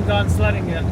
haven't gone sledding yet.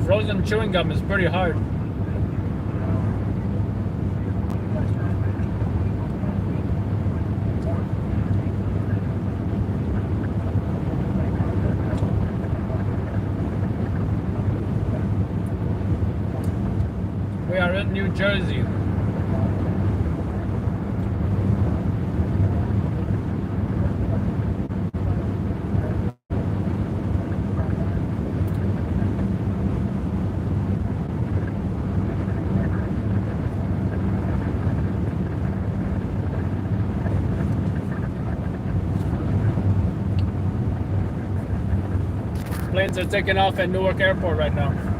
Frozen chewing gum is pretty hard. We are in New Jersey. Planes are taking off at Newark Airport right now.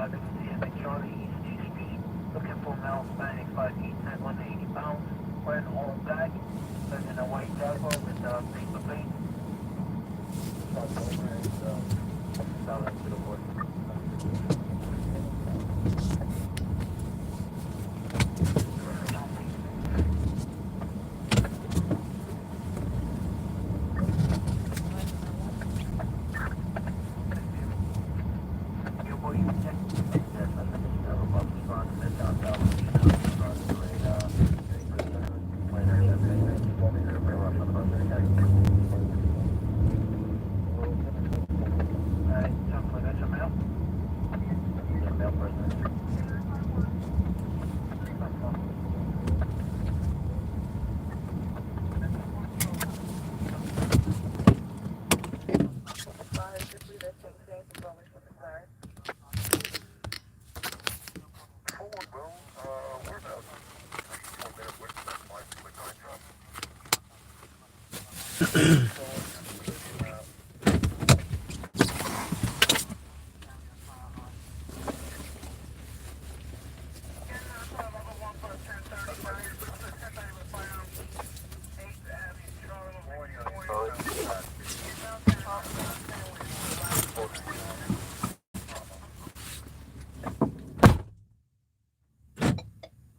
Charlie East 6 Street, looking for male Hispanic 5'8", 180 pounds, wearing all black, living in a white Jaguar with paper plate. Down to the board.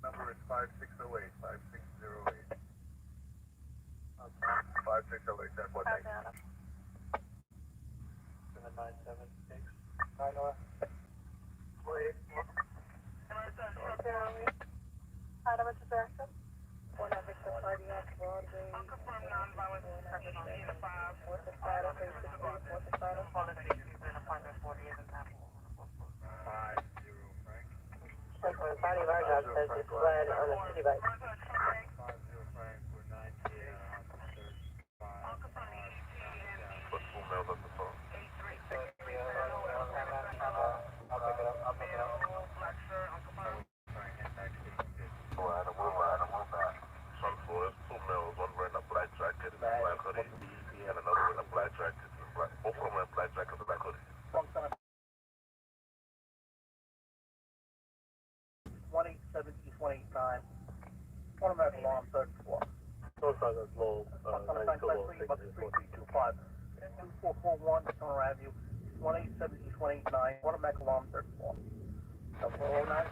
Number is 5608, 5608. 5608, that's what they 7976. Hi, Noah. Wait. Hi, what's the direction? One of Victor Cardiac, Broadway. Unconfirmed non-violent suppression on E5. What's the status? What's the status? Appointment 48 and 50 Frank. Body of our job says it's fled on the city bike. 50 Frank for 98. Put full mail on the phone. One wearing a black jacket and a black hoodie, and another wearing a black jacket and black. Both of them wearing black jackets and black hoodies. 187-289. One of them has alarm, third floor. Those are the low, nice low 3325. 2441 Summer Avenue, 187-289. One of them has alarm, third floor. 409.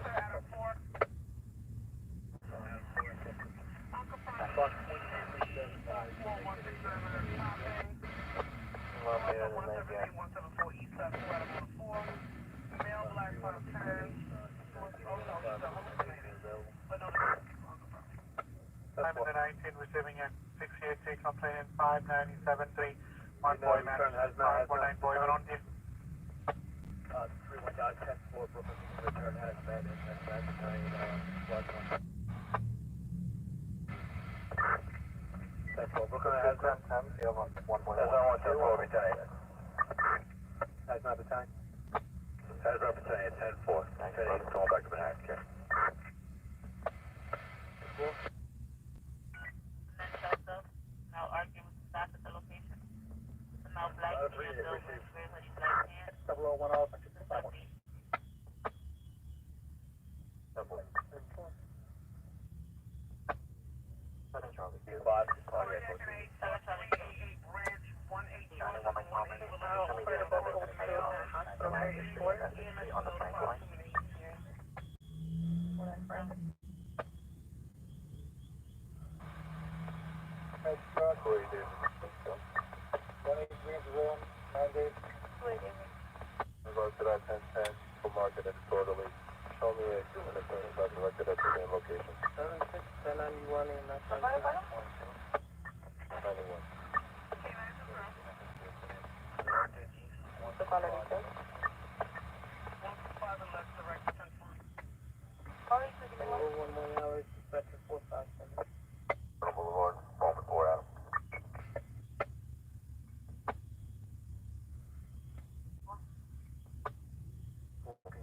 Time in the 19 receiving a 688 complaint 5973 1 boy man 519 boy on you. 319 10 4 Brooklyn return has been in that Brooklyn has been 1 more. Has on 1 4 battalion. Has not battalion. Has not battalion 10 4. 10 8 going back to the hack. Okay. Now arguing with the staff at the location. So now black vehicle with gray hoodie, black pants. 0010 off. Go to that 1010 for market and totally. Show me a human attorney by directed at the same location. 1091 in that 91. What's the caller details? Boulevard, moment 4 Adam.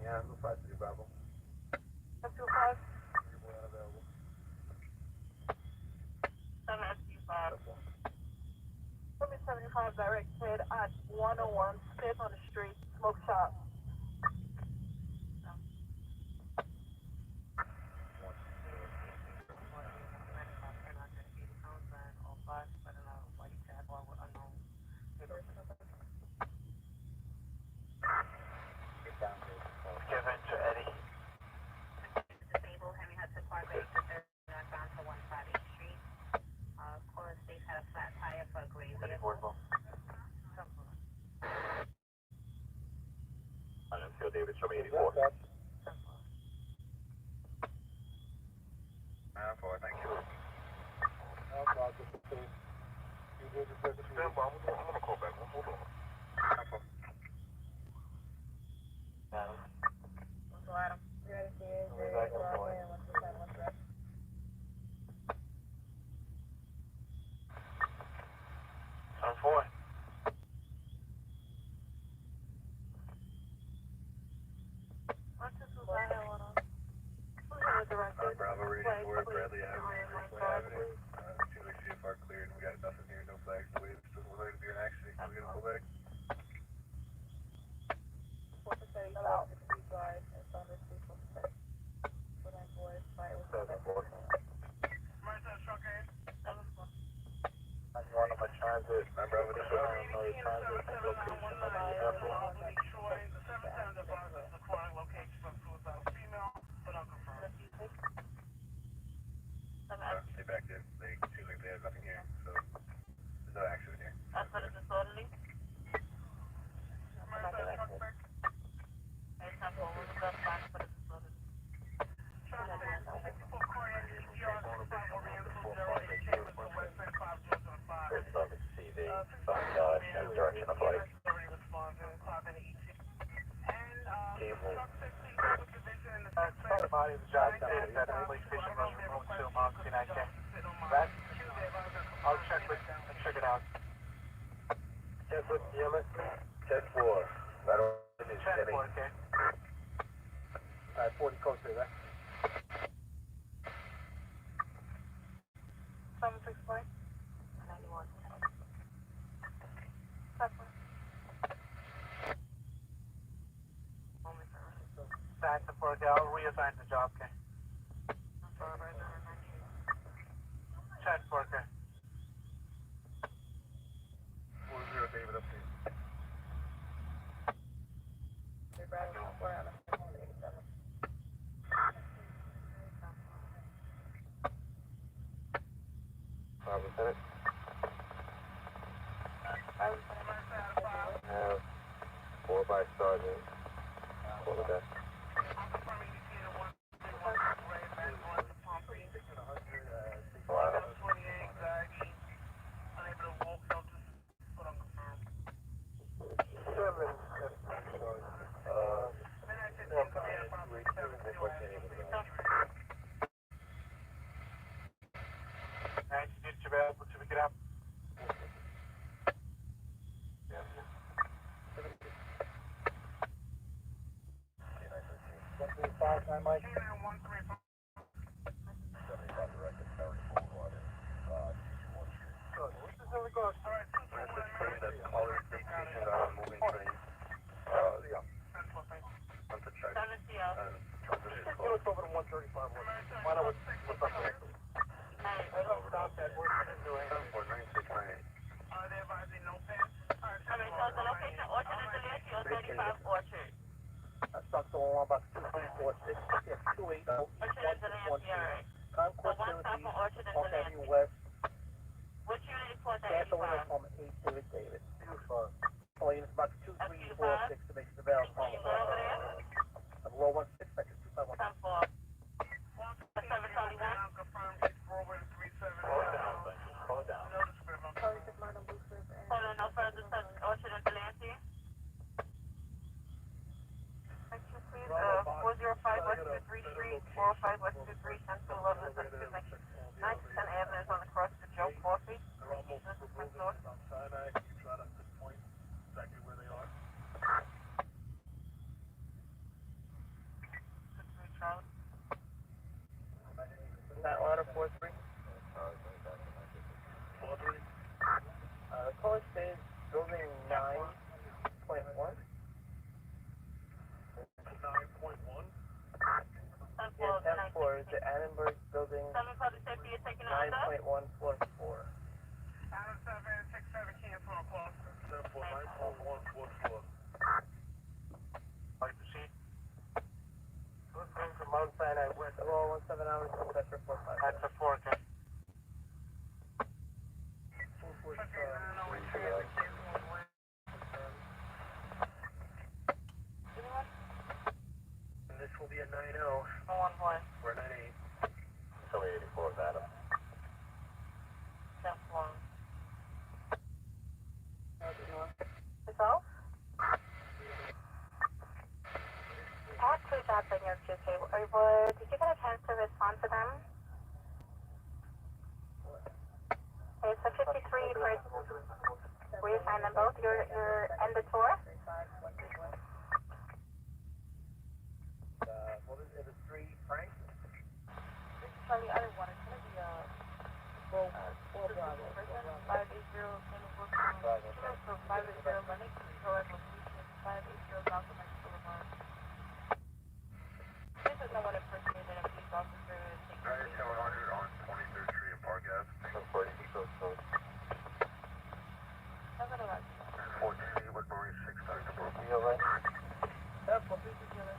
Yeah, I'm 53 Bravo. 25. Unavailable. 7SB5. 75 directed at 101 Fifth on the street, smoke shop. market, show me 84. 9-4, thank you. I'm gonna call back. Hold on. 9-4. So Adam, you ready to use your Broadway and what's the time? What's the rest? Time 4. What's this was I have one on? Who has the rest? Bravo reading for Bradley Avenue, Franklin Avenue. Seems like CFR cleared. We got nothing here, no flags. The way it's still related to an accident. Can we get a pull back? What's the study about the speed guard and some of the speed for the study? What I'm for is fire with the I'm on my transit. Remember, I would just run another transit location. Stay back there. They seems like they have nothing here, so there's no accident here. That's for the disorderly? Direction of light. Body of the job site at the police station, Rush Road 2, Mount Sinai, Kent. That, I'll check it out. 10-4, unit. 10-4. That'll be 10-4, okay. Alright, 40 code 3, right? 764? 91. Back to 4, okay, I'll reassign the job, okay. 10-4, okay. 4-0, David, up to you. You're driving on 4 out of 87. Lieutenant. Have 4 by sergeant. Hold it back. Mike. That ladder 4-3? The college stays building 9.1. 9.1? Yeah, 10-4 is the Annenberg building 9.1 floor 4. Adam 767 cancel on close. 10-4, 9.1, 4th floor. Like to see? From Mount Sinai West, roll 17 hours from Petra 45. That's a 4, okay. 445. 90. 1-1. We're 98. Philly 84 is Adam. 10-1. Yourself? I have two jobs on your queue, okay? Did you get a chance to respond to them? Okay, so 53 for, will you sign them both? Your end the tour? What is it? 3 Frank? So the other one is going to be a 580 so 580 Lennox, however, 580 Malcolm X Boulevard. This is no one impersonated a police officer. 100 on 23rd Street and Park Ave. 14 with Marie 6 times the book. You alright? That's what this is here.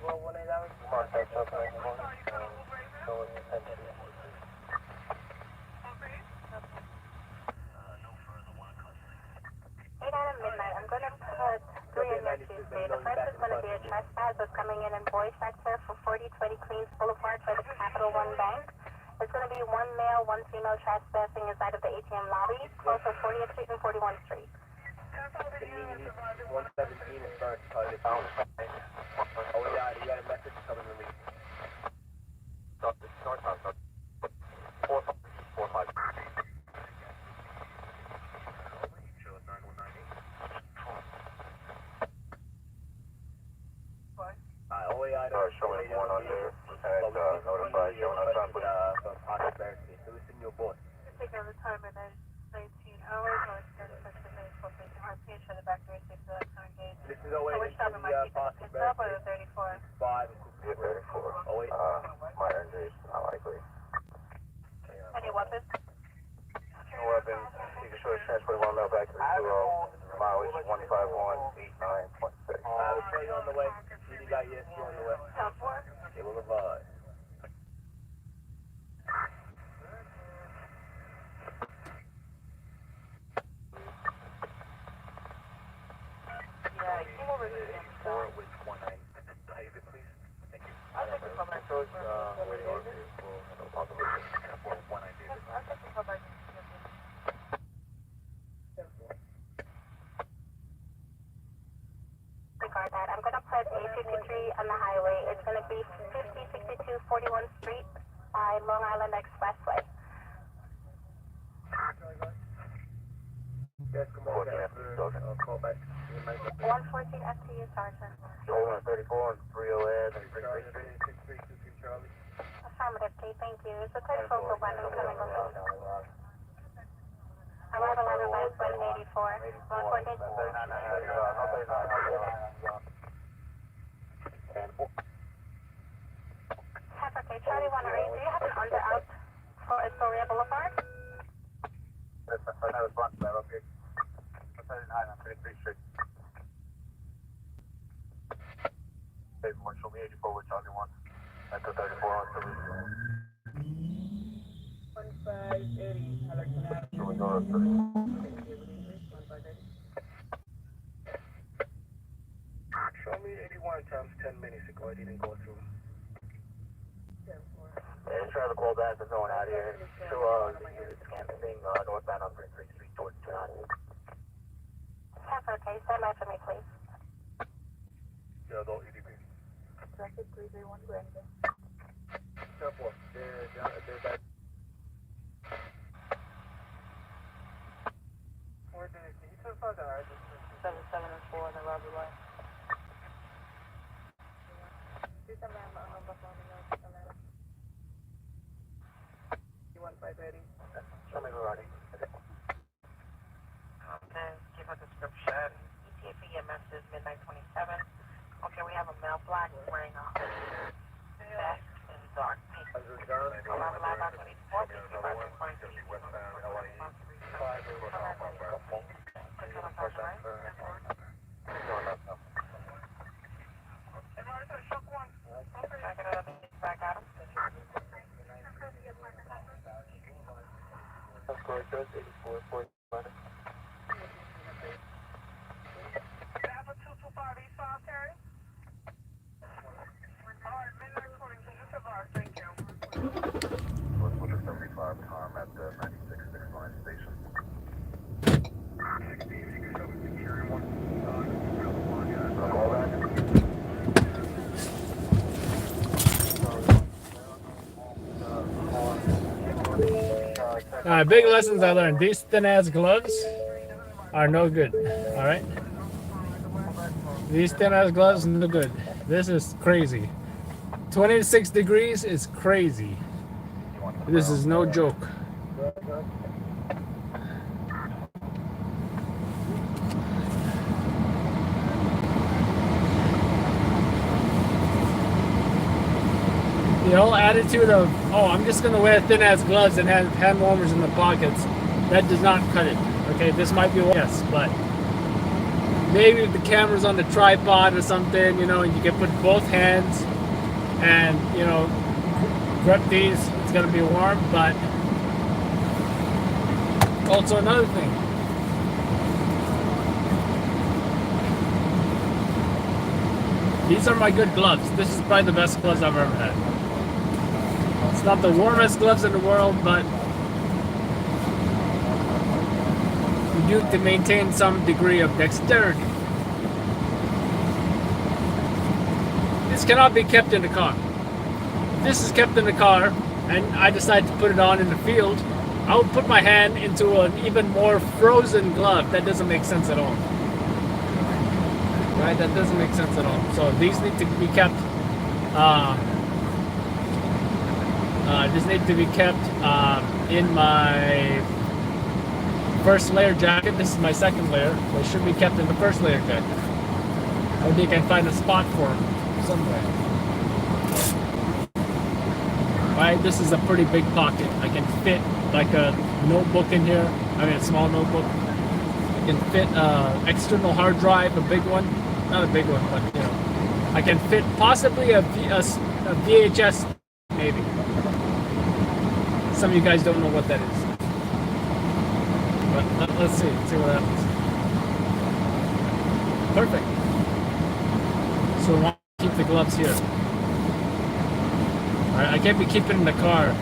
Well, 1 8 hours. Mark that up right now. So it's attention. At midnight, I'm going to put 3 in your Tuesday. The first is going to be a trespass that's coming in boy sector for 4020 Queens Boulevard by the Capital One Bank. It's going to be 1 male, 1 female trespassing inside of the ATM lobby, close to 40th Street and 41st Street. 117 is first. Oh, yeah, you got a message coming to me. Start time. 4 5. Show us 9190. Showing 1 on there. And notify showing us on from Pocket Bearsy. So it's in your book. Take over time and then 19 hours or 36 minutes for the RP for the back door safe for that time gate. This is always Which time am I keeping? Pocket It's up or Bearsy. the 34? 5. Yeah, 34. Oh, wait. Minor injuries, not likely. Any weapons? No weapons. You can show us transport 1 mile back to the 20. Mileage 15189.6. I'll show you on the way. You got yes, you on the way. 10-4? It will advise. Yeah, you will review them. So, With 19. Type it, please. Thank you. I'll take the cover. Show us where you are. No possibility. 190. I'll take the cover. Regard that. I'm going to put A53 on the highway. It's going to be 5062 41st Street by Long Island Expressway. Yes, come on, call back. 114 FTU, Sergeant. Hold on 34 and 308 and 632 Charlie. Affirmative, Kate. Thank you. Is the code for weapons coming over? Arrival on West 184. 114. Pepper, Kate. Charlie 108. Do you have an under out for Astoria Boulevard? Yes, I know it's blocked that, okay. I'm 33 Street. Save one, show me 84 with Charlie 1. That's the 34 on Philly. 1580. So we go to Philly. Show me 81 times 10 minutes ago. I didn't go through. Yeah, try to call back. There's no one out here. So, it's camping northbound on 33 Street towards 290. Pepper, okay. Stand by for me, please. Yeah, the EDP. Traffic 331 Brandon. Careful. There's that. Where did it? Can you tell us how the 7, 7, and 4 on the Robert line. Show me the running. And give a description. ETA for EMS is midnight 27. Okay, we have a male black wearing a vest and dark pink. Arrival live on 24. Westbound LIE. Back at him. That's correct, 84, 40. at 96 line station. Call back. Big lessons I learned. These thin ass gloves are no good. All right. These thin ass gloves no good. This is crazy. 26 degrees is crazy. This is no joke. The whole attitude of, oh, I'm just gonna wear thin ass gloves and have hand warmers in the pockets, that does not cut it. Okay, this might be yes, but maybe if the camera's on the tripod or something, you know, and you can put both hands and, you know, grip these, it's gonna be warm. But also another thing, these are my good gloves. This is probably the best gloves I've ever had. It's not the warmest gloves in the world, but you do to maintain some degree of dexterity. This cannot be kept in the car. If this is kept in the car and I decide to put it on in the field, I would put my hand into an even more frozen glove. That doesn't make sense at all. Right? That doesn't make sense at all. So these need to be kept in my first layer jacket. This is my second layer. They should be kept in the first layer jacket. Maybe you can find a spot for them somewhere. Right, this is a pretty big pocket. I can fit like a notebook in here. I mean a small notebook. I can fit external hard drive, a big one. Not a big one, but you know. I can fit possibly a VHS, maybe. Some of you guys don't know what that is. But let's see what happens. Perfect. So I want to keep the gloves here. Alright, I can't be keeping in the car,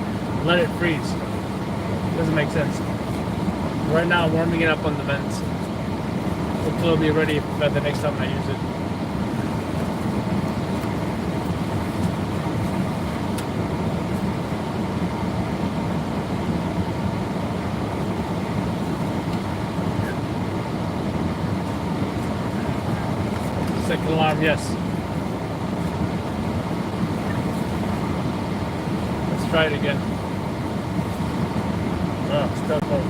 let it freeze. Doesn't make sense. Right now I'm warming it up on the vents. Hopefully it'll be ready by the next time I use it. Second alarm, yes. Let's try it again. Oh, still cold.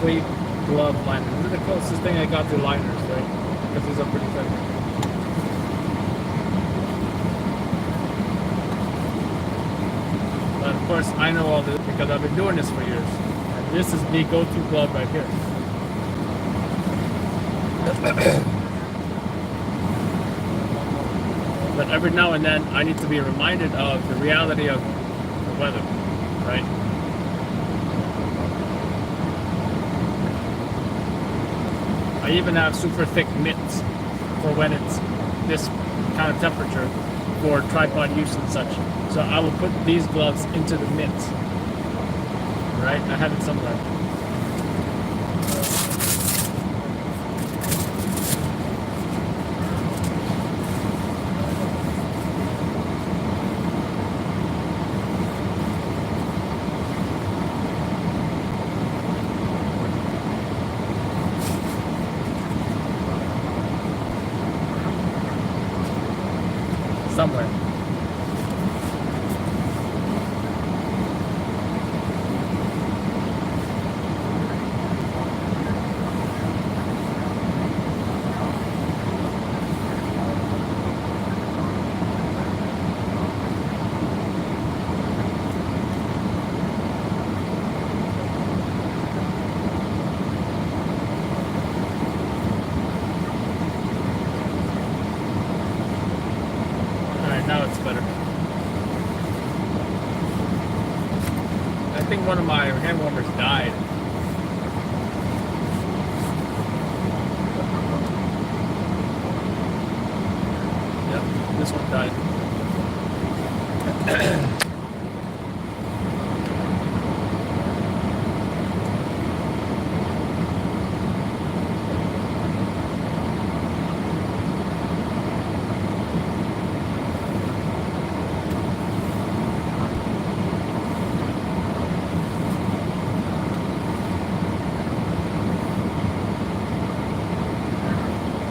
Sleeve glove liner. This is the closest thing I got to liners, right? Because these are pretty thick. But of course, I know all this because I've been doing this for years. And this is the go-to glove right here. But every now and then, I need to be reminded of the reality of the weather, right? I even have super thick mitts for when it's this kind of temperature for tripod use and such. So I will put these gloves into the mitts. Right? I have it somewhere. Somewhere. Now it's better. think one of my hand warmers died. Yep, this one died.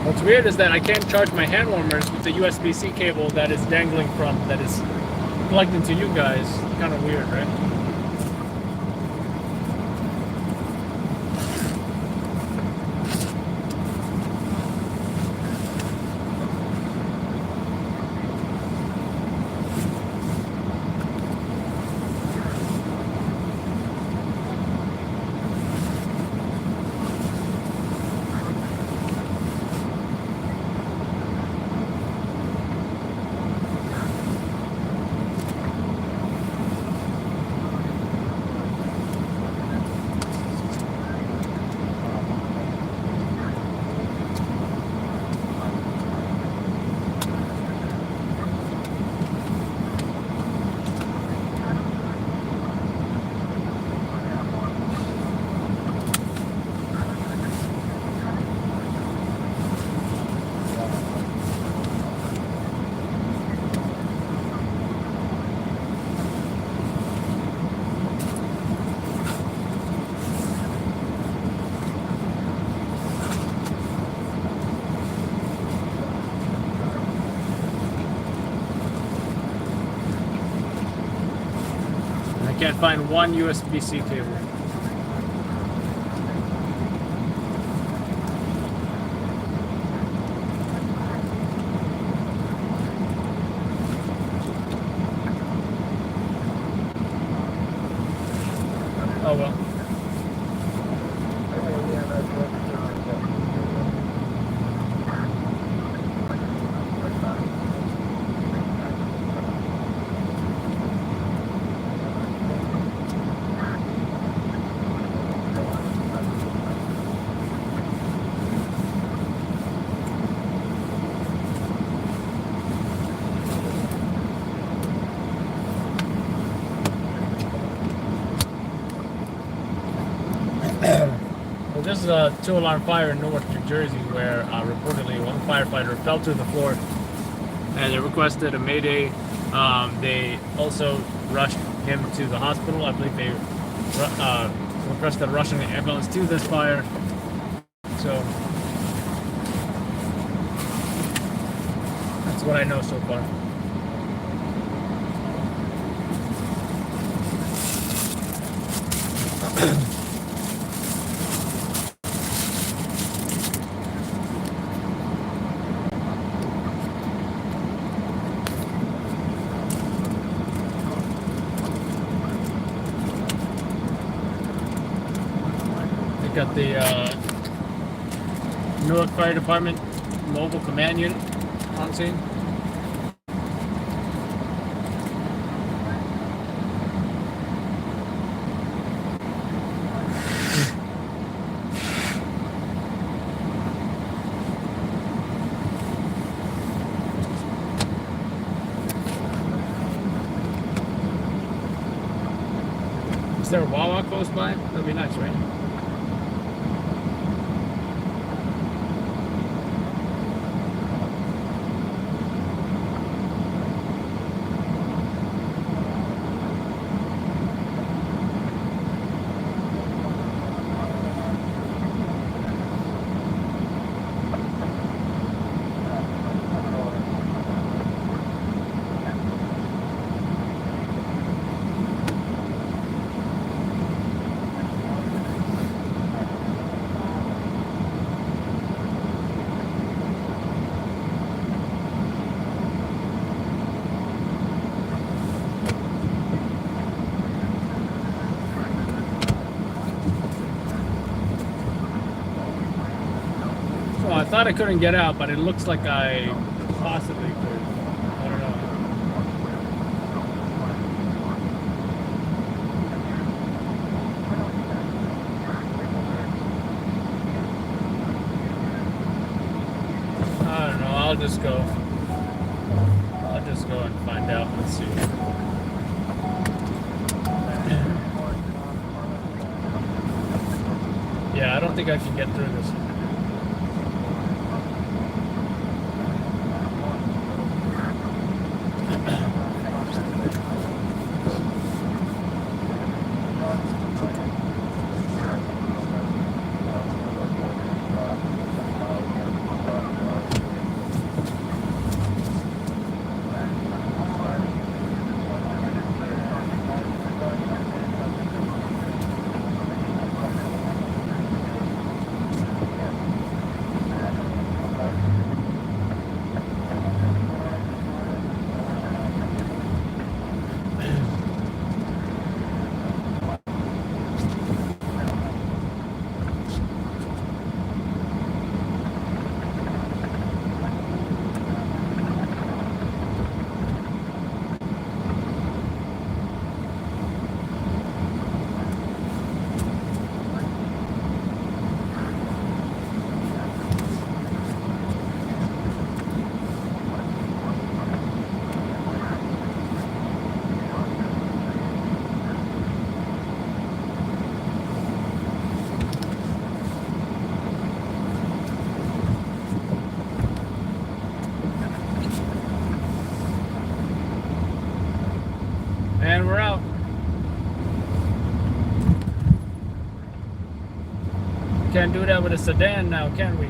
What's weird is that I can't charge my hand warmers with the USB-C cable that is dangling from, that is plugged into you guys. Kind of weird, right? I can't find one USB-C cable. Oh well. Well, this is a 2-alarm fire in Newark, New Jersey, where reportedly one firefighter fell to the floor, and they requested a mayday. They also rushed him to the hospital. I believe they requested rushing the ambulance to this fire. So that's what I know so far. Got the Newark Fire Department Mobile Command Unit on scene. Is there a Wawa close by? That'd be nice, right? I thought I couldn't get out, but it looks like I possibly could. I don't know. I'll just go. I'll just go and find out. Let's see. Yeah, I don't think I can get through this. And we're out. Can't do that with a sedan now, can we?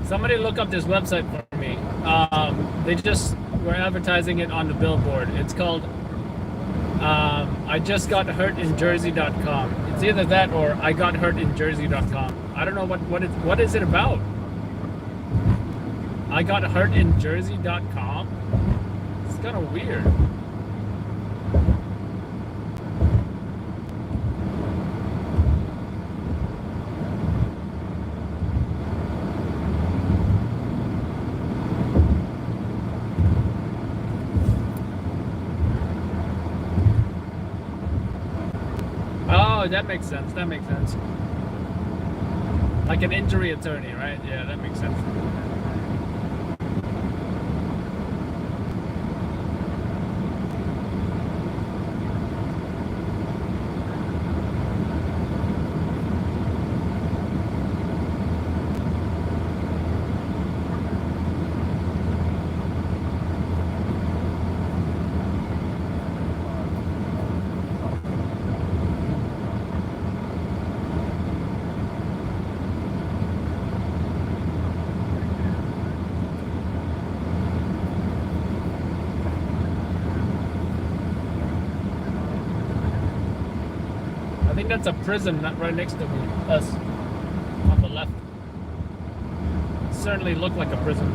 Somebody look up this website for me. They just were advertising it on the billboard. It's called I just got hurt in Jersey.com. It's either that or I got hurt in Jersey.com. I don't know what is it about. I got hurt in Jersey.com. It's kind of weird. Oh, that makes sense. That makes sense. Like an injury attorney, right? Yeah, that makes sense. think that's a prison right next to me. Us on the left. Certainly looked like a prison.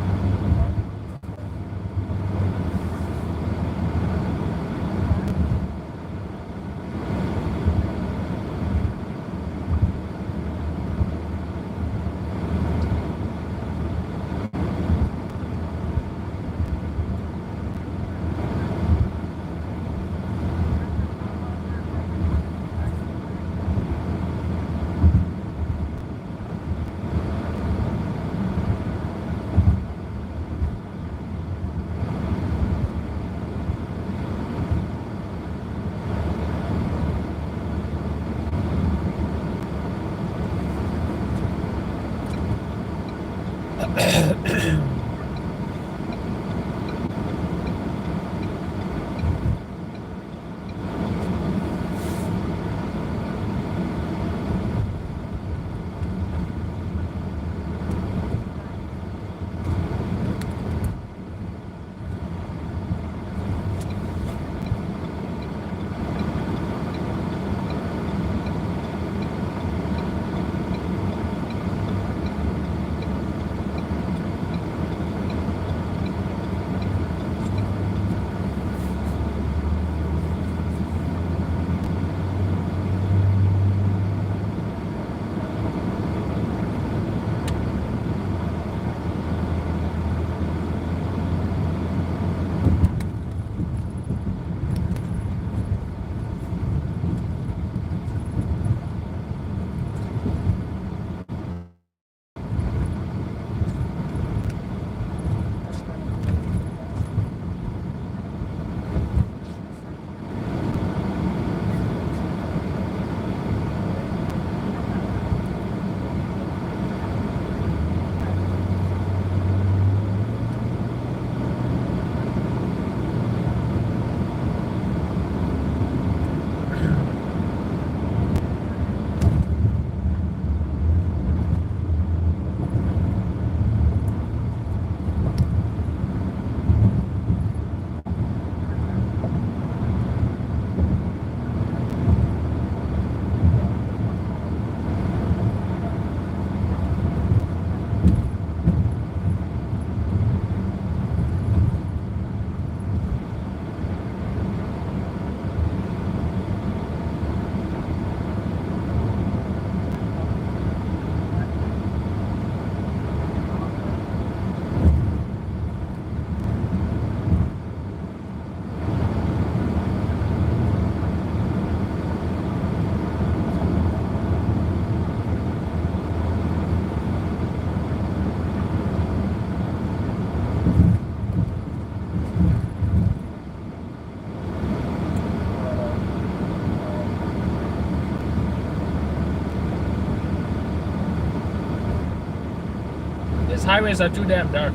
These highways are too damn dark.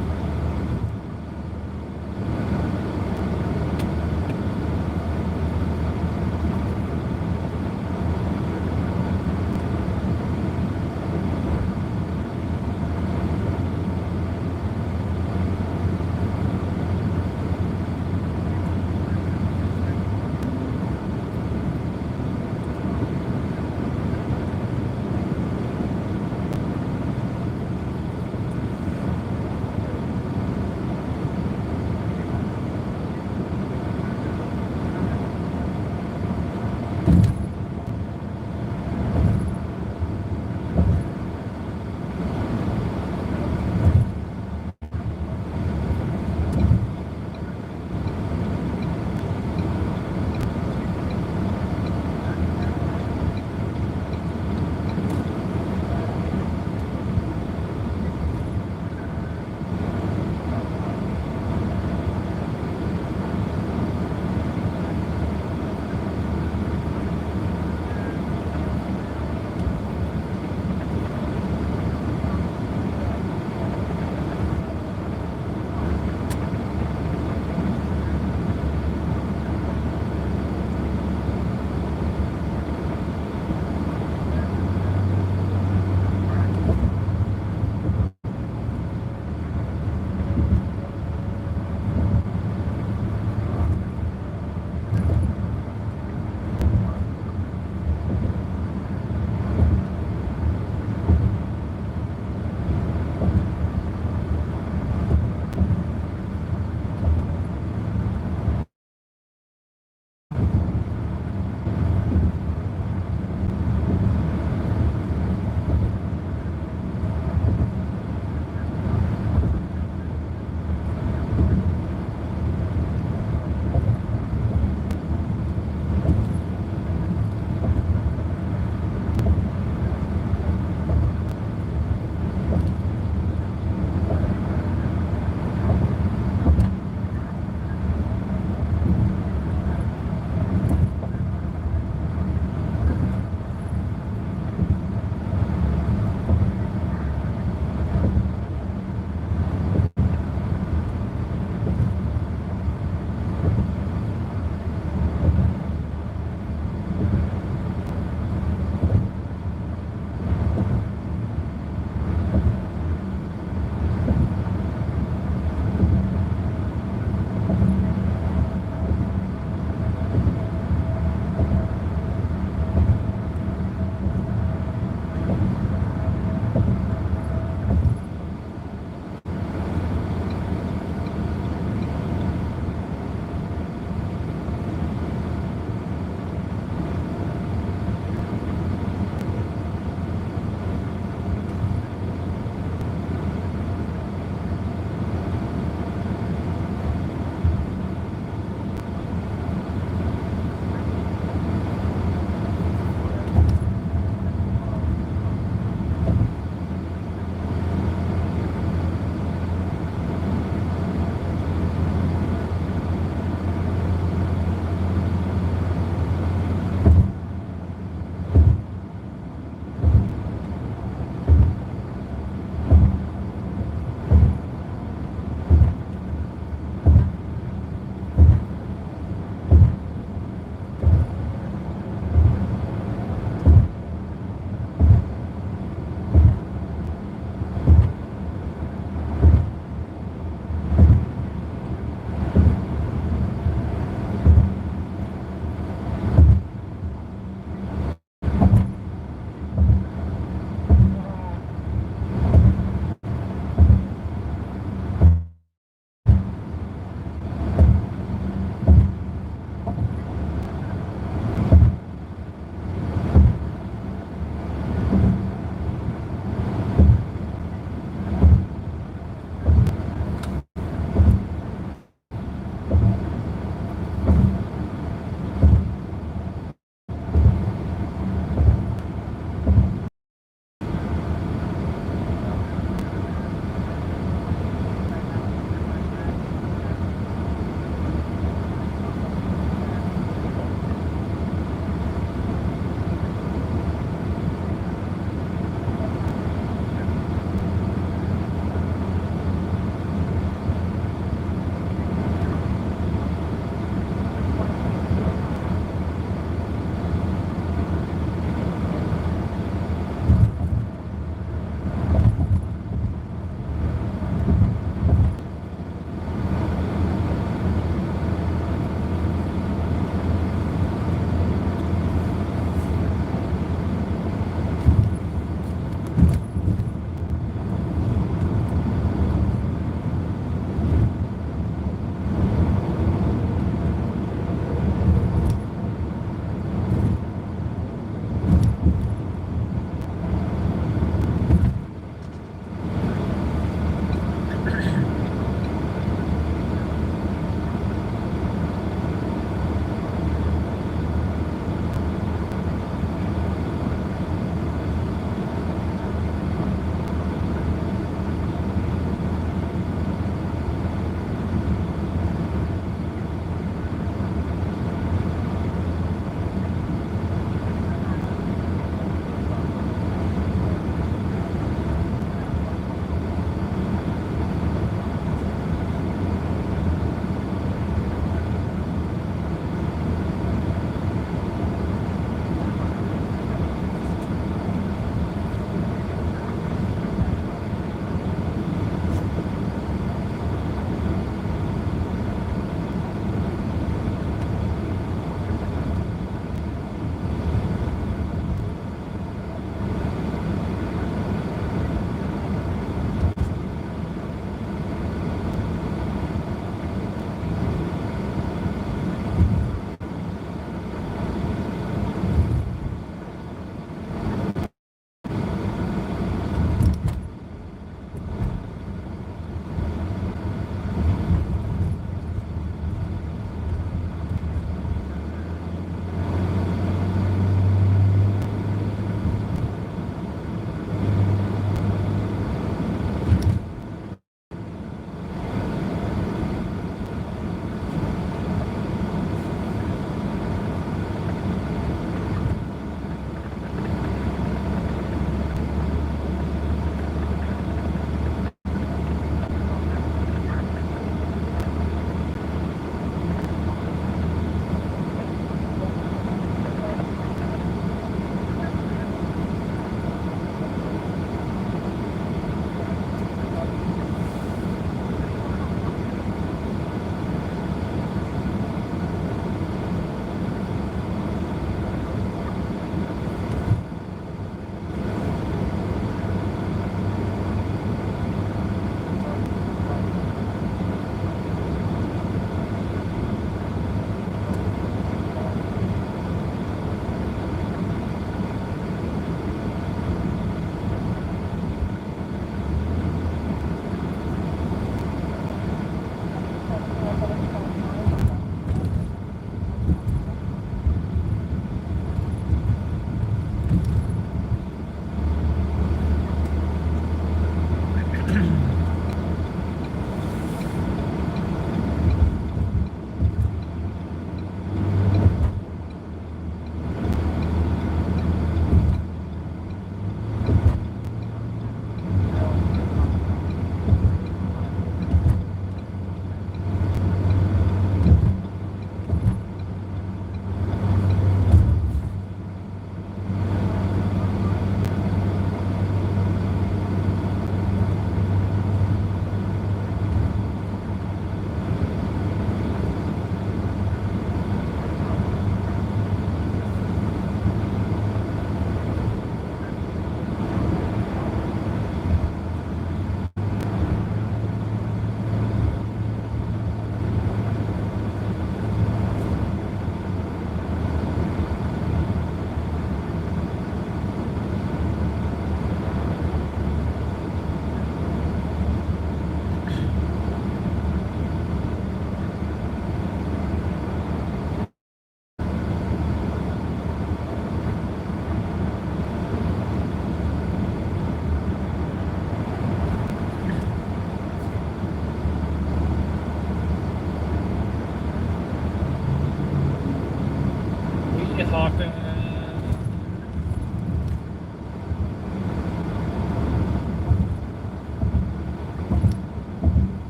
get talking.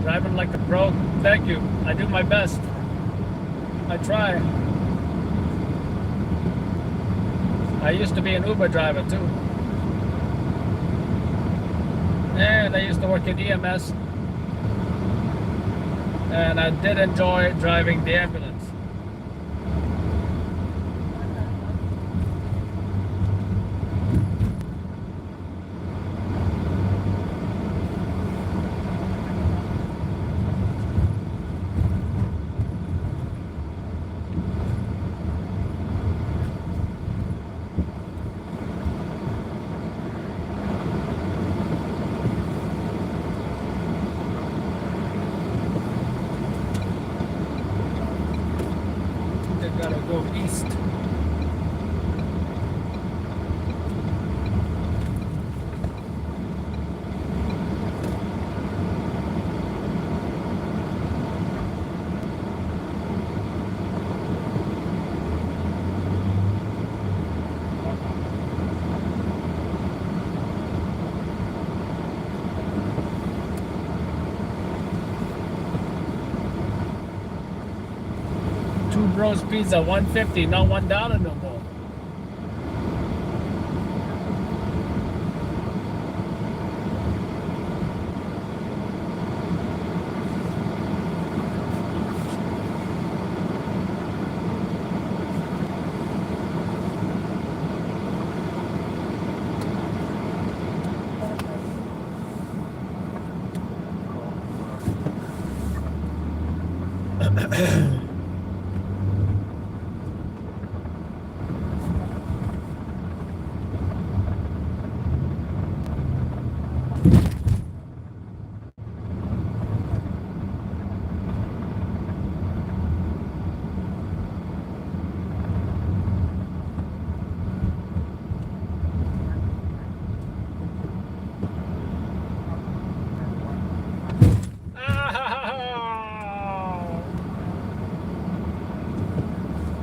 Driving like a pro. Thank you. I do my best. I try. I used to be an Uber driver too. And I used to work in EMS. And I did enjoy driving the ambulance. roast pizza, $1.50, not $1 no more.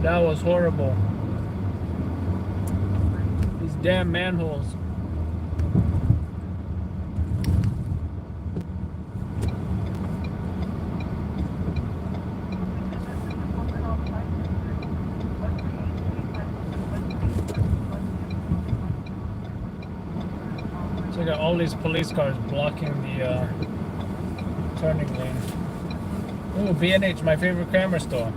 That was horrible. These damn manholes. So you got all these police cars blocking the turning lane. Ooh, B&H, my favorite camera store.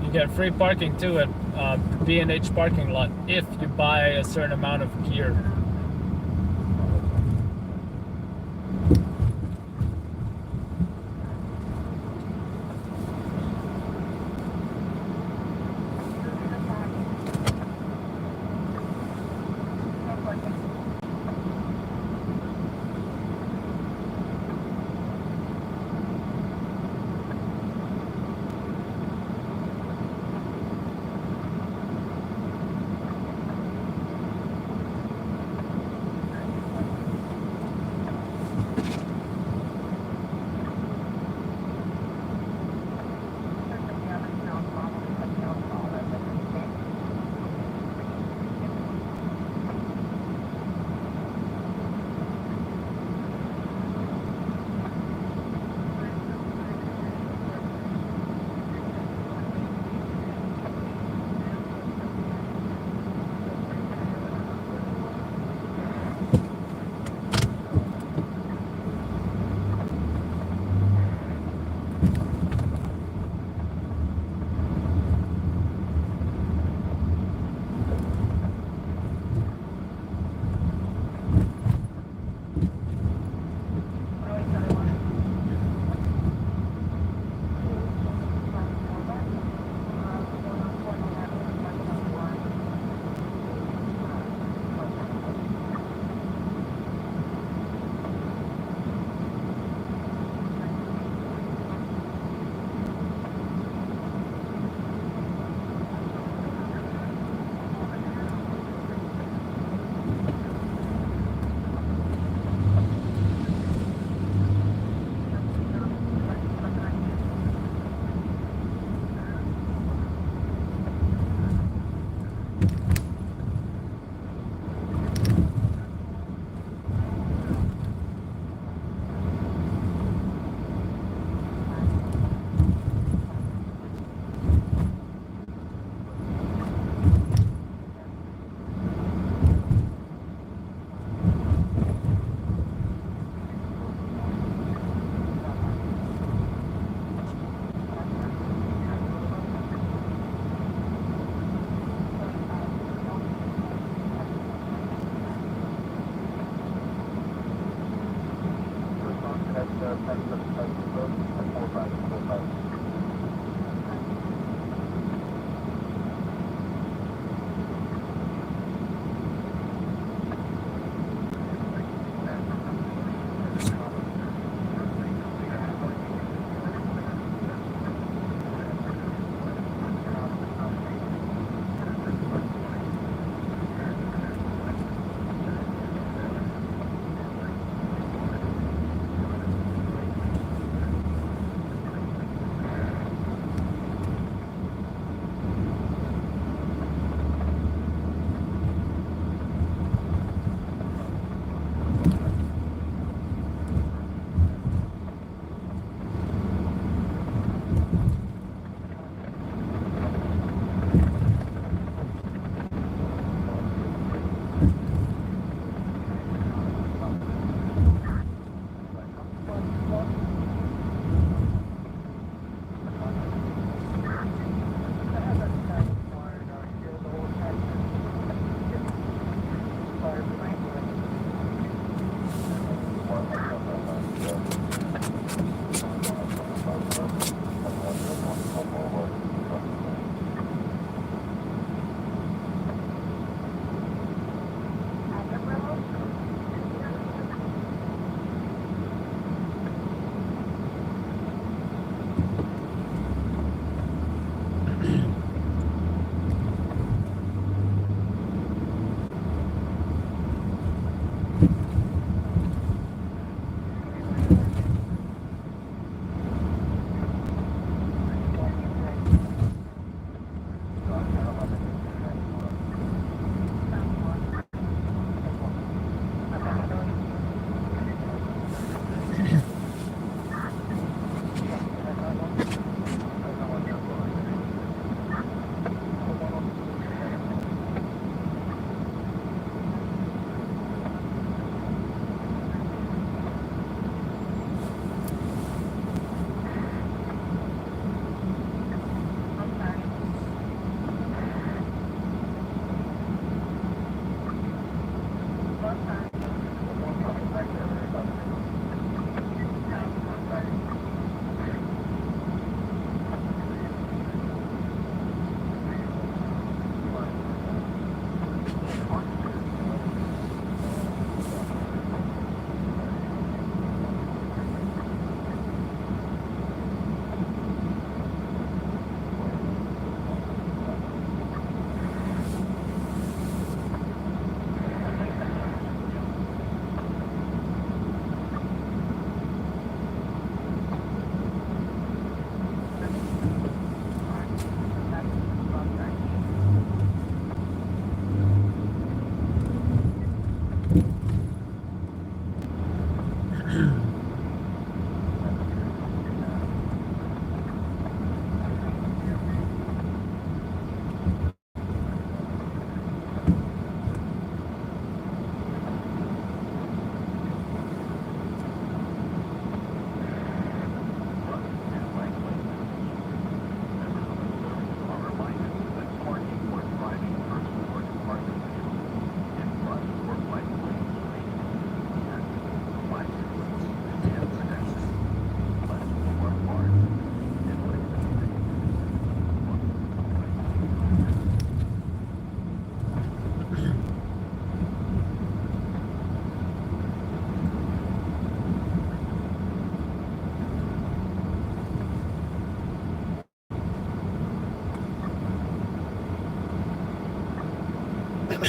You get free parking too at B&H parking lot if you buy a certain amount of gear.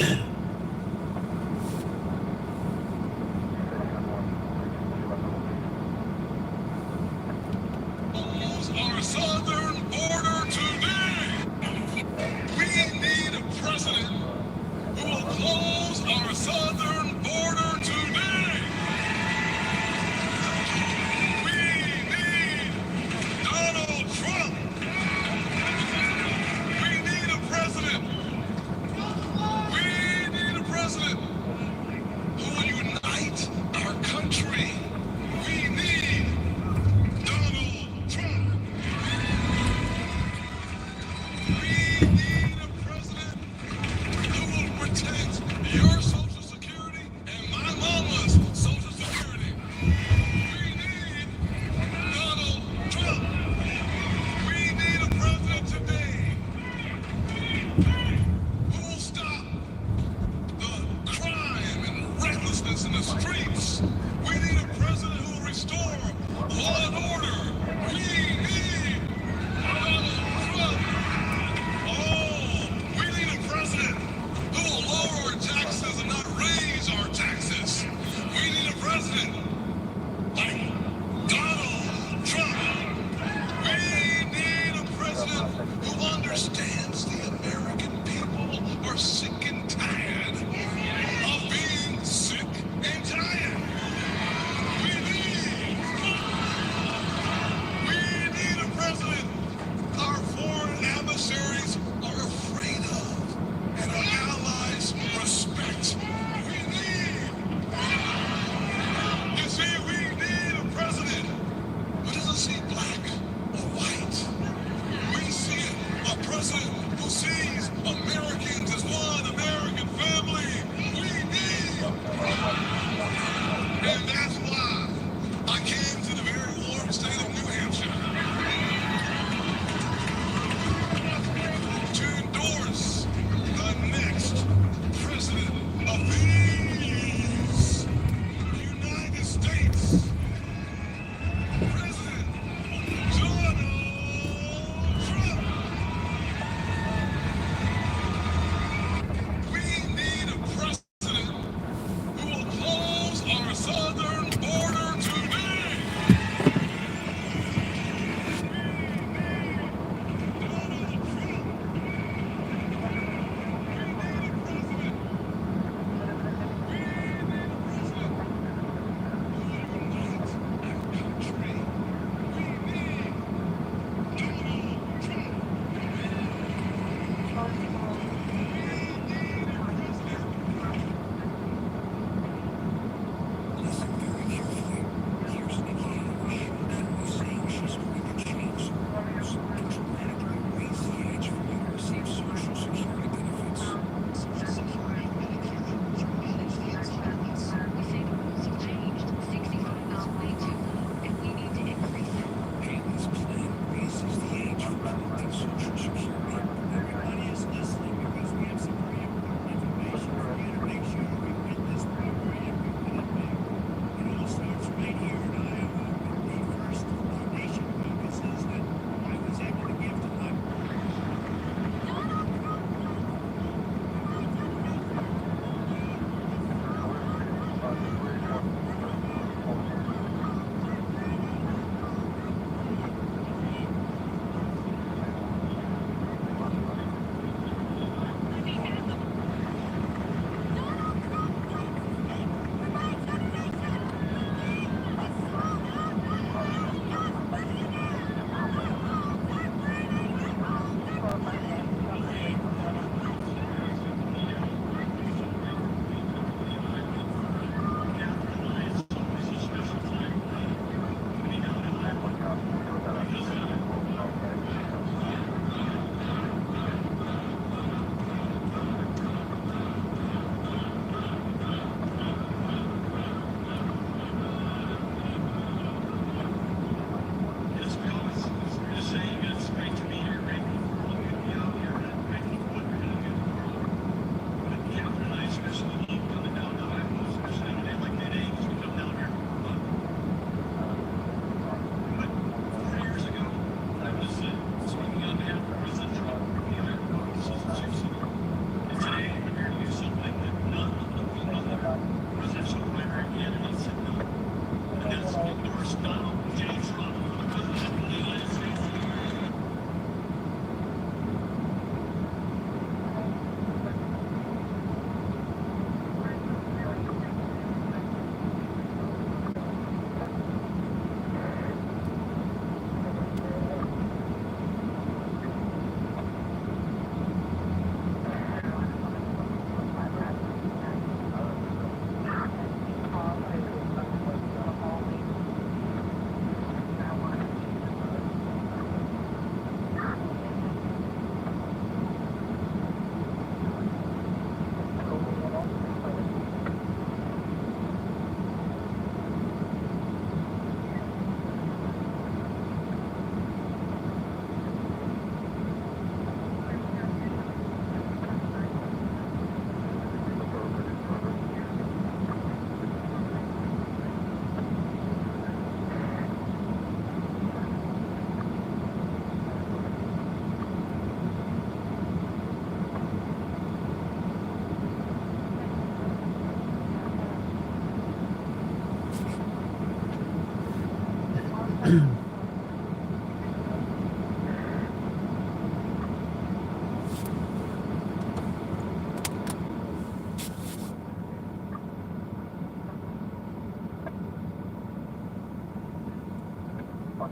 Our southern border today. We need a president who will close our southern border today. We need Donald Trump. We need a president. We need a president who will unite our country. We need Donald Trump. We need a president who will protect your Social Security and my mama's Social Security. We need Donald Trump. We need a president today who will stop the crime and recklessness in the streets. We need a president who will restore law and order. We need Donald Trump. Oh, we need a president who will lower our taxes and not raise our taxes. We need a president like Donald Trump. We need a president who understands the American people are sick and tired of being sick and tired. We need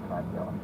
5 yellow.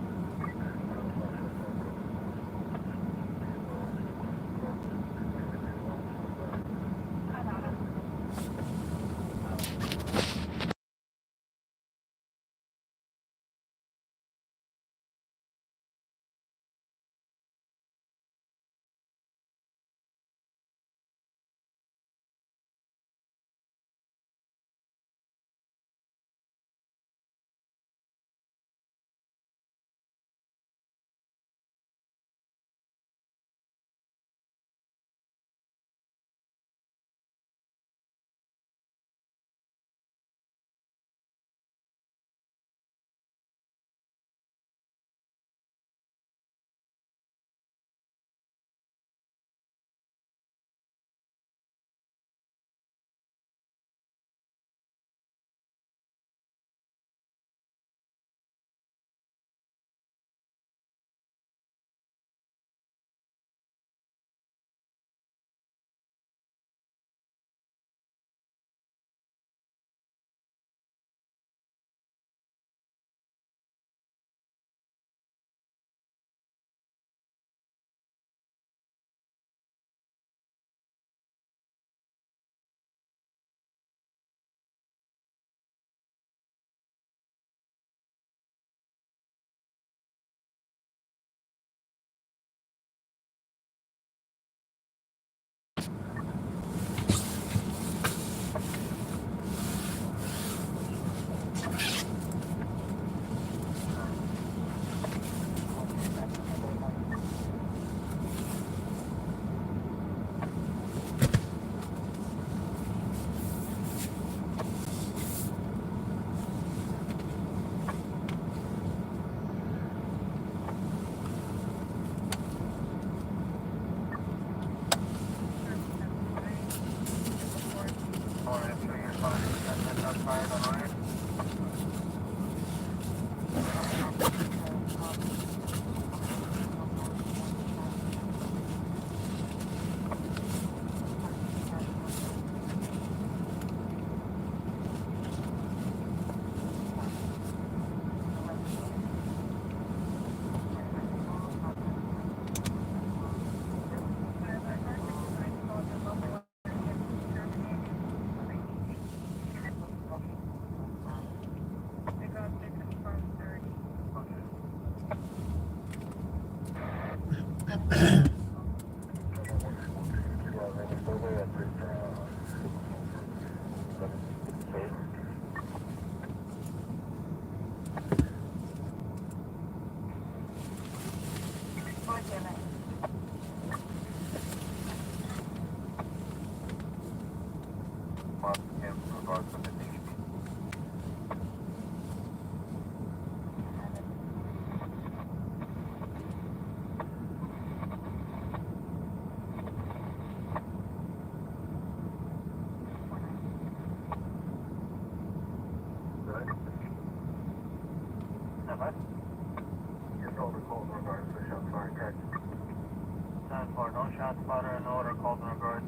No shot spotter in order, called in regards.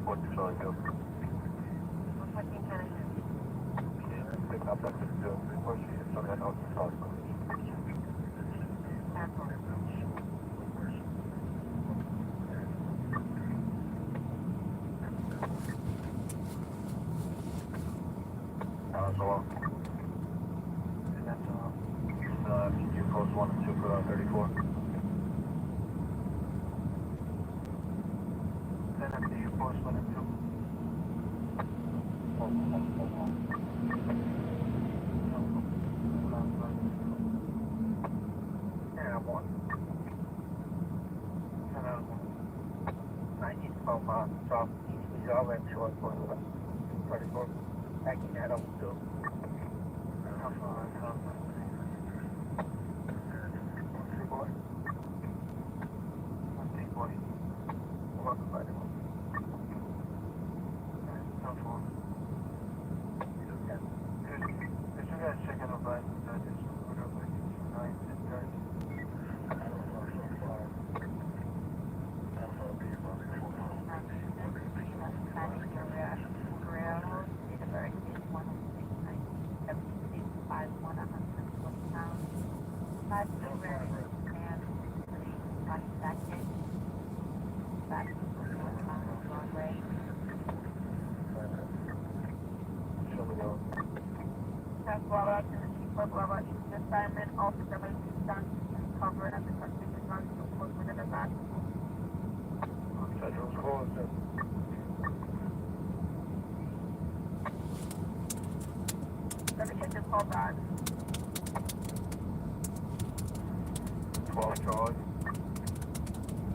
What's showing you? Pick up that still. Where she is, so that also starts. So long. You post 1 and 2 for 34. Then after you post 1 and 2. Yeah, 1. And then 1. I need to go stop. He's all in short for 34. I can add up to. Assignment officer may be done cover at the particular time to work within the back. Federal schools. Let me get your call back. 12 Charlie.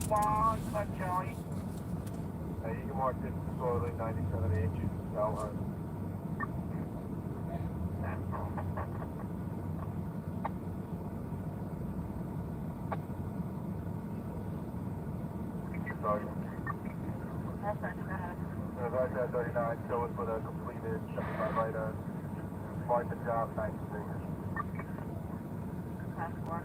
1 for Joy. You can mark this disorderly 97H. Dalhurst. Right there, 39, show us with a completed 75 writer. Mark the job, 96. That's 1.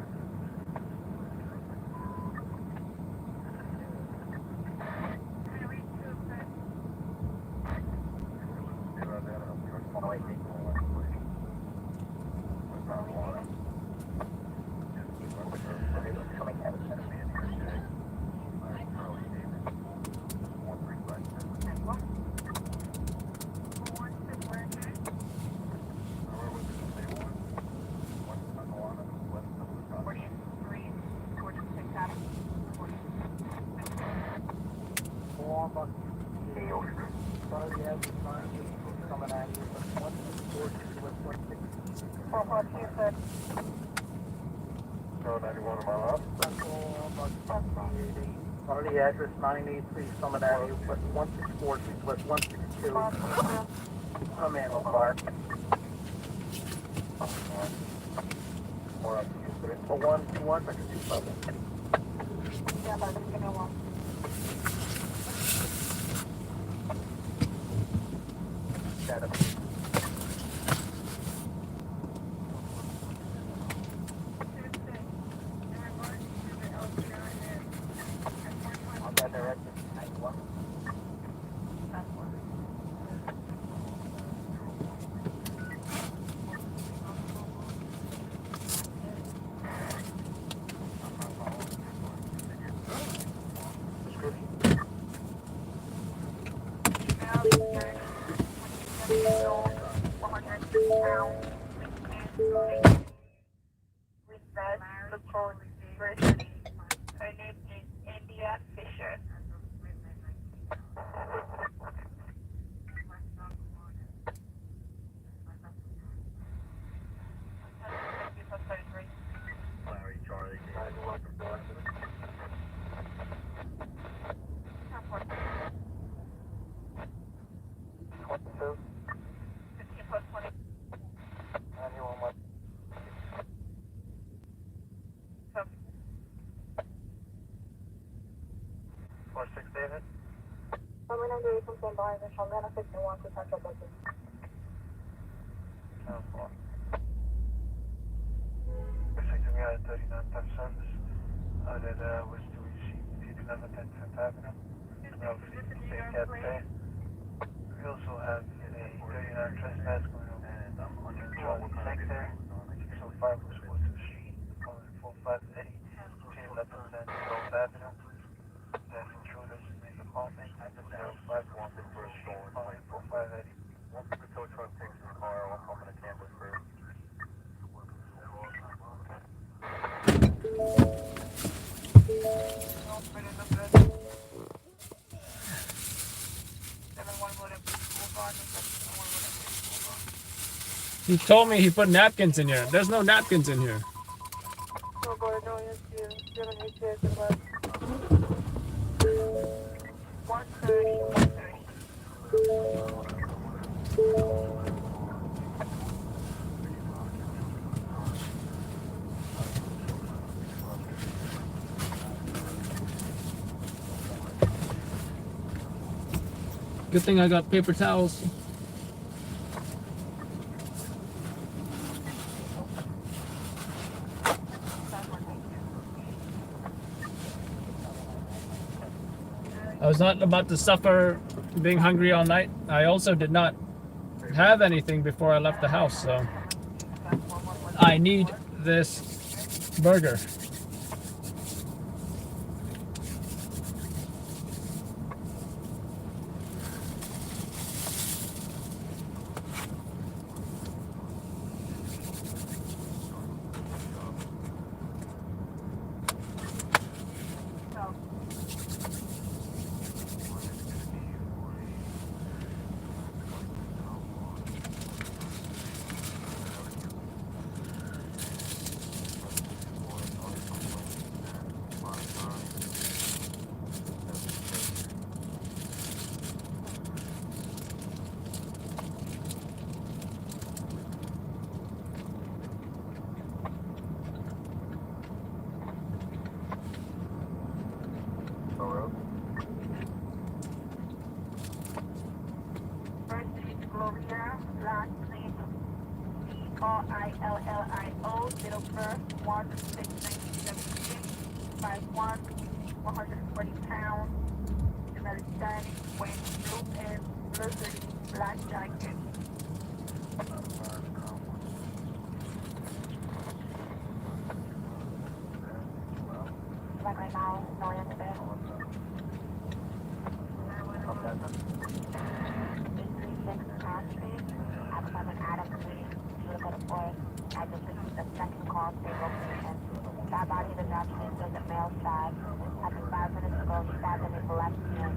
On the address 983 Summit Avenue, plus 1643, plus 162. I'm in Park. For 121, I can do something. Yeah, but it's gonna want. On that direction, 91. With that, look forward to person. Her name is India Fisher. Larry, Charlie, 61 to Central Booking. 10-4. Looks to me at 39 type service. That was to receive 11 10th Avenue. Same cab today. We also have a 39 trespass going on Charlie 6 there. 605 was going to the street. 4580. Between 11th and 12th Avenue. There's intruders in the apartment. 051 the first floor. 4580. One for the tow truck takes his car. One home in a camper first. He told me he put napkins in here. There's no napkins in here. Oh boy, no, yes, you. 788 to the left. 130. Good thing I got paper towels. I was not about to suffer being hungry all night. I also did not have anything before I left the house, so I need this burger. First name Gloria, last name Corillio, date of birth 1/6/1976, 5'1", 140 pounds, genetic status, weight blue pants, blue hoodie, black jacket. Like right now, no answer there. I just received a second call to location. That body is absent to the male side. After 5 minutes ago, he stabbed him in the left hand.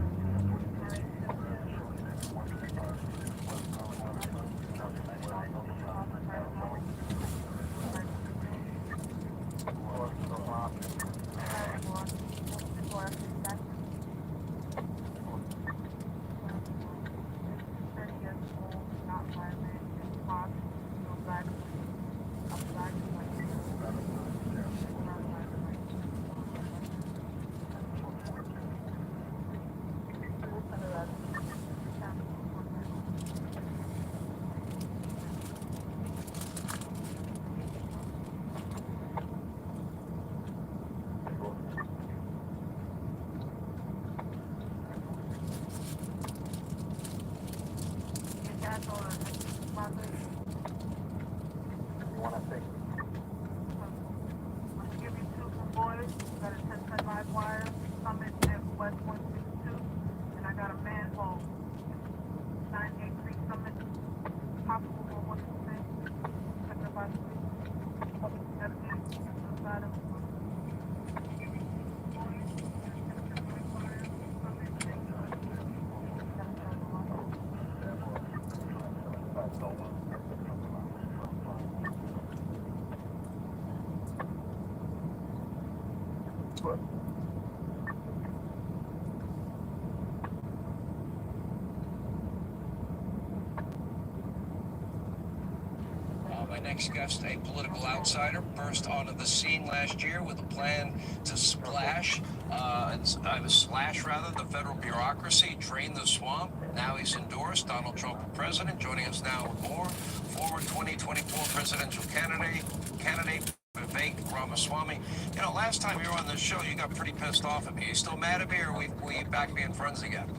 My next guest, a political outsider, burst onto the scene last year with a plan to slash the federal bureaucracy, drain the swamp. Now he's endorsed. Donald Trump for president. Joining us now with more, former 2024 presidential candidate Vivek Ramaswamy. You know, last time you were on this show, you got pretty pissed off at me. You still mad at me, or are we back being friends again?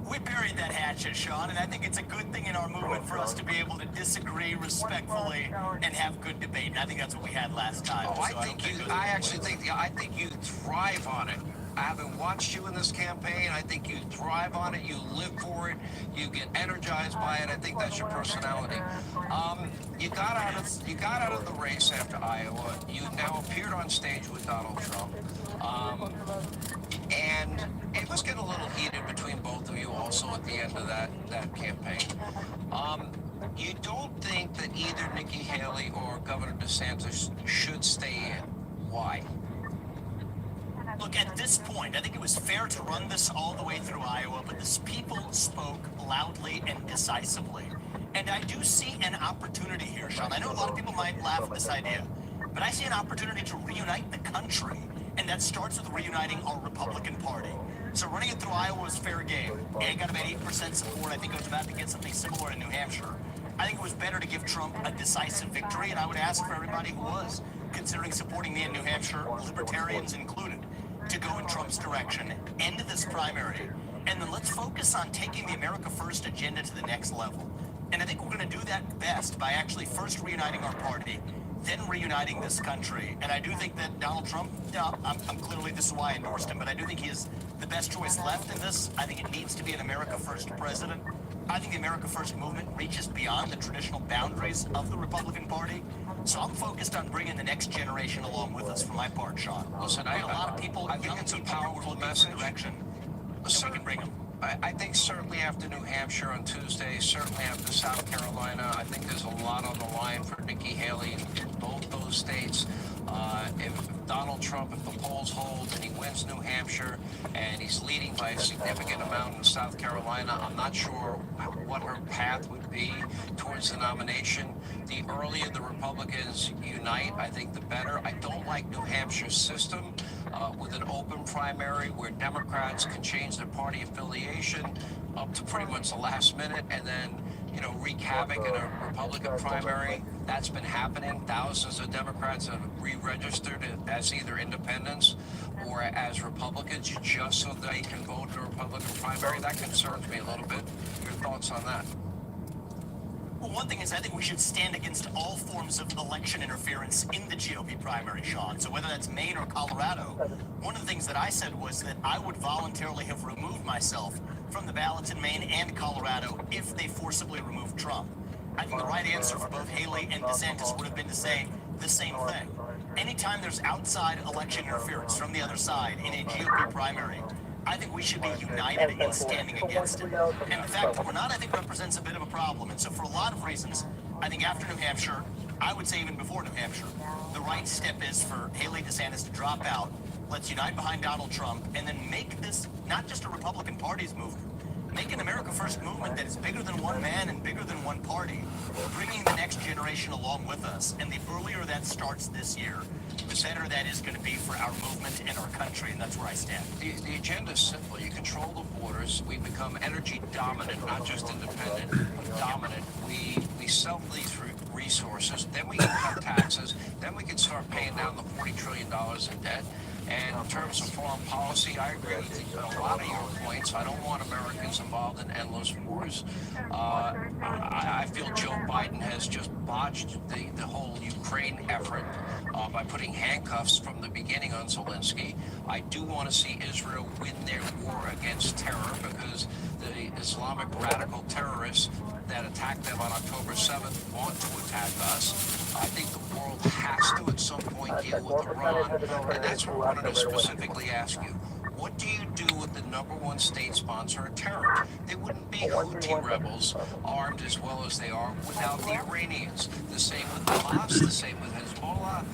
We buried that hatchet, Sean, and I think it's a good thing in our movement for us to be able to disagree respectfully and have good debate. And I think that's what we had last time. Oh, I think you thrive on it. I haven't watched you in this campaign. I think you thrive on it. You live for it. You get energized by it. I think that's your personality. You got out of the race after Iowa. You now appeared on stage with Donald Trump. And it was getting a little heated between both of you also at the end of that campaign. You don't think that either Nikki Haley or Governor DeSantis should stay in? Why? Look, at this point, I think it was fair to run this all the way through Iowa, but the people spoke loudly and decisively. And I do see an opportunity here, Sean. I know a lot of people might laugh at this idea, but I see an opportunity to reunite the country. And that starts with reuniting our Republican Party. So running it through Iowa was fair game. It got about 8% support. I think it was about to get something similar in New Hampshire. I think it was better to give Trump a decisive victory, and I would ask for everybody who was considering supporting me in New Hampshire, libertarians included, to go in Trump's direction, end this primary, and then let's focus on taking the America First agenda to the next level. And I think we're going to do that best by actually first reuniting our party, then reuniting this country. And I do think that Donald Trump, I'm clearly, this is why I endorsed him, but I do think he is the best choice left in this. I think it needs to be an America First president. I think the America First movement reaches beyond the traditional boundaries of the Republican Party. So I'm focused on bringing the next generation along with us for my part, Sean. Listen, a lot of people, I think it's a powerful message. Direction. So we can bring them. I think certainly after New Hampshire on Tuesday, certainly after South Carolina, I think there's a lot on the line for Nikki Haley in both those states. If Donald Trump, if the polls hold and he wins New Hampshire and he's leading by a significant amount in South Carolina, I'm not sure what her path would be towards the nomination. The earlier the Republicans unite, I think the better. I don't like New Hampshire's system with an open primary where Democrats can change their party affiliation up to pretty much the last minute and then, you know, wreak havoc in a Republican primary. That's been happening. Thousands of Democrats have re-registered as either independents or as Republicans just so they can vote in a Republican primary. That concerns me a little bit. Your thoughts on that? Well, one thing is I think we should stand against all forms of election interference in the GOP primary, Sean. So whether that's Maine or Colorado, one of the things that I said was that I would voluntarily have removed myself from the ballots in Maine and Colorado if they forcibly removed Trump. I think the right answer for both Haley and DeSantis would have been to say the same thing. Anytime there's outside election interference from the other side in a GOP primary, I think we should be united in standing against it. And the fact that we're not, I think, represents a bit of a problem. And so for a lot of reasons, I think after New Hampshire, I would say even before New Hampshire, the right step is for Haley DeSantis to drop out. Let's unite behind Donald Trump and then make this not just a Republican Party's movement, make an America First movement that is bigger than one man and bigger than one party, bringing the next generation along with us. And the earlier that starts this year, the better that is going to be for our movement and our country, and that's where I stand. The agenda is simple. You control the borders. We become energy dominant, not just independent, but dominant. We sell these resources. Then we can cut taxes. Then we can start paying down the $40 trillion in debt. And in terms of foreign policy, I agree with a lot of your points. I don't want Americans involved in endless wars. I feel Joe Biden has just botched the whole Ukraine effort by putting handcuffs from the beginning on Zelensky. I do want to see Israel win their war against terror because the Islamic radical terrorists that attacked them on October 7th want to attack us. I think the world has to at some point deal with Iran, and that's what I wanted to specifically ask you. What do you do with the #1 state sponsor of terror? They wouldn't be Houthi rebels armed as well as they are without the Iranians. The same with Hamas, the same with Hezbollah,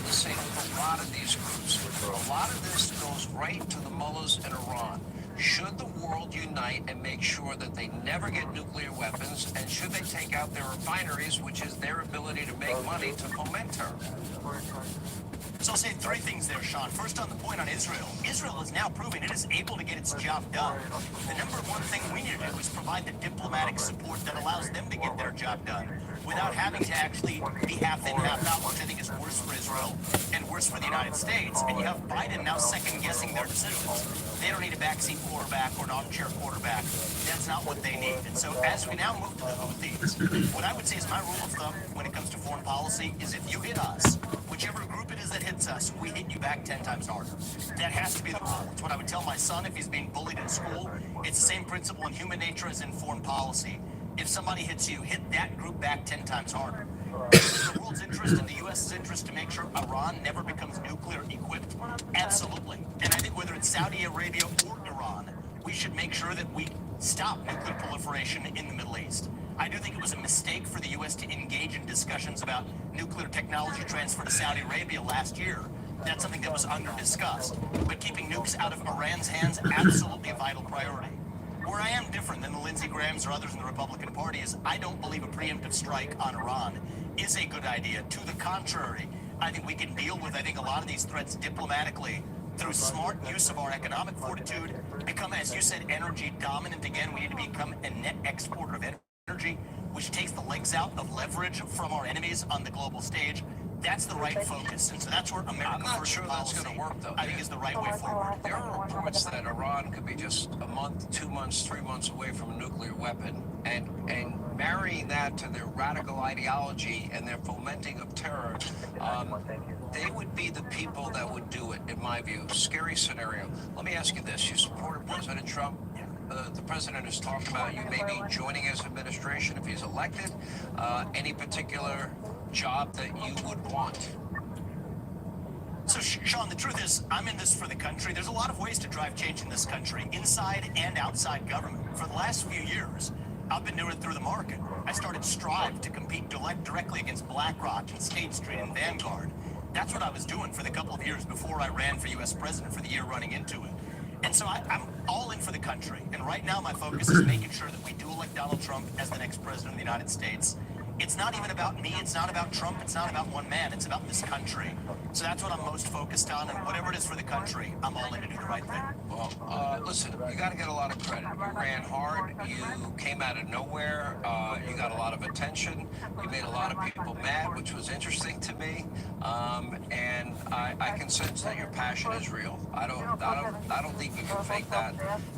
the same with a lot of these groups. A lot of this goes right to the mullahs in Iran. Should the world unite and make sure that they never get nuclear weapons, and should they take out their refineries, which is their ability to make money to foment terror? So I'll say three things there, Sean. First, on the point on Israel. Israel is now proving it is able to get its job done. The number one thing we need to do is provide the diplomatic support that allows them to get their job done without having to actually be half in, half out, which I think is worse for Israel and worse for the United States. And you have Biden now second-guessing their decisions. They don't need a backseat quarterback or an armchair quarterback. That's not what they need. And so as we now move to the Houthis, what I would say is my rule of thumb when it comes to foreign policy is if you hit us, whichever group it is that hits us, we hit you back 10 times harder. That has to be the rule. It's what I would tell my son if he's being bullied in school. It's the same principle in human nature as in foreign policy. If somebody hits you, hit that group back 10 times harder. Is the world's interest and the U.S.'s interest to make sure Iran never becomes nuclear equipped? Absolutely. And I think whether it's Saudi Arabia or Iran, we should make sure that we stop nuclear proliferation in the Middle East. I do think it was a mistake for the U.S. to engage in discussions about nuclear technology transfer to Saudi Arabia last year. That's something that was under-discussed. But keeping nukes out of Iran's hands, absolutely a vital priority. Where I am different than the Lindsey Grahams or others in the Republican Party is I don't believe a preemptive strike on Iran is a good idea. To the contrary, I think we can deal with, a lot of these threats diplomatically through smart use of our economic fortitude, become, as you said, energy dominant again. We need to become a net exporter of energy, which takes the legs out of leverage from our enemies on the global stage. That's the right focus, and so that's where America I'm not first sure that's policy, going to work, though. I think, is the right way forward. There are reports that Iran could be just a month, 2 months, 3 months away from a nuclear weapon, and marrying that to their radical ideology and their fomenting of terror, they would be the people that would do it, in my view. Scary scenario. Let me ask you this. You supported President Trump. The president has talked about you maybe joining his administration if he's elected. Any particular job that you would want? So, Sean, the truth is, I'm in this for the country. There's a lot of ways to drive change in this country, inside and outside government. For the last few years, I've been doing it through the market. I started Strive to compete directly against BlackRock and State Street and Vanguard. That's what I was doing for the couple of years before I ran for U.S. president for the year running into it. And so I'm all in for the country. And right now my focus is making sure that we do elect Donald Trump as the next president of the United States. It's not even about me. It's not about Trump. It's not about one man. It's about this country. So that's what I'm most focused on. And whatever it is for the country, I'm all in to do the right thing. Well, listen, you got to get a lot of credit. You ran hard. You came out of nowhere. You got a lot of attention. You made a lot of people mad, which was interesting to me. And I can sense that your passion is real. I don't think you can fake that.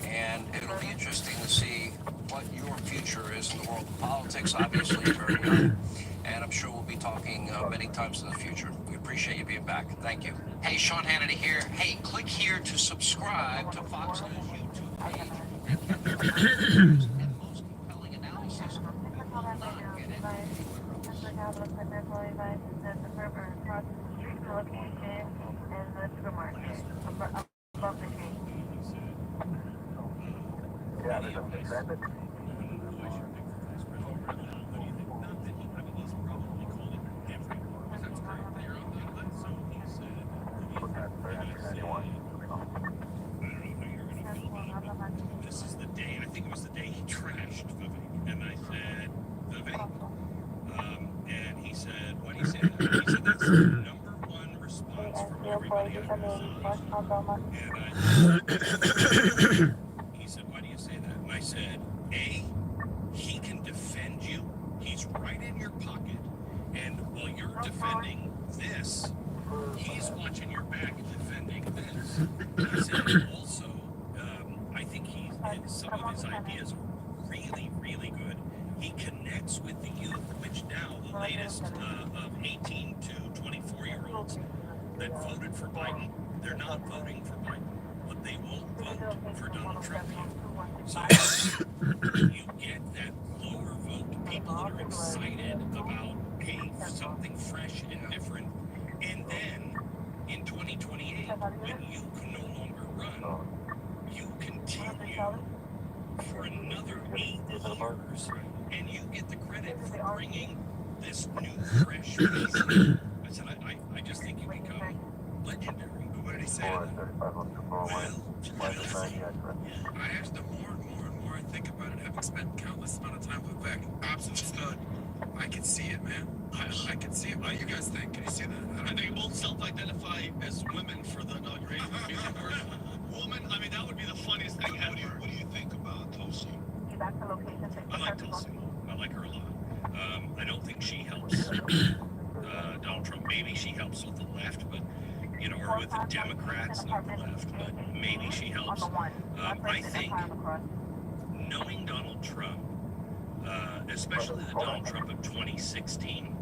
And it'll be interesting to see what your future is in the world of politics. Obviously, you're very young, and I'm sure we'll be talking many times in the future. We appreciate you being back. Thank you. Hey, Sean Hannity here. Hey, click here to subscribe to Fox News YouTube page and get the latest and most compelling analysis. You will not get it This is the day, I think it was the day he trashed Vivek. And I said, Vivek? And he said, why do you say that? He said, that's the number one response from everybody I've And he said, why do you say that? And I said, A, he can defend you. He's right in your pocket. And while you're defending this, he's watching your back and defending this. He said, also, I think some of his ideas are really, really good. He connects with the youth, which now the latest of 18 to 24-year-olds that voted for Biden, they're not voting for Biden, but they will vote for Donald Trump. So you get that lower vote, people that are excited about, hey, something fresh and different. And then in 2028, when you can no longer run, you continue for another 8 years, and you get the credit for bringing this new, fresh face in. I said, I just think you become legendary. What did he say to that? Well, I asked him more and more I think about it, having spent countless amount of time with Vivek. Absolute stud. I can see it, man. I can see it. What do you guys think? Can you see that? And they both self-identify as women for the inauguration. Woman, I mean, that would be the funniest thing ever. What do you think about Tulsi? I like Tulsi. I like her a lot. I don't think she helps Donald Trump. Maybe she helps with the left, but or with the Democrats, not the left, but maybe she helps. I think knowing Donald Trump, especially the Donald Trump of 2016,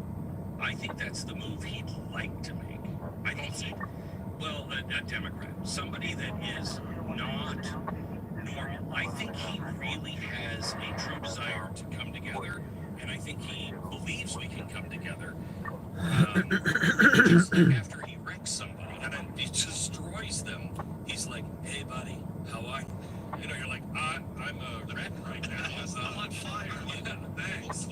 I think that's the move he'd like to make. I think a Democrat, somebody that is not normal. I think he really has a true desire to come together, and I think he believes we can come together. Just like after he wrecks somebody and then he destroys them, he's like, "Hey, buddy, how are you?" You're like, "I'm a wreck right now. I'm on fire." Yeah, thanks.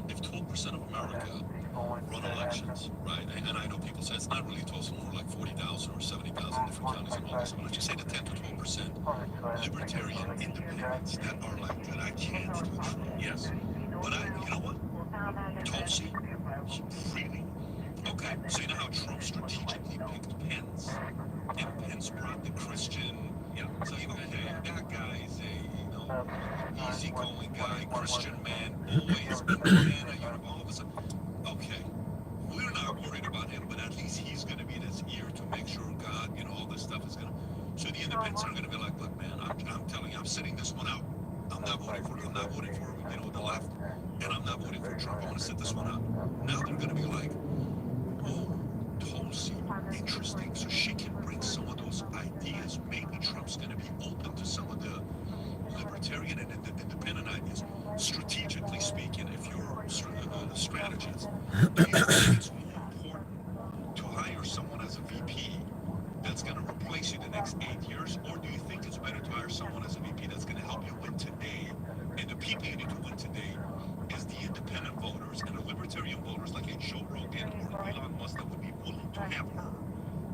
If 12% of America run elections, right? And I know people say it's not really 12, it's more like 40,000 or 70,000 different counties and all this. But let's just say the 10 to 12% libertarian independents that are elected, I can't do Trump. Yes. But you know what? Tulsi, really? Okay, so you know how Trump strategically picked Pence? And Pence brought the Christian, so okay, that guy is a, easygoing guy, Christian man, always banana, all of a sudden, okay, we're not worried about him, but at least he's going to be in his ear to make sure God, all this stuff is going to, so the independents are going to be like, look, man, I'm telling you, I'm sitting this one out. I'm not voting for the left, and I'm not voting for Trump. I'm going to sit this one out. Now they're going to be like, oh, Tulsi, interesting. So she can bring some of those ideas. Maybe Trump's going to be open to some of the libertarian and independent ideas. Strategically speaking, if you're a strategist, do you think it's more important to hire someone as a VP that's going to replace you the next 8 years, or do you think it's better to hire someone as a VP that's going to help you win today? And the people you need to win today is the independent voters and the libertarian voters like a Joe Rogan or Elon Musk that would be willing to have her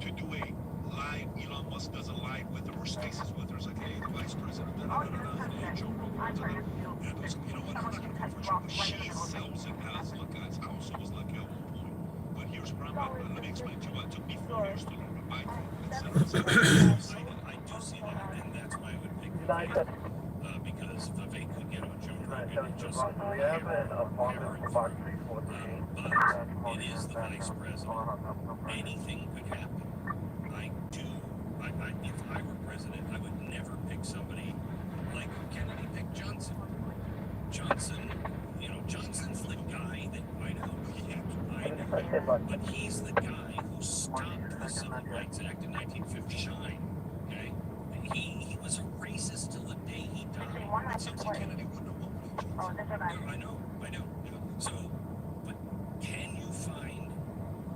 to do a live. Elon Musk does a live with her or spaces with her. It's like, hey, the vice president, hey, Joe Rogan. And those, what, I'm not going to vote for Trump. But she sells it as, look, guys, I also was like, at one point. But here's where I'm at. Let me explain to you. It took me 4 years to learn to buy things. I do see that, and that's why I would pick Vivek. Because Vivek could get on Joe Rogan and just hammer it through. But it is the vice president. Anything could happen. If I were president, I would never pick somebody like Kennedy picked Johnson. Johnson's the guy that I know, but he's the guy who stopped the Civil Rights Act in 1959. Okay, he was a racist till the day he died. Something Kennedy wouldn't have won. I know. So, but can you find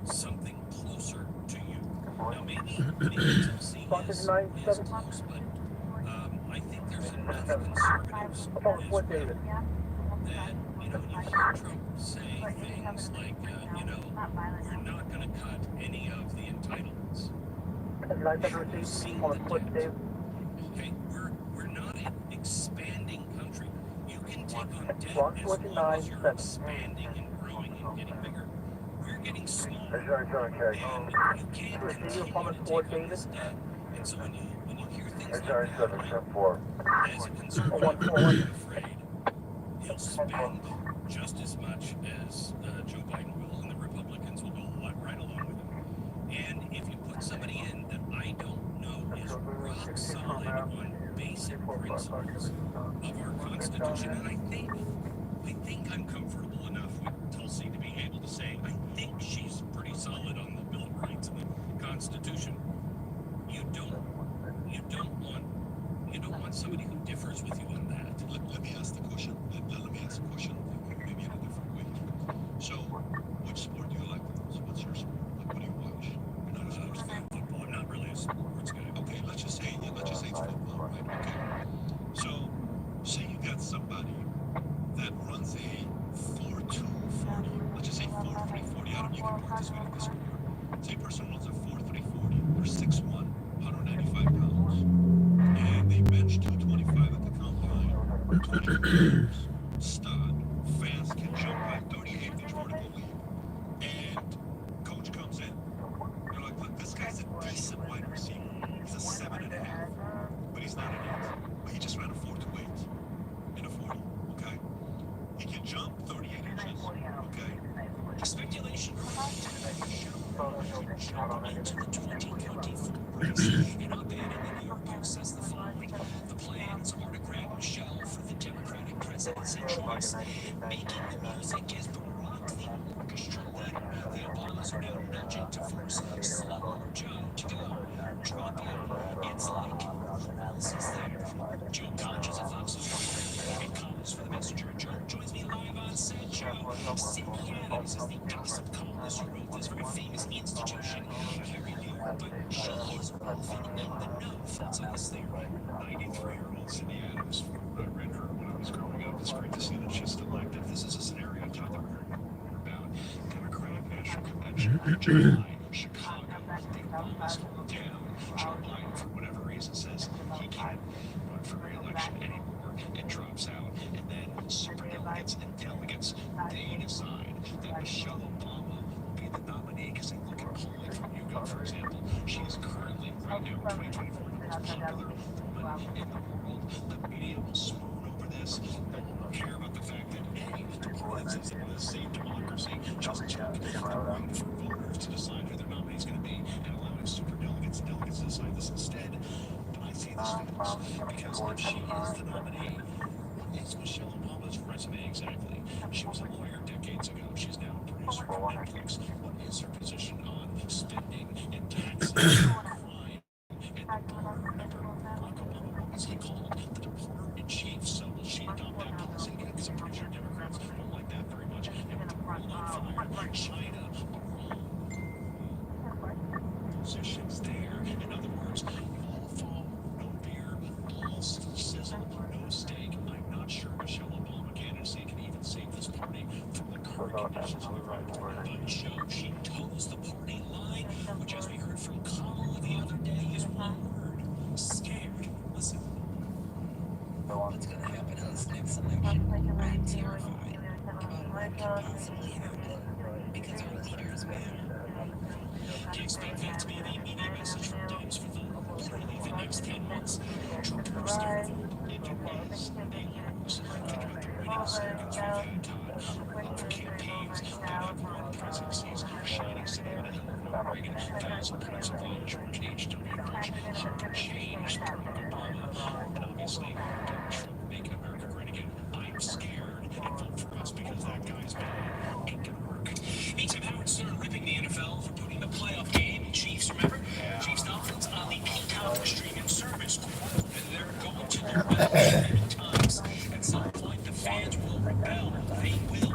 something closer to you? Now maybe Tulsi is close, but I think there's enough conservatives that when you hear Trump say things like, we're not going to cut any of the entitlements. We've seen the debt. Okay, we're not an expanding country. You can take on debt as long as you're expanding and growing and getting bigger. We're getting smaller, and you can't continue to take on this debt. And so when you hear things like that, as a conservative, I'm afraid he'll spend just as much as Joe Biden will, and the Republicans will go right along with him. And if you put somebody in that I don't know is rock solid on basic principles of our Constitution, and I think I'm comfortable enough with Tulsi to be able to say I think she's pretty solid on the Bill of Rights and the Constitution. You don't want somebody who differs with you on that. Let me ask the question. Let me ask the question maybe in a different way. So, which sport do you like the most? What's your sport? Like, what do you watch? You're not a sports fan. Football. I'm not really a sports guy. Okay, let's just say it's football, right? Okay. So, say you got somebody that runs a 4.240. Let's just say 4.340. I don't. You can participate in this sport. Say a person runs a 4.340. They're 6'1", 195 pounds, and they bench 225 at the combine. 20 years, stud, fast, can jump at 38-inch vertical leap. jump into the 2024 race. An op-ed in the New York Post says the following: the plans are to grab Michelle for the Democratic presidency choice. Making the music is Barack, the orchestra leader. The Obamas are now nudging to force Slow Joe to go. Drop in. It's like, who else is there? Joe Concha's at Fox News reporter and columnist for The Messenger. Joe joins me live on set. Joe, Sydney Adams is the gossip columnist who wrote this very famous institution here in New York, but she is often in the know. Thoughts on this theory? 93-year-old Sydney Adams. I read her when I was growing up. It's great to see that she's still active. This is a scenario I thought that we were going to learn about. Democratic National Convention in July, Chicago, the Obama's hometown. Joe Biden, for whatever reason, says he can't run for re-election anymore. It drops out, and then superdelegates and delegates, they decide that Michelle Obama will be the nominee because they look at polling from YouGov, for example. She is currently, right now, 2024, the most popular woman in the world. The media will swoon over this. They won't care about the fact that, hey, the party that says they want to save democracy just took the right for voters to decide who their nominee is going to be and allowing superdelegates and delegates to decide this instead. But I see this fails because if she is the nominee, what is Michelle Obama's resume exactly? She was a lawyer decades ago. She's now a producer for Netflix. What is her position on spending and taxes, crime, and Barack Obama, what was he called? The Deporter-in-Chief. So will she adopt that policy again? Because I'm pretty sure Democrats don't like that very much. And with the world on fire, China, Iran, positions there. In other words, all fall, no beer, balls, sizzle, no steak. I'm not sure Michelle Obama candidacy can even save this party from the current conditions of the right party. But Joe, she toes the party line, which, as we heard from Kamala the other day, is one word: scared. Listen. What's going to happen in this next election? I'm terrified about what could possibly happen because our leaders matter. Do you expect that to be the immediate message from Dems for literally the next 10 months? Trump will start. If it is, they lose. Think about the radio slogans we've had, Todd. Love for campaigns, that have won presidencies, shining city on a hill of Ronald Reagan, 1,000 points of law, George H.W. Bush, hope for change, Barack Obama, and obviously Donald Trump, make America great again. I'm scared, and vote for us because that guy's bad. Ain't gonna work. Meantime, Howard Stern ripping the NFL for putting the playoff game. Chiefs, remember? Chiefs Dolphins on the Peacock streaming service. And they're going to their better streaming times. At some point, the fans will rebel. They will.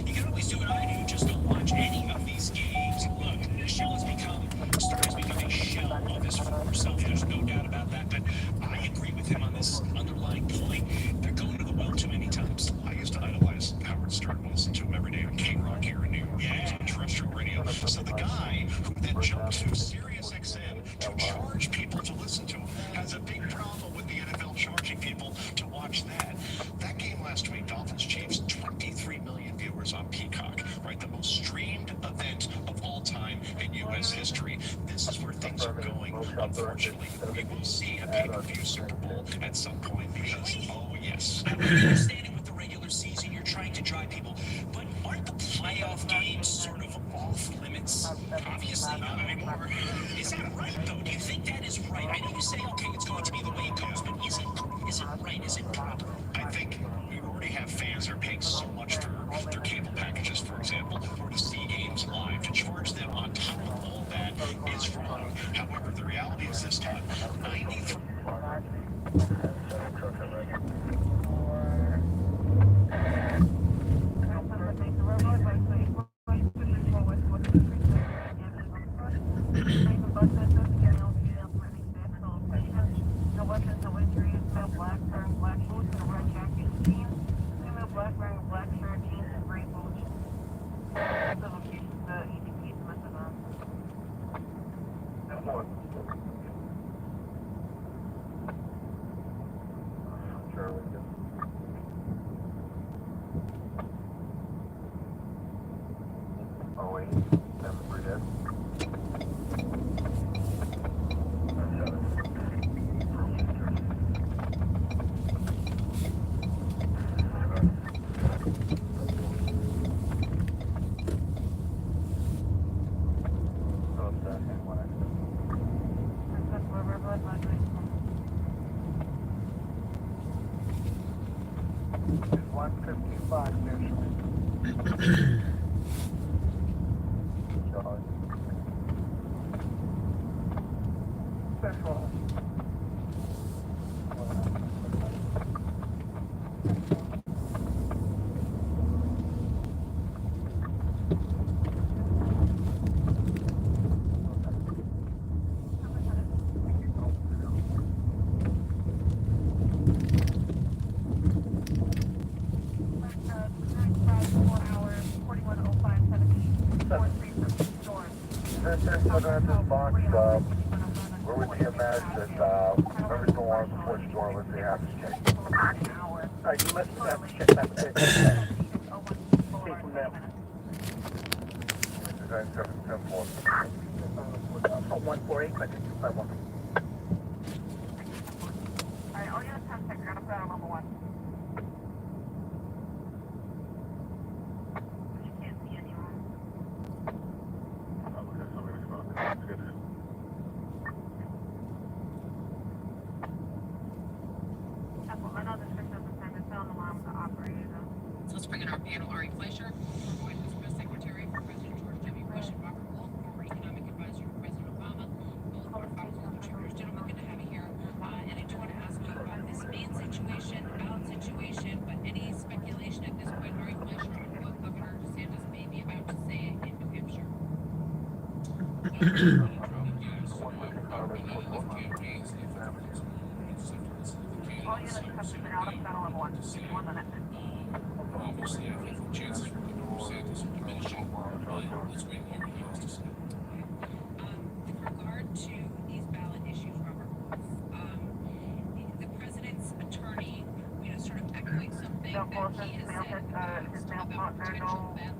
You can always do what I do, just don't watch any of these games. Look, Stern has become a shell of his former self. There's no doubt about that. But I agree with him on this underlying point. They're going to the well too many times. I used to idolize Howard Stern and listen to him every day on K-Rock here in New York. He was on terrestrial radio. So the guy who then jumped to Sirius XM to charge people to listen to him has a big problem with the NFL charging people to watch that. That game last week, Dolphins-Chiefs, 23 million viewers on Peacock, right? The most streamed event of all time in U.S. history. This is where things are going. Unfortunately, we will see a pay-per-view Super Bowl at some point because, oh yes. I understand it with the regular season. You're trying to drive people. But aren't the playoff games sort of off limits? Obviously not anymore. Is that right, though? Do you think that is right? I know you say, okay, it's going to be the way it goes, but is it right? Is it proper? I think we already have fans that are paying so much for their cable packages, for example, or to see games live. To charge them on top of all that is wrong. However, the reality is this, Todd, 93... 5 nationally. Central. Looking at this box, where would you imagine that whoever's going on the porch door, let's say, has to check? You must have to check that picture. See from them. Design 710-4. 148, but it's 251. Alright, all units have check ground battle number 1. You can't see anyone. Okay, so we're going to get it. I know the system is time to sound alarm to operate. So let's bring in our panel, Ari Fleischer, former White House Press Secretary for President George W. Bush, and Robert Wolf, former Economic Advisor to President Obama. Both are powerful contributors. Gentlemen, good to have you here. And I do want to ask you about this main situation, ballot situation, but any speculation at this point, Ari Fleischer, on what Governor DeSantis may be about to say in New Hampshire? All units have check ground battle number 1. 1 minute. Obviously, I think the chances for Governor DeSantis are diminishing. Let's wait and hear what he has to say. With regard to these ballot issues, Robert Wolf, the president's attorney, sort of echoing something that he has said about potential bad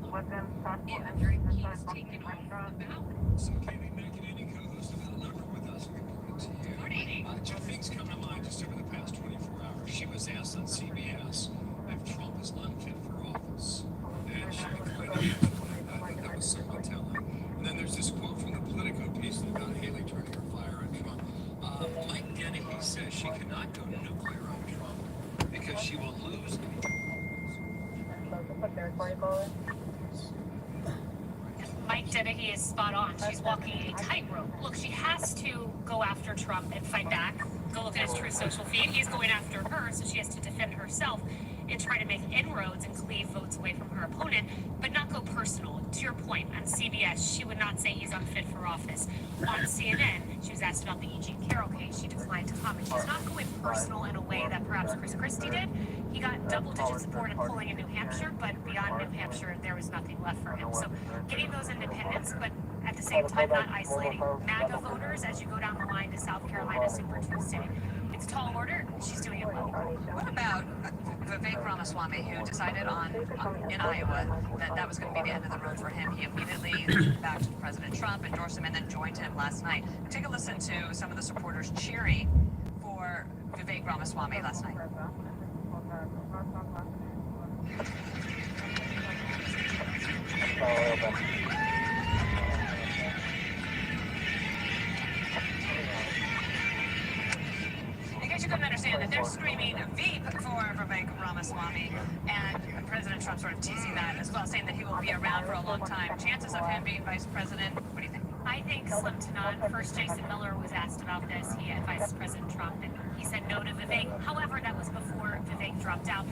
luck if he's taken off the ballot. So Katie McEnany, co-host of LLN with us. Good morning. Two things come to mind just over the past 24 hours. She was asked on CBS if Trump is unfit for office. And she declined to answer that. I thought that was somewhat telling. And then there's this quote from the Politico piece about Haley turning her fire on Trump. Mike Dennehy says she cannot go nuclear on Trump because she will lose. Mike Dennehy is spot on. She's walking a tightrope. Look, she has to go after Trump and fight back. Go look at his Truth Social feed. He's going after her, so she has to defend herself and try to make inroads and cleave votes away from her opponent, but not go personal. To your point, on CBS, she would not say he's unfit for office. On CNN, she was asked about the E. Jean Carroll case. She declined to comment. She's not going personal in a way that perhaps Chris Christie did. He got double-digit support in polling in New Hampshire, but beyond New Hampshire, there was nothing left for him. So getting those independents, but at the same time, not isolating MAGA voters as you go down the line to South Carolina Super Tuesday. It's tall order. She's doing it well. What about Vivek Ramaswamy, who decided in Iowa that was going to be the end of the road for him? He immediately backed President Trump, endorsed him, and then joined him last night. Take a listen to some of the supporters cheering for Vivek Ramaswamy last night. In case you couldn't understand that, they're screaming Veep for Vivek Ramaswamy, and President Trump sort of teasing that as well, saying that he will be around for a long time. Chances of him being vice president, what do you think? I think slim to none. First, Jason Miller was asked about this. He advised President Trump, and he said no to Vivek. However, that was before Vivek dropped out.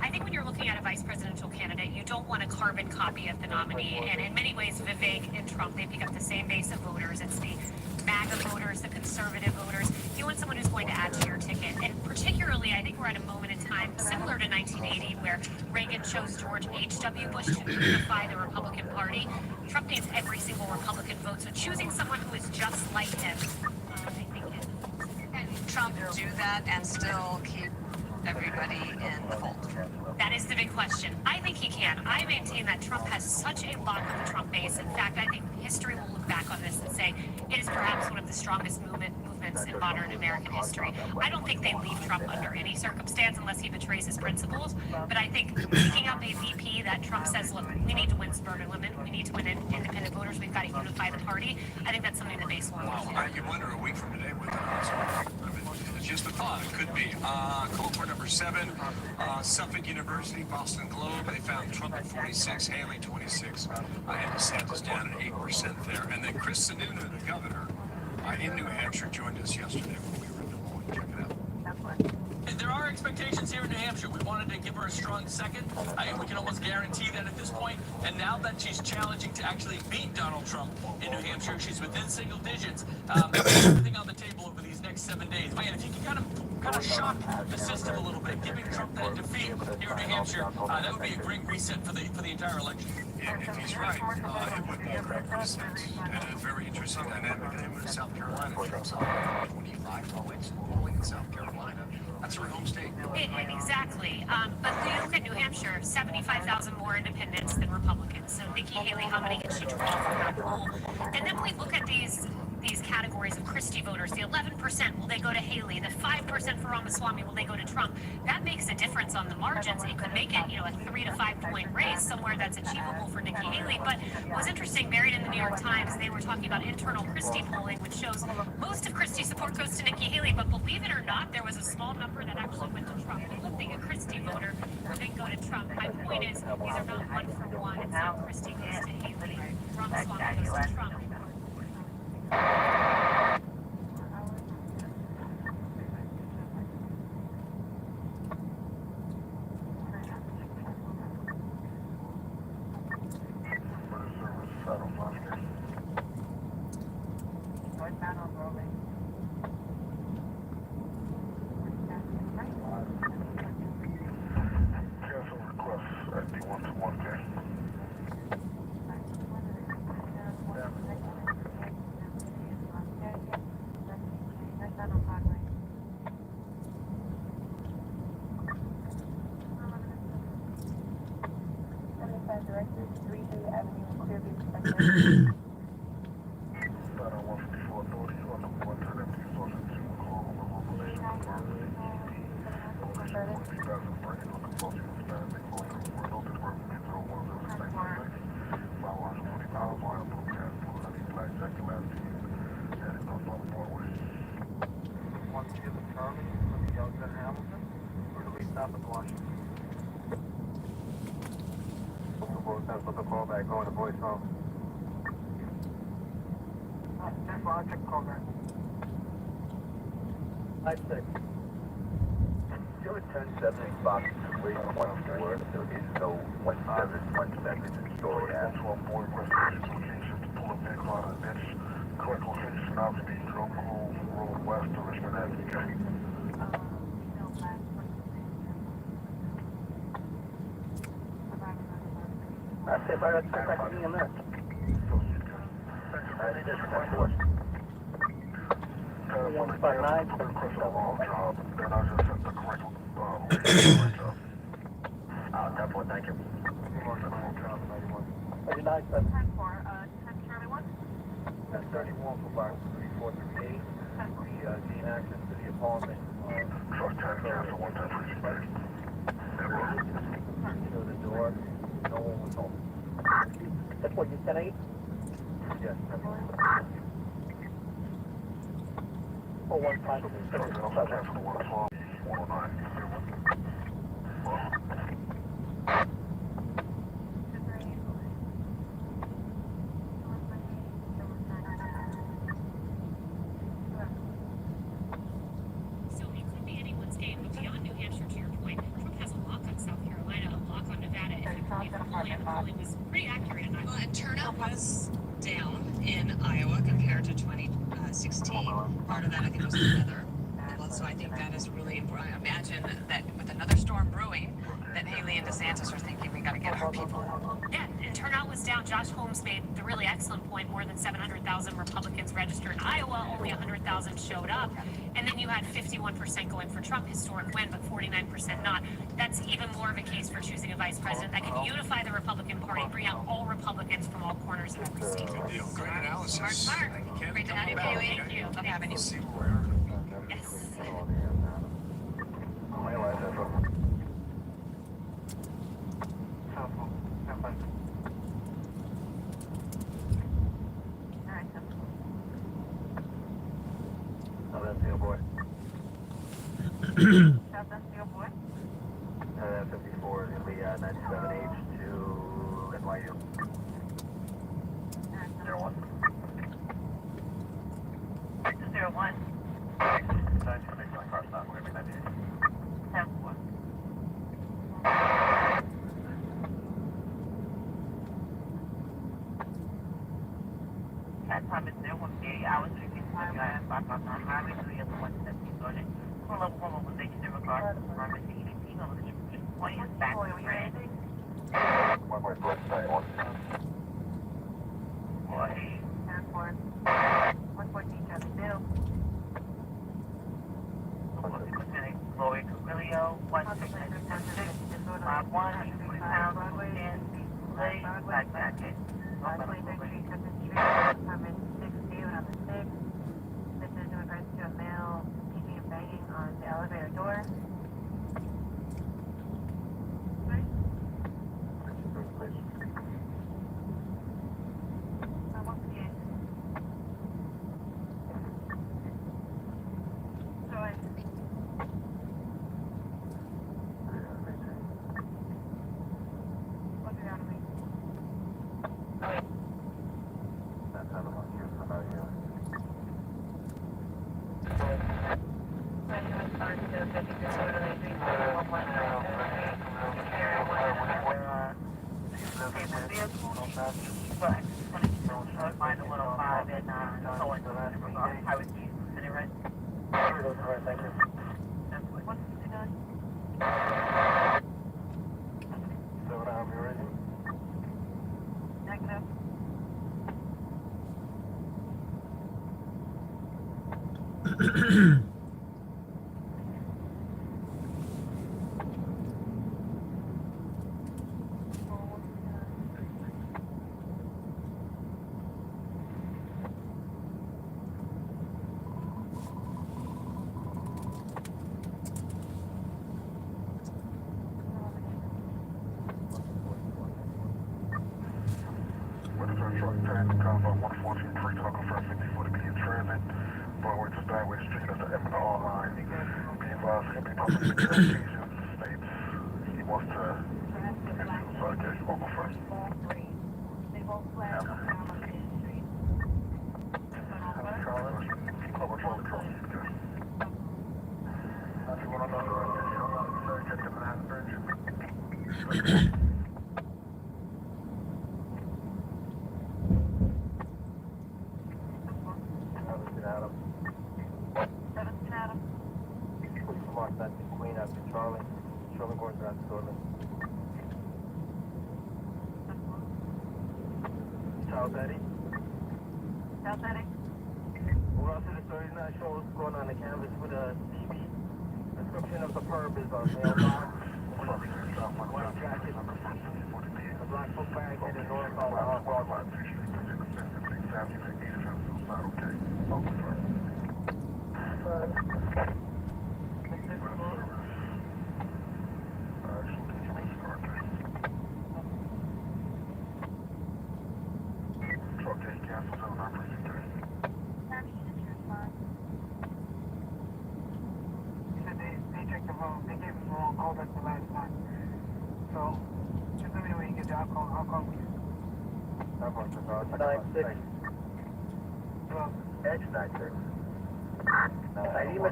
I think when you're looking at a vice presidential candidate, you don't want a carbon copy of the nominee. And in many ways, Vivek and Trump, they pick up the same base of voters. It's the MAGA voters, the conservative voters. You want someone who's going to add to your ticket. And particularly, I think we're at a moment in time similar to 1980, where Reagan chose George H.W. Bush to unify the Republican Party. Trump needs every single Republican vote. So choosing someone who is just like him, I think can Trump do that and still keep everybody in the fold? That is the big question. I think he can. I maintain that Trump has such a lock of the Trump base. In fact, I think history will look back on this and say it is perhaps one of the strongest movements in modern American history. I don't think they leave Trump under any circumstance unless he betrays his principles. But I think picking up a VP that Trump says, look, we need to win suburban women, we need to win independent voters, we've got to unify the party. I think that's something the base will want to do. You wonder a week from today what the odds are. I mean, Just a thought, it could be. Call for number 7, Suffolk University, Boston Globe. They found Trump at 46, Haley 26, and DeSantis down at 8% there. And then Chris Sununu, the governor, in New Hampshire, joined us yesterday when we were in Des Moines. Check it out. There are expectations here in New Hampshire. We wanted to give her a strong second. We can almost guarantee that at this point. And now that she's challenging to actually beat Donald Trump in New Hampshire, she's within single digits. Everything on the table over these next 7 days. Man, if you can kind of shock the system a little bit, giving Trump that defeat here in New Hampshire, that would be a great reset for the entire election. If he's right, it would be a great reset. And a very interesting dynamic in South Carolina. Trump's 25 points polling in South Carolina. That's her home state. Exactly. But we look at New Hampshire, 75,000 more independents than Republicans. So Nikki Haley, how many did she draw from that poll? And then we look at these categories of Christie voters. The 11%, will they go to Haley? The 5% for Ramaswamy, will they go to Trump? That makes a difference on the margins. It could make it, a 3 to 5 point race somewhere that's achievable for Nikki Haley. But it was interesting, buried in the New York Times, they were talking about internal Christie polling, which shows most of Christie's support goes to Nikki Haley. But believe it or not, there was a small number that actually went to Trump. You would think a Christie voter would then go to Trump. My point is, these are not one for one. It's not Christie goes to Haley, Ramaswamy goes to Trump. You're at 1070 Fox Way from one store. There is no one service, one message in store yet. Correct location, obviously, Jerome Cove Road West to Richmond Avenue. That's it, right? That's back in a minute. Thank you. 39, 10-4, 10 Charlie 1. 1031 for box 3438. The Dean access to the apartment. Truck 10 cancel 110 to the door. No one was home. that's what you said, 8? Yes, 109. So it could be anyone's game, but beyond New Hampshire, to your point, Trump has a lock on South Carolina, a lock on Nevada. If you believe the polling was pretty accurate in Iowa. Well, and turnout was down in Iowa compared to 2016. Part of that, I think, was the weather. So I think that is really important. I imagine that with another storm brewing, that Haley and DeSantis are thinking we got to get our people. Yeah, and turnout was down. Josh Holmes made the really excellent point. More than 700,000 Republicans registered in Iowa. Only 100,000 showed up. And then you had 51% going for Trump, historic win, but 49% not. That's even more of a case for choosing a vice president that can unify the Republican Party, bring out all Republicans from all corners of every state. Good deal. Great analysis. Smart. Great to have you, Haley. Thank you. Love having you. See where we are. Yes. 54 is going to be 97H to NYU. 01. 01. Nice to make my car stop. We're going to be 10-4. That time is 018 hours, 15 time. I have 5 on highway, 3 other 117 on it. Full level mobilization in regards to permit to EDP over the point is back to red. 1.4, sorry, 1. 10-4. 114 Charlie Bill. Lieutenant Gloria Cabrillo, 1696, 51, 3 pounds, 10, lay, black jacket. 123 Captain Street, permit 60 on the 6. This is in regards to a male kicking and banging on the elevator door.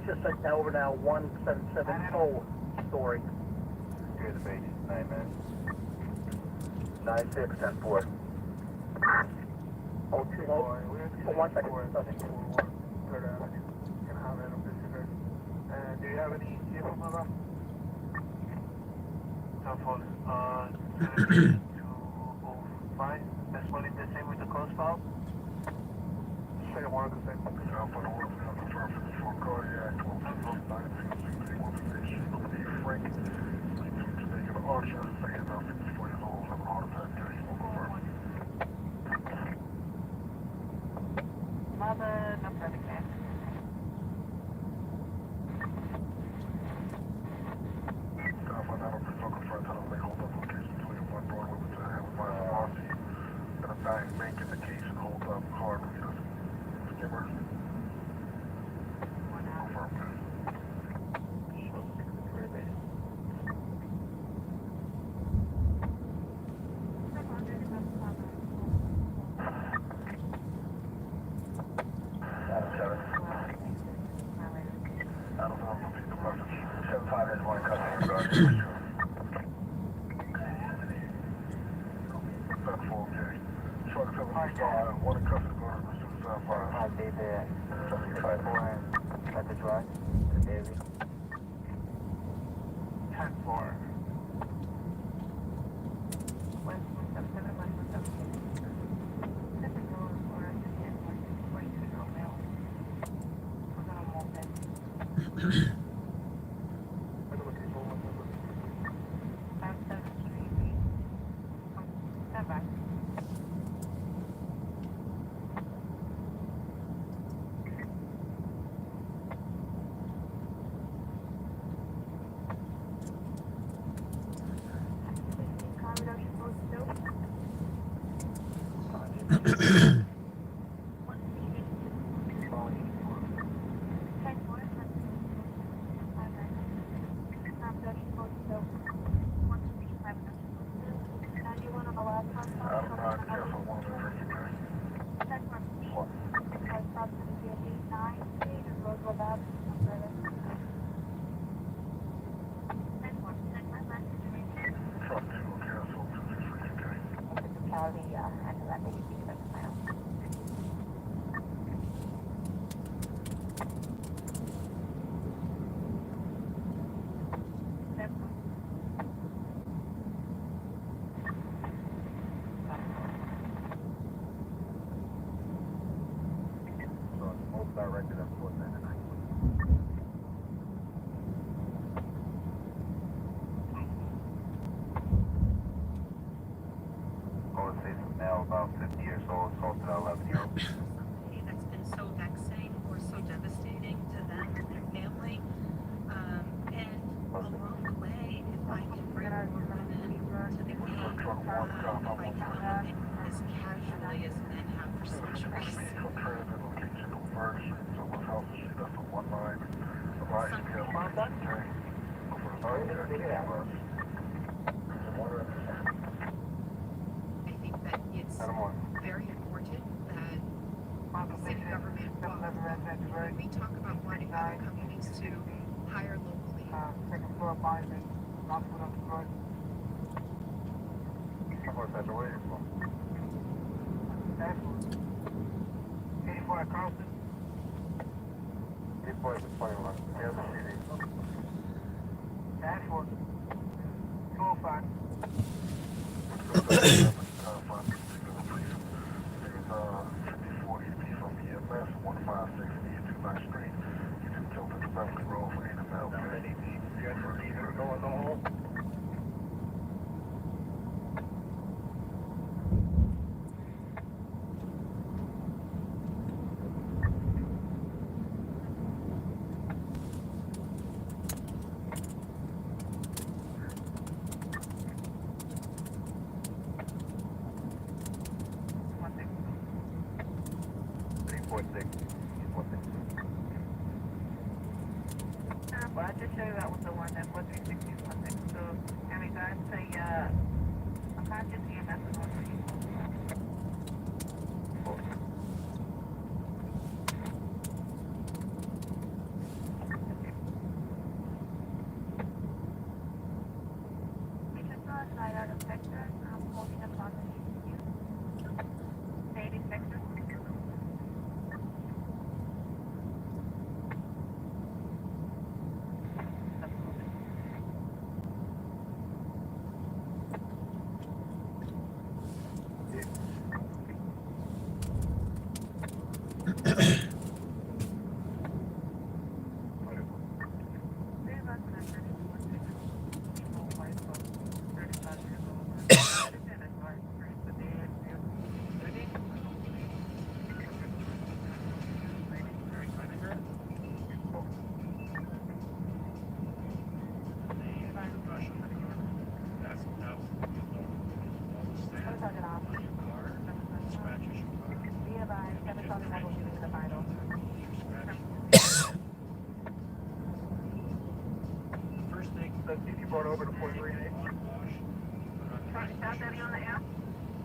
Just sent over now 177 Cole story. Here's the base, 9 minutes. 96, 10-4. Oh, 2 low. Oh, 1 second. Do you have any vehicle number? Telephone, 205. That's one is the same with the close file? Say one of the same. Mother, number of the cat. That's been so vexing or so devastating to them and their family. And along the way, if I can bring more women to the game, if I can look at as casually as men have for centuries. I think that it's very important that city government, when we talk about wanting other companies to hire locally, Well, I just showed you that was the one that was 360 is 16. So, in regards to, I'm not just seeing that's the one. We just saw a slide out of sector. I'm holding up on the CPU. Baby sector. First thing, if you brought over to 438.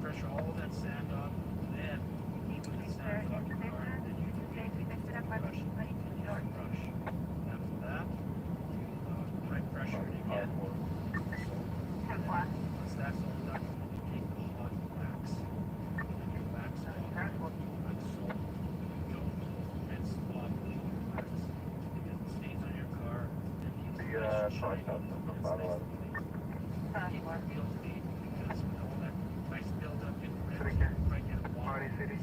Pressure all that sand off, then you put the sand off your car, and then you brush. After that, right pressure, you get once that's all done, you take the hot wax. Party City.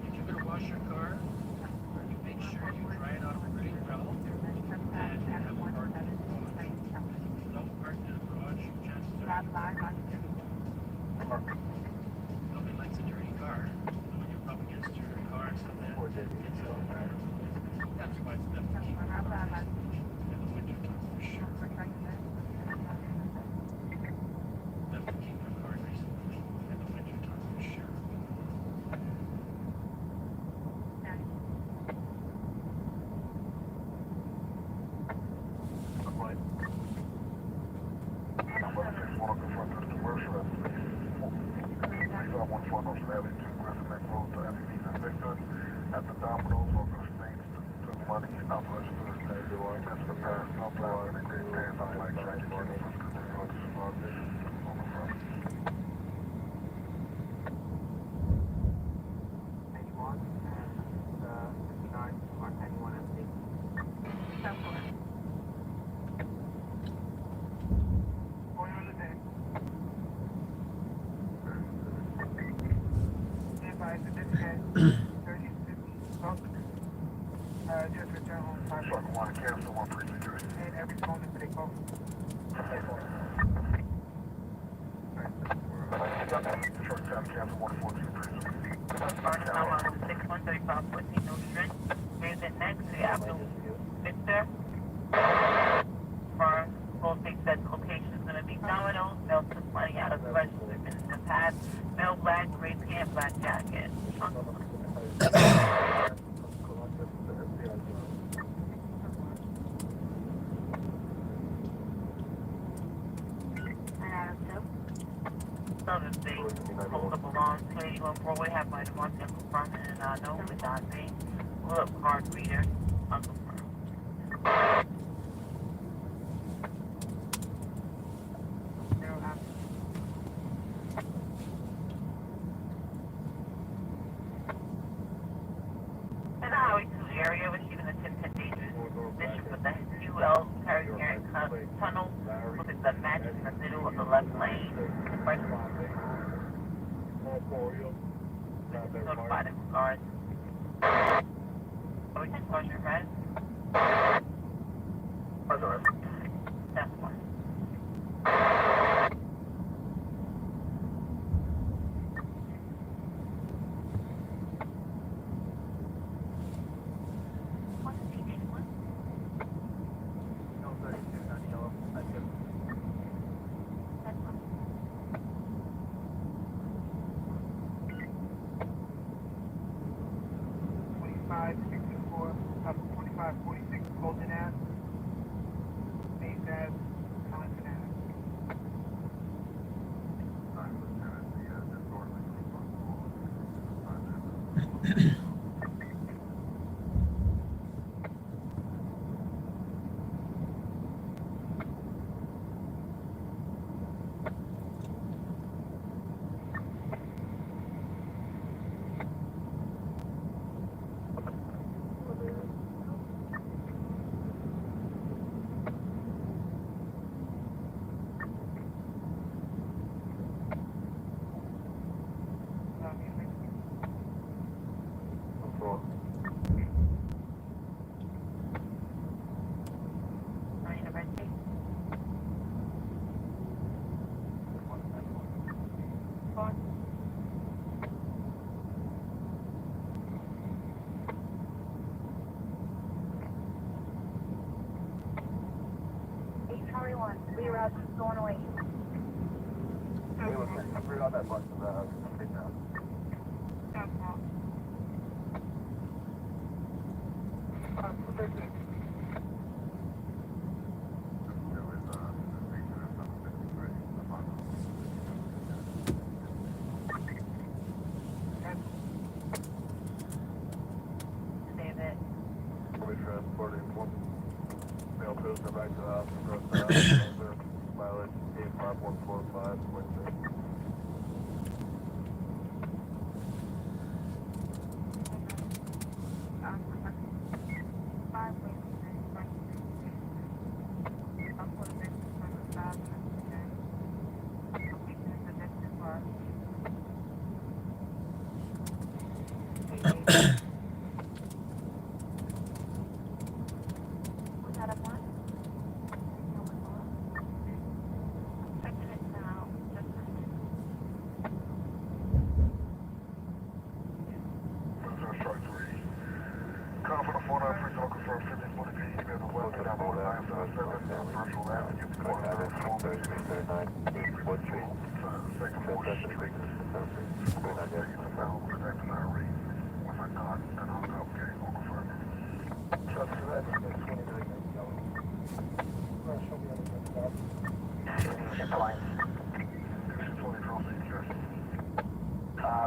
If you're going to wash your car, make sure you dry it off pretty well and have it parked in the garage. Don't park in the garage, chances are nobody likes a dirty car. When you're up against your car and stuff, that's why it's best to keep it in the winter time for sure. That will keep your car nice and clean in the winter time for sure. Just return home time. So I want to cancel 133. And every phone is pretty close. Short time cancel 143. I'm on 6135 14 New Street. Here's it next to the Avenue Victor. Firm. Both think that the location is going to be Domino's. They'll took money out of the register in the past. Male black, gray pant, black jacket. Southern State, hold up along 281 Broadway, have my mark and confirm and no, with Don B. Pull up card reader, unconfirmed. In the Highway 2 area, receiving a 1010 dangerous mission with the UL Carrier Tunnel. Look at the match in the middle of the left lane. Right. Notified in regards. Oh, we can close your red. That's one. Reroute is going away. I'm read all that bunch of right now. David. We transporting one male prisoner back to the hospital. Mileage 85145.6.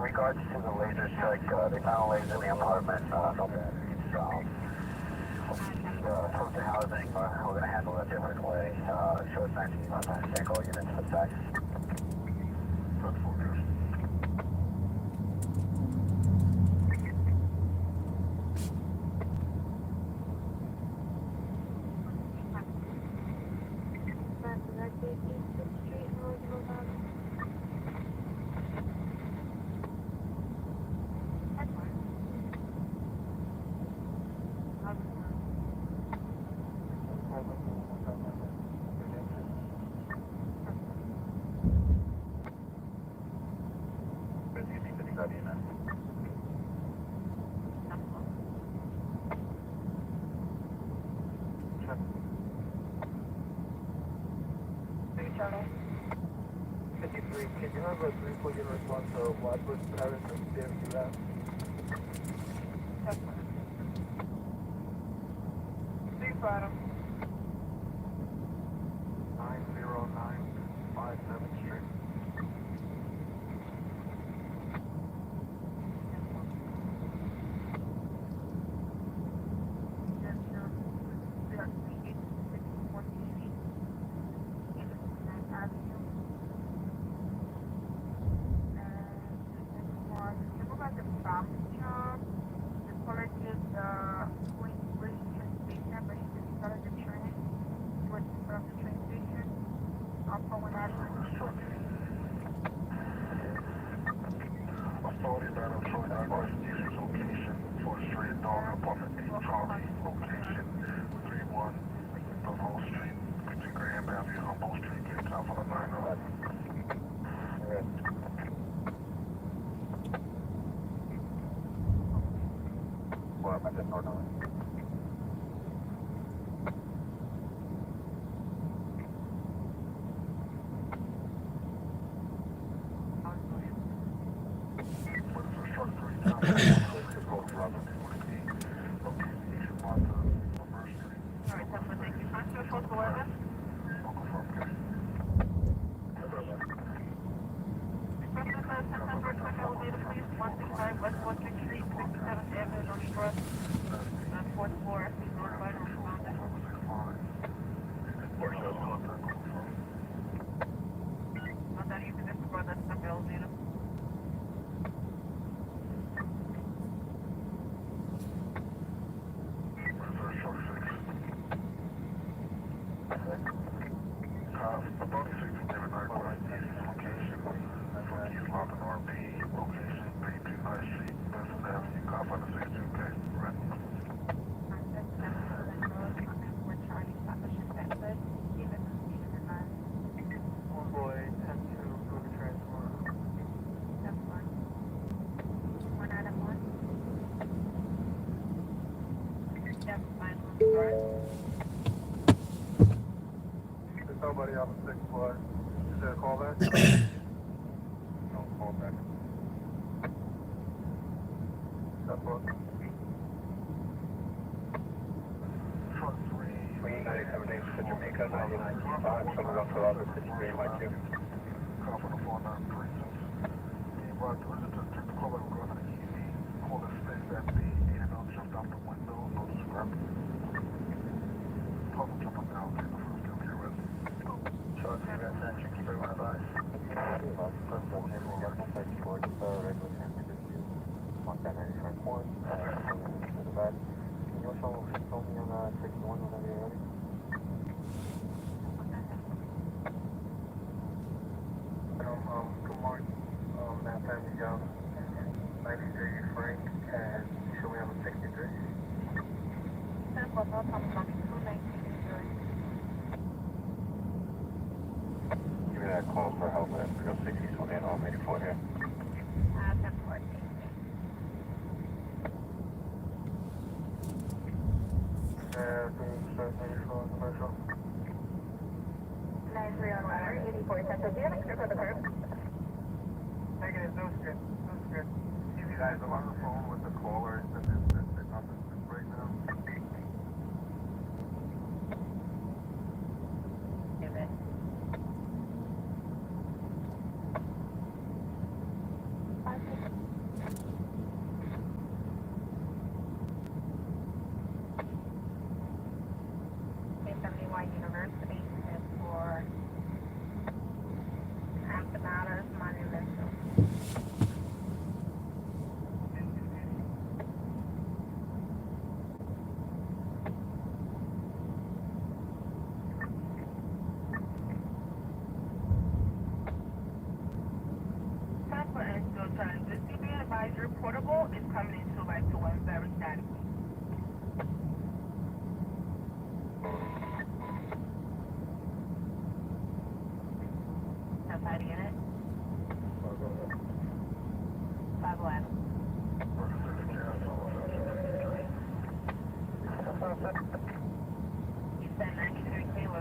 Regards to the laser strike, they found a laser in the apartment. It's close to housing, but we're going to handle it a different way. So it's actually not going to take all units to effect. Can you have a 3-4 unit response to Wadsworth parents and see if you that? Yes, sir. 3 bottom. 90957th Street. Somebody on the 6th floor. Is there a callback? No callback. That book. to Jamaica 9925, someone else for Office 53 NYC. Call for the 49 precinct. Roger, just the call over going to the ED. Call the space at the jumped out the window, no discrepancy. Public jumping down, take the first time here with. Charge the attention, keep everyone advised. Good morning. Matt Family Young, 93 Frank, and show me on the 63. Give me that call for help at 360 20 and I'm 84 here. Commercial. 93 on ladder, 84 Central. Do you have a script for the curb? Negative, no script, no script. You guys are on the phone with the caller, there's nothing right now. Give it. University is for half the matters monumental. This CB advisor portable is coming into like to one very static. Outside unit. 5 left. You said 93 Kilo,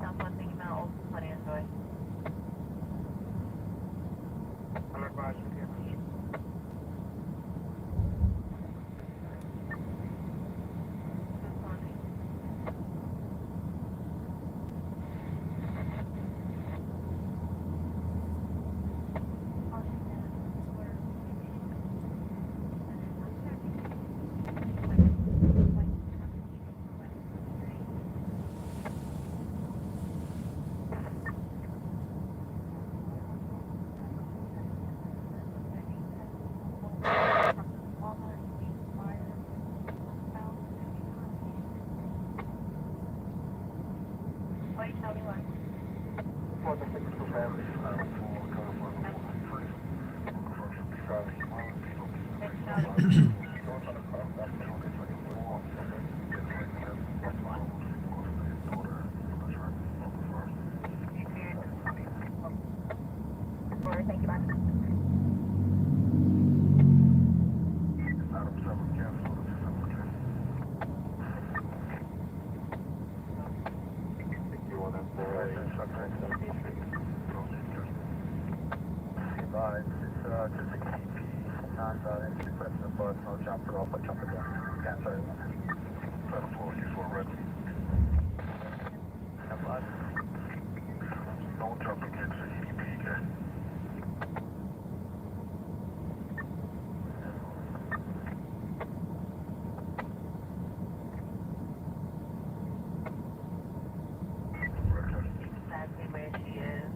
Sounds one thing about old plenty of joy. Thank you, man. Don't jump against the EDP again. Exactly where she is.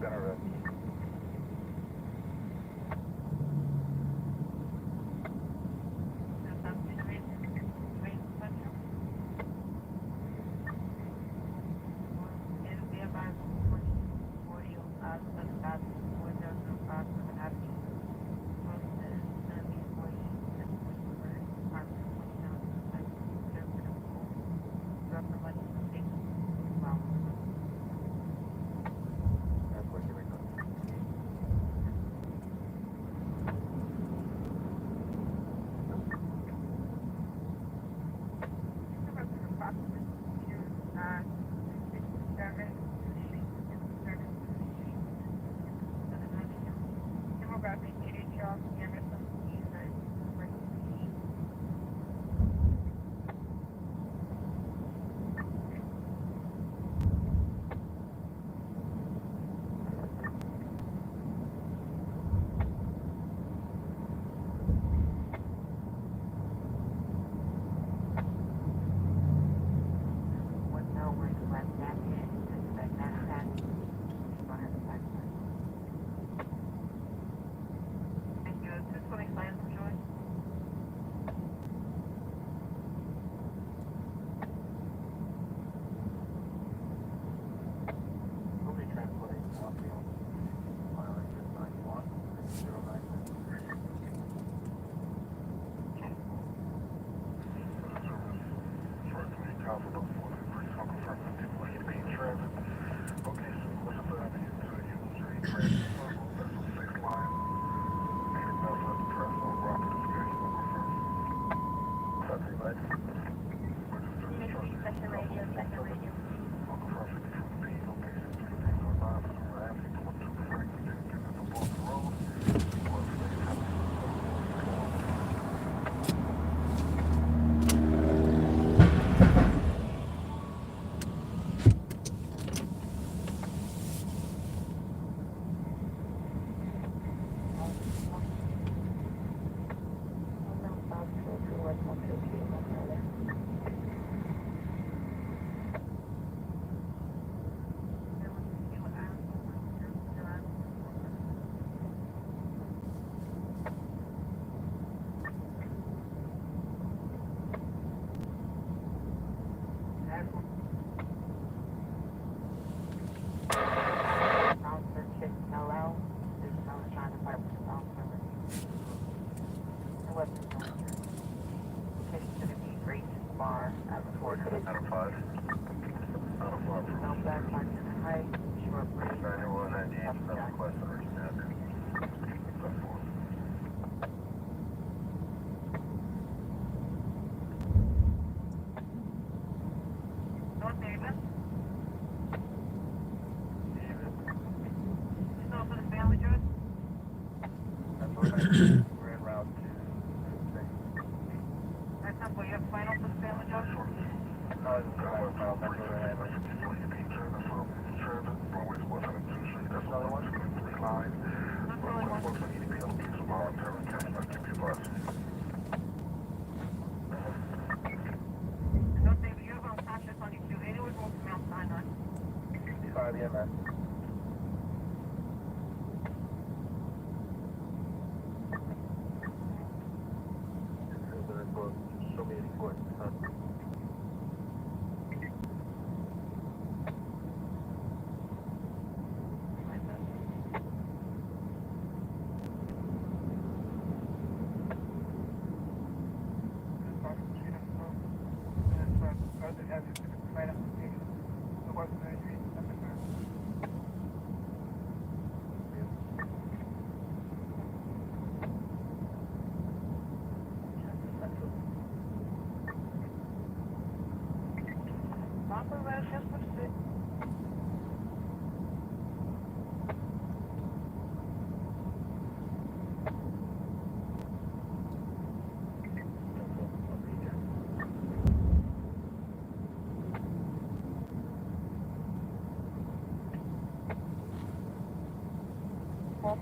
Center Road.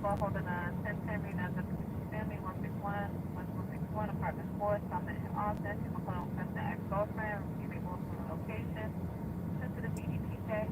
Holding a 1010 reading as a family 161, 1161, apartment 4, Summit in Austin. People calling on the ex-girlfriend, receiving multiple location. Sensitive EDPK.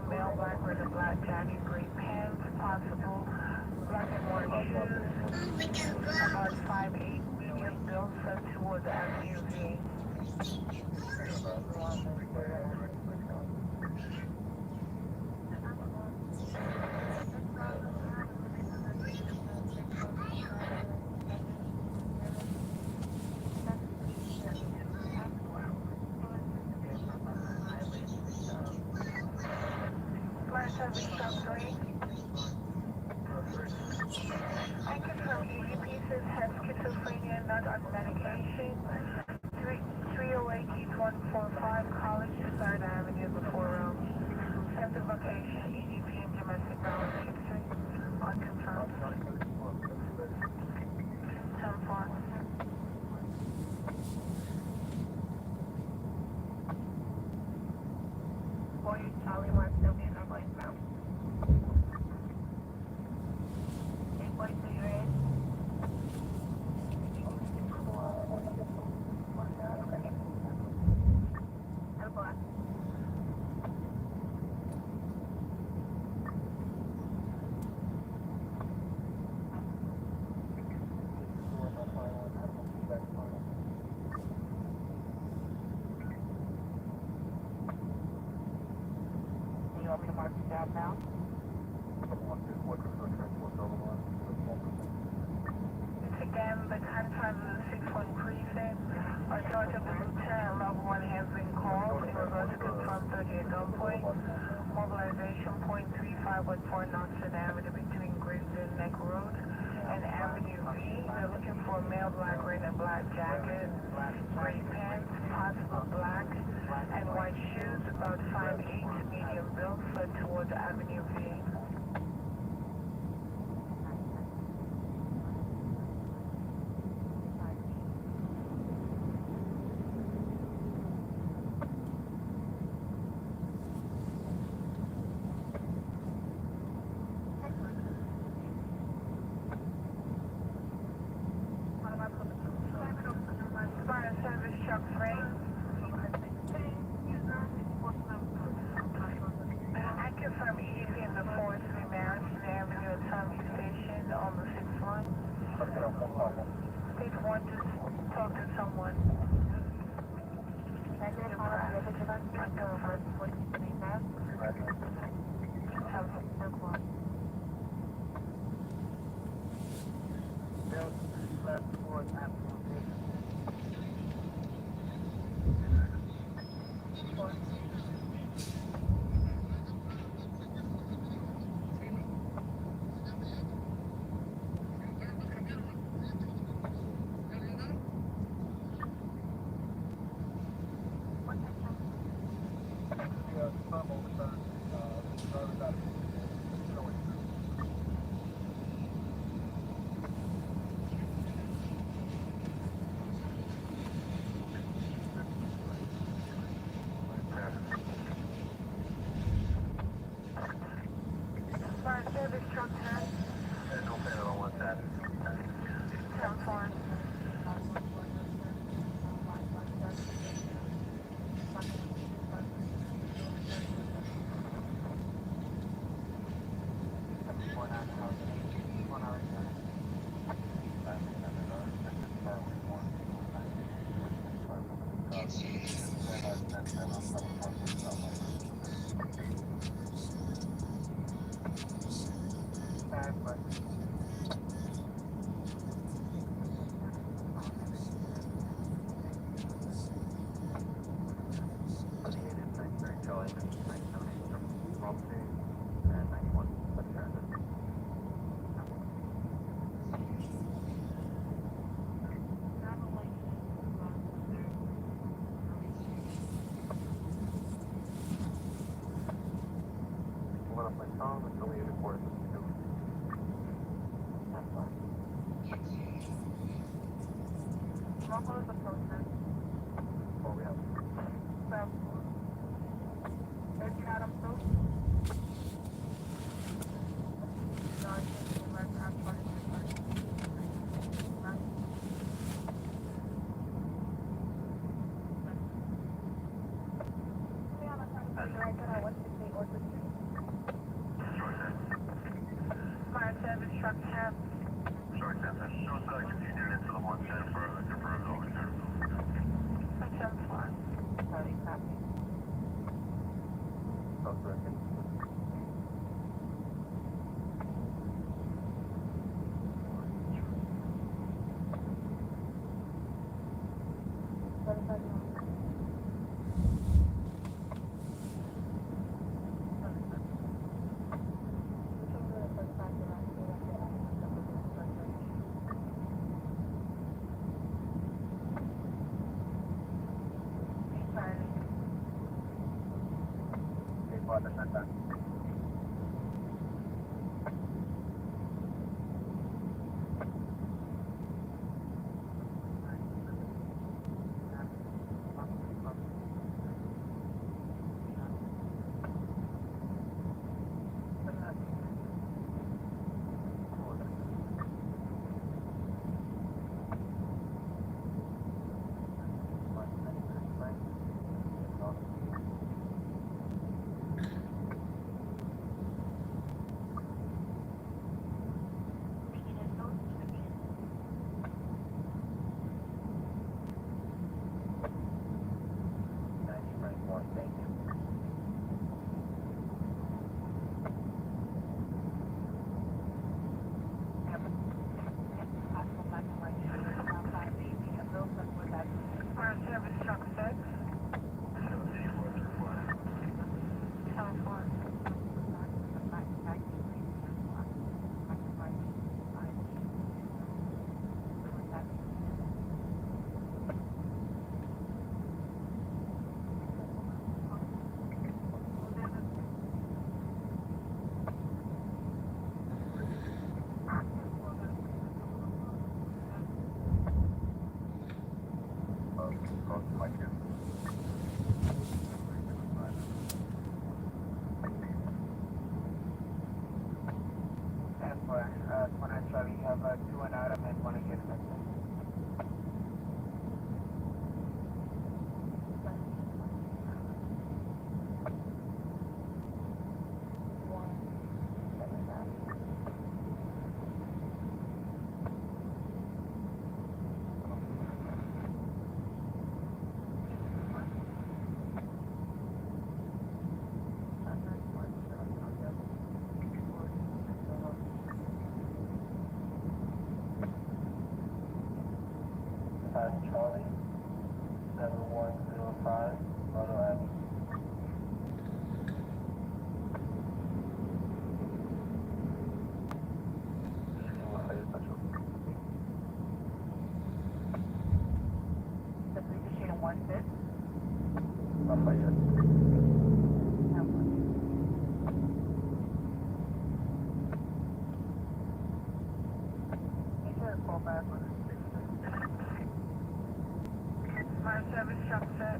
male black red and black jacket, gray pants, possible black and white shoes, about 5'8", medium build, set towards Avenue V. Flash 7 stop 3. I confirm ED pieces has schizophrenia, not on medication. 308 East 145 College to 3rd Avenue before center location, EDP and domestic violence history. Unconfirmed. 10-4. Boy, Charlie Mark, still being our voicemail. 8.3 red. You want me to mark the job now? It's again the contact of the 6-1 precinct. Our Sergeant Lieutenant level 1 has been called in regards to confirm 38 gunpoint. Mobilization point 3514 Knoxon Avenue between Grimsby Neck Road and Avenue V. They're looking for a male black red and black jacket, gray pants, possible black and white shoes, about 5'8", medium build, fled towards Avenue V. Fire service truck 3. I confirm EDP in the forest Madison Avenue at Tommy Station on the 6-1. Stage 1, just talk to someone. Negative 5. Left towards application. Fire service truck 10. No payment on 110. 10-4. What was the postman? Oh, we have. There's Chatham Post. No, I think the right transport is right. Charlie, 7105, Moto Avenue. The position 1-5. Lafayette. Make sure to call back on 5-7 shop set.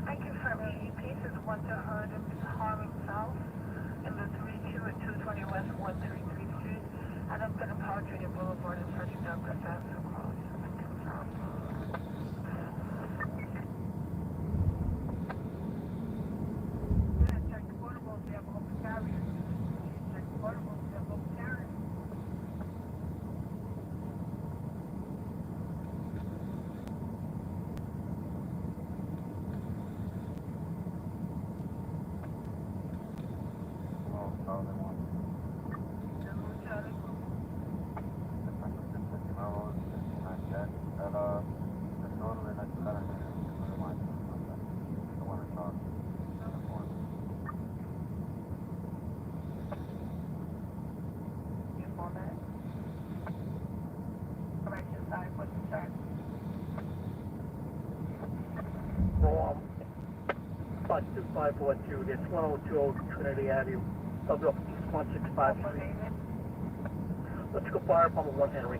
I confirm EEP is 1 to Harlem South in the 32 and 220 West 133 Street. And I'm going to Power Junior Boulevard and searching Douglas Avenue. Check the portable if you have open carriers. Check the portable if you have open carriers. Spot 2542, that's 1020 Trinity Avenue, W East 165 Street. Let's go fire pump 1 Henry.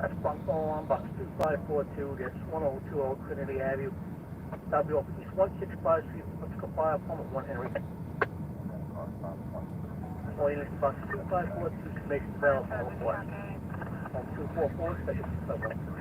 That's bunk on box 2542, that's 1020 Trinity Avenue, W East 165 Street. Let's go fire pump 1 Henry. Only box 2542, Commission Bell, West. On 244, Special 251.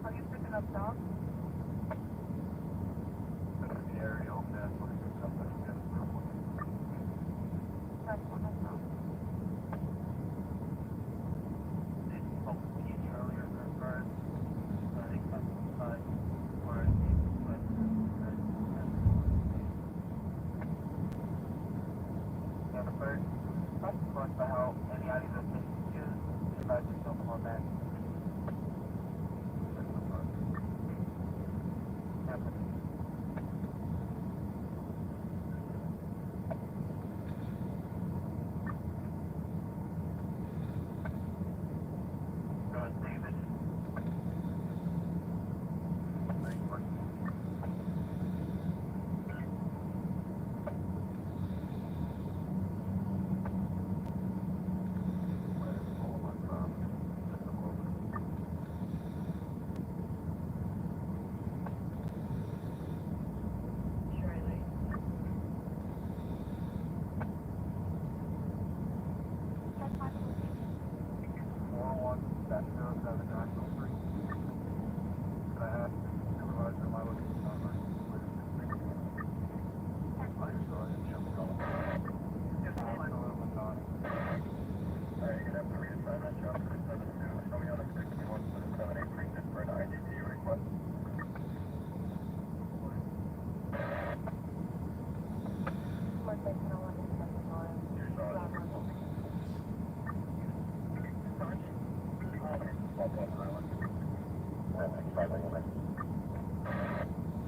Are you picking up dogs?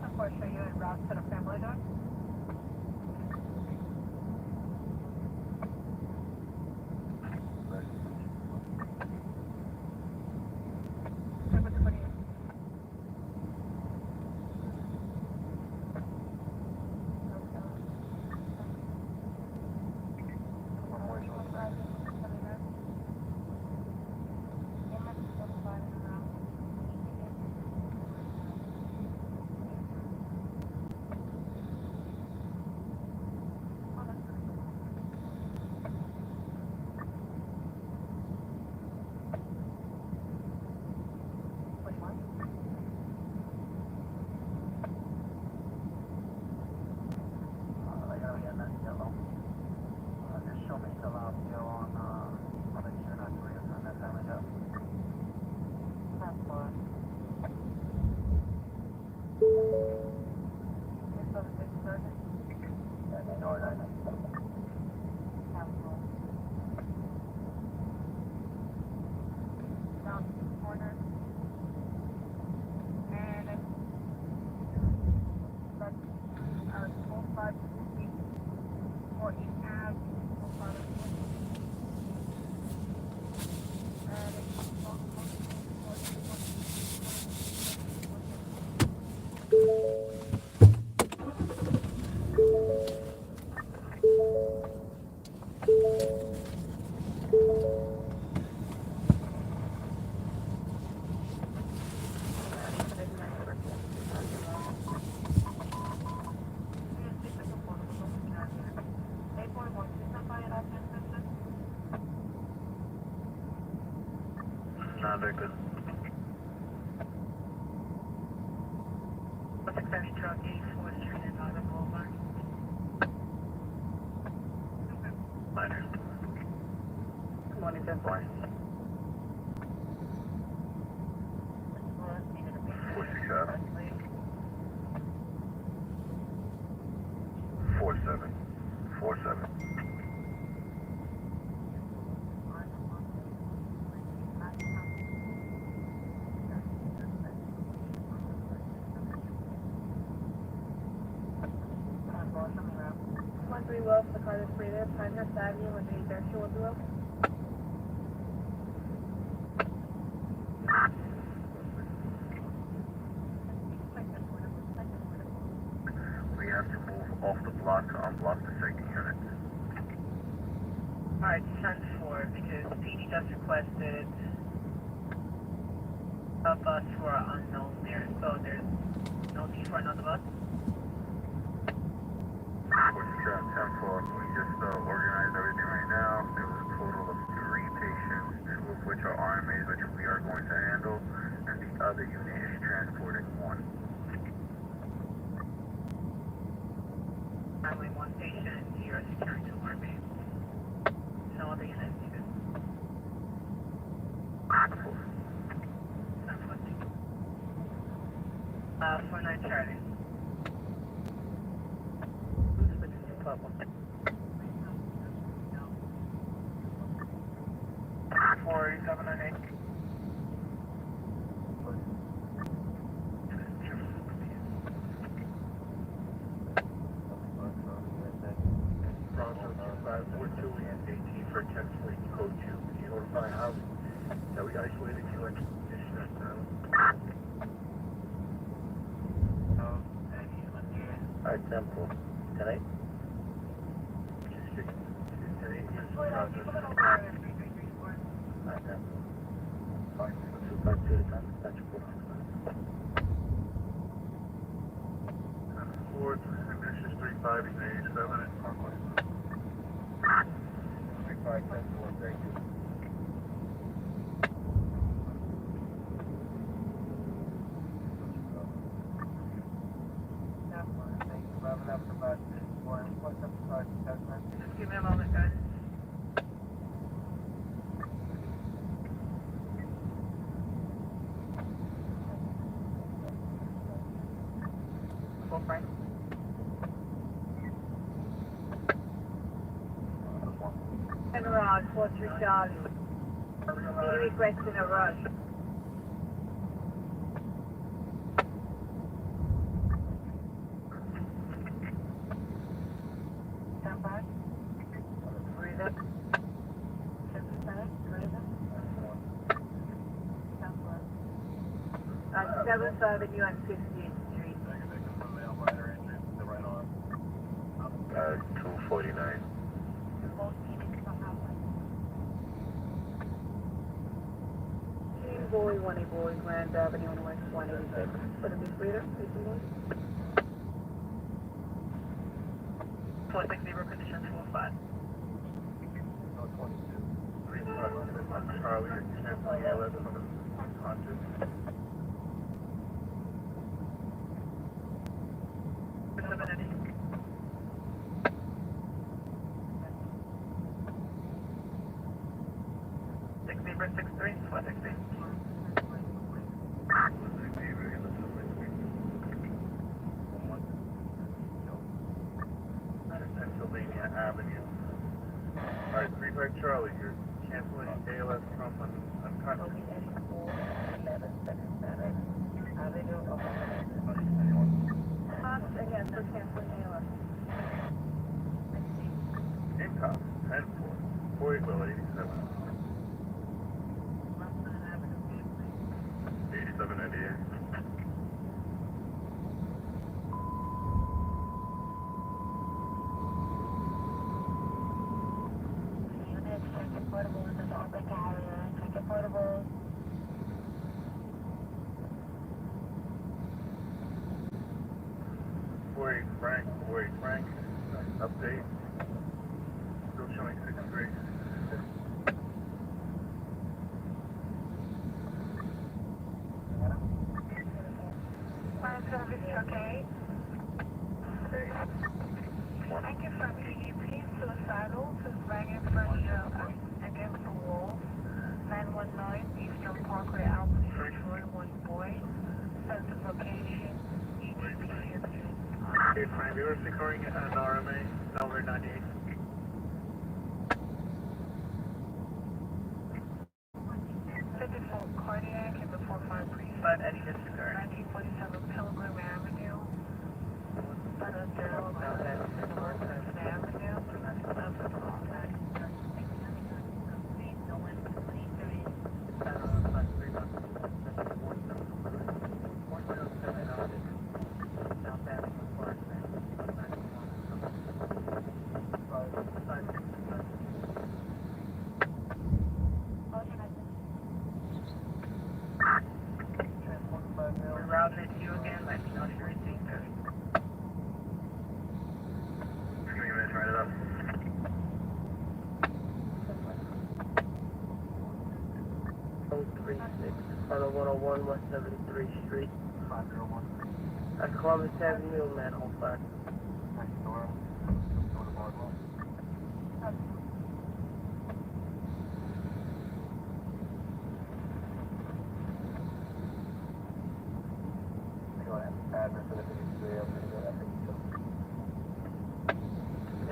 Of course, are you en route to the family dog? Not very good. What's the crash truck 84th Street and Auto Boulevard? Minor. Good morning, 10-4. 47. 47. 47. Well, the car is free there. Pinehurst Avenue and the Berkshire Woodrow. We have to move off the block to unblock the second unit. Alright, 10-4, because PD just requested bus for unknown there, so there's no need for another bus. What's the trap 10-4? We just organized everything right now. There was a total of 3 patients, 2 of which are RMAs, which we are going to handle, and the other unit is transporting 1. Only 1 patient, you're securing 2 RMAs. No other units needed. 49 Charlie. Four 798. Bronco 2542 and 18 for 10 Fleet Code 2. Can you notify house that we isolated you and condition at Alright, 10-4. Tonight? Fourth, emissions 35 and 87 at Parkway. 35, 10-4, thank you. Just give me a moment, guys. Full Frank. And Raj, what's your Charlie? Be requesting a rush. Stand by. Breathe up. 10%. Breathe up. Stand by. 7th Avenue and 15th Street. 249. Boy, 1 boy, Grand Avenue on West 186. For the big breather, 18 boy. 46 zero conditions 45. No 22. 35, Charlie, example, LLN from the unconscious. 780. 63, 460. Pennsylvania Avenue. Alright, 35 Charlie, you're canceling ALS from unconscious. Again, for canceling ALS. Income, 10-4, 48 will 87. 8798. Wait, Frank, update. Still showing 63. Okay. Thank you for EEP suicidal to bang in front of against the wall. 919 Eastern Parkway, Albany, Detroit, 1 boy. Sense of location, EEP 15. Okay, Frank, we were securing an RMA, number 98. 54 cardiac in the 45 precinct. 1947 Pilgrim Avenue. 0 Northwest Avenue. on the 101 West 73rd Street. 501. At Columbus Avenue, manhole flat. Next door. Door to Bardwell. Go ahead. Address of the 53. I'm going to go to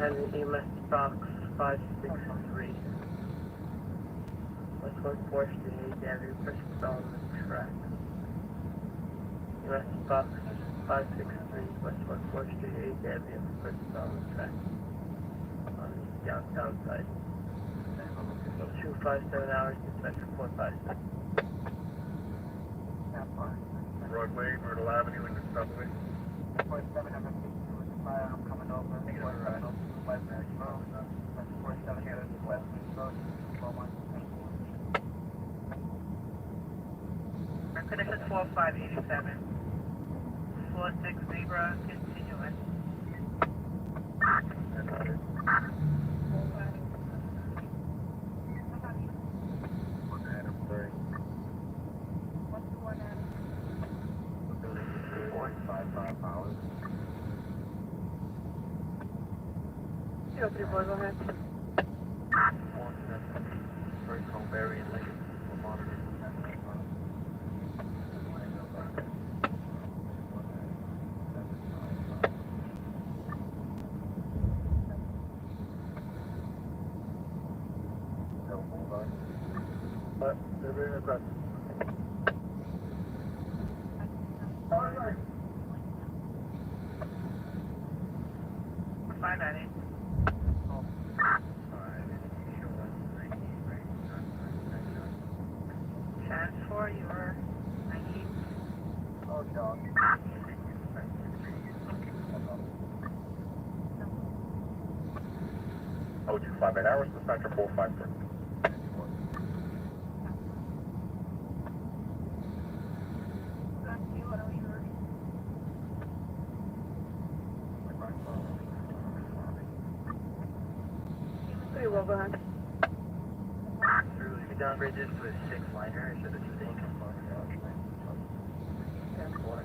And EMS box 563. Westward 4th Street, 8th Avenue, Bristol on the track. EMS box 563, Westward 4th Street, 8th Avenue, Bristol on the track. On the downtown side. 257 hours, dispatcher 456. Broadway, Myrtle Avenue, and the subway. 47, I'm coming over. I'm coming over. West Road. That's 47 here. West Road. Condition 4587. 46 Zebra, continuous. What's the one at? 455 hours. 034, go ahead. First home Barry and Lincoln. We're monitoring. But they're very aggressive. Five at it. Transfer your 98. Oh, dog. Oh, 258 hours, dispatcher 453. Pretty well, go ahead. We downgraded this to a 6-liner, so this is the income fund. 10-4.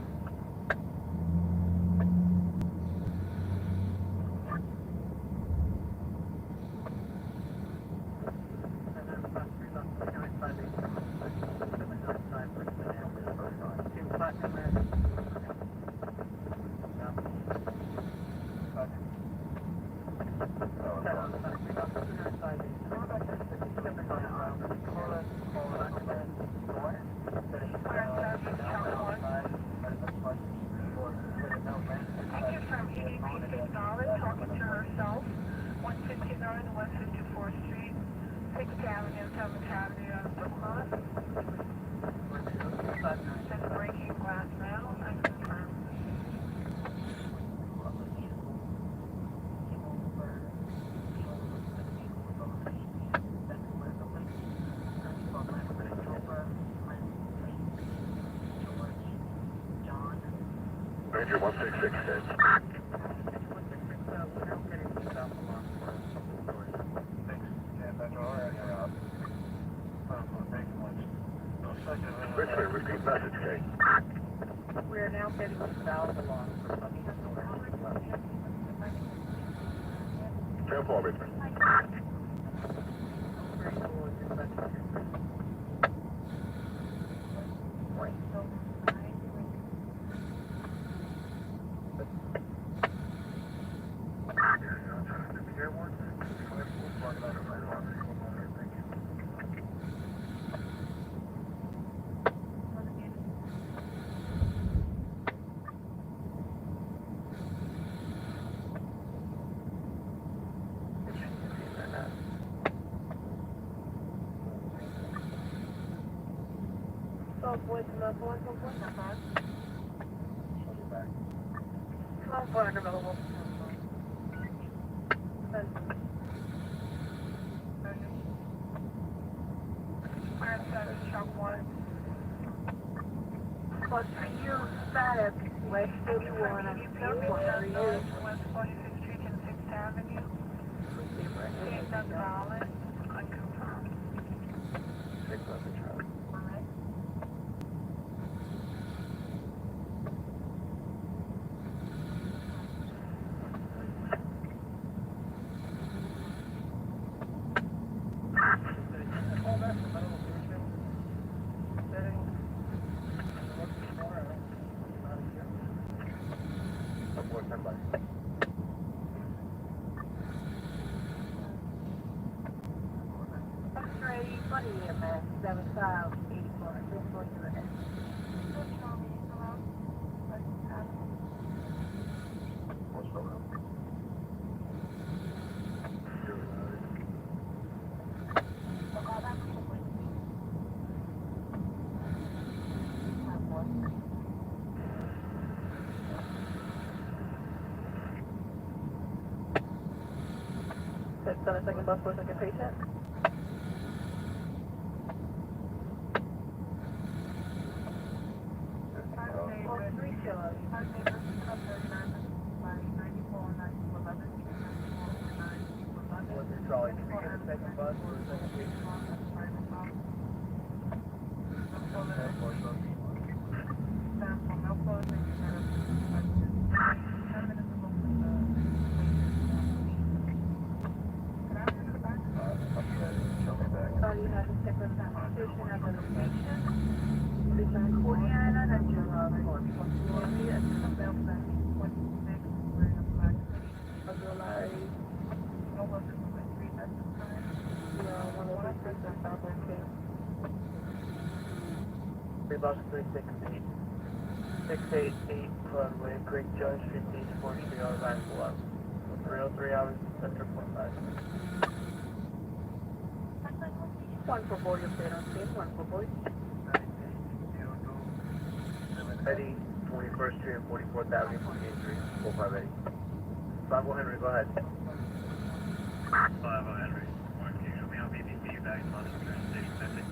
Talking to herself, 159 and 154th Street, 6th Avenue, 7th Avenue, Brooklyn. Just breaking glass now, I confirm. Ranger 166 says. Richmond, repeat message, Kate. We are now getting south along. 10-4, Richmond. Boys, no, boys, no, boys, not bad. Come on, fire available. Plus for you, static, West 31, and for you. West 46th Street and 6th Avenue. Dave Gonzalez, unconfirmed. Alright. Send a second bus for a second patient. Trolley, can we get a second bus or a second patient? You have a separate transportation at the location. It's on Coney Island at your responsibility at the Belfast 26, we're in a black city. July. No one to the street at the time. Yeah, one of the streets are south okay. 3 bus 368. 688 Broadway, Great Judge, 1543 hours, 911. 303 hours, Center 45. 1 for boy, if they don't see it, 1 for boy. Eddie, 21st Street and 44th Avenue, 28th Street, 45 Eddie. 50 Henry, go ahead. 50 Henry. Mark, you should be on BBC back in London, City, message.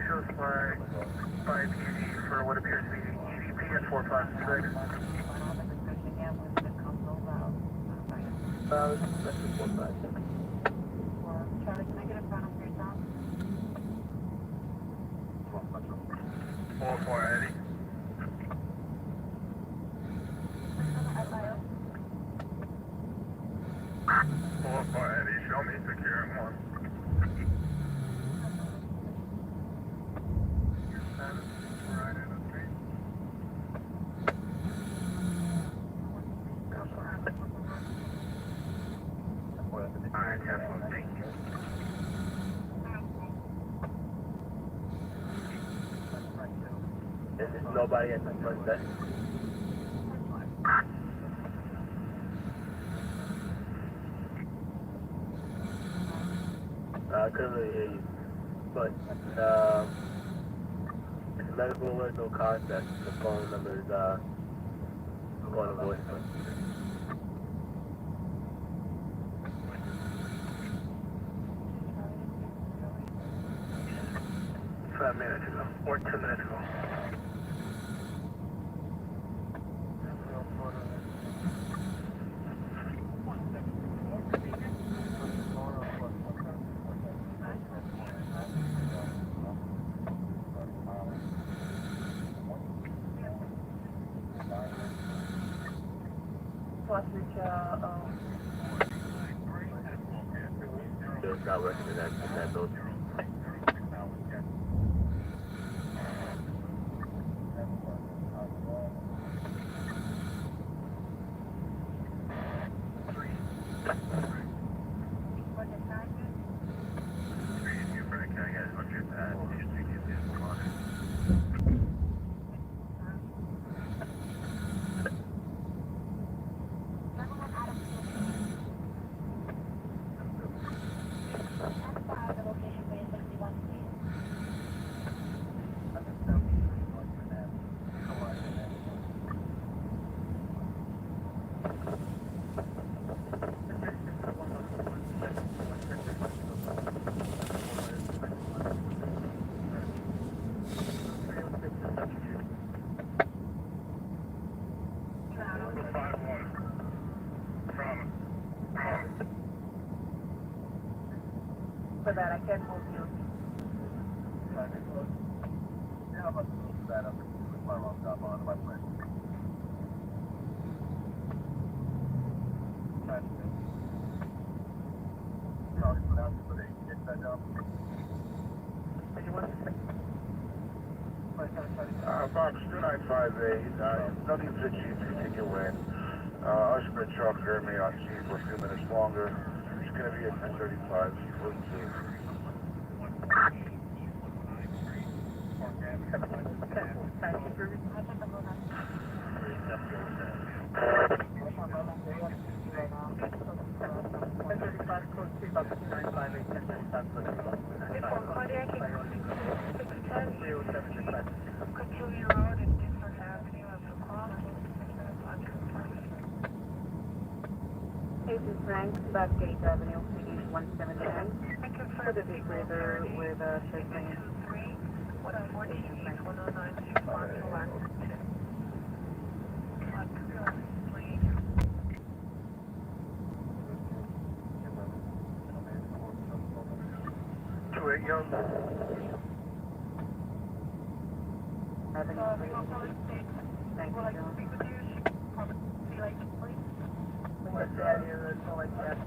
Shows flag 5 PD for what appears to be EVP at 456. That's just 456. Charlie, can I get a front of your top? 4-4 Eddie. Eddie, show me securing 1. There's nobody at the front desk. I couldn't really hear you, but it's medical alert, no contact. The phone number is going to voicemail. 5 minutes ago, or 2 minutes ago. It's not working in that building. For that, I can't move you. Yeah, I'm that up with my wrong top on my plate. Box 2958, nothing's achieved, take your win. Usher Chalk Jeremy on scene for a few minutes longer. It's going to be at 10:35, fully safe. This is Frank, Bathgate Avenue, Swedish 179. For the big river with a circling. Young. Thank you, John. What's that here? That's all I got.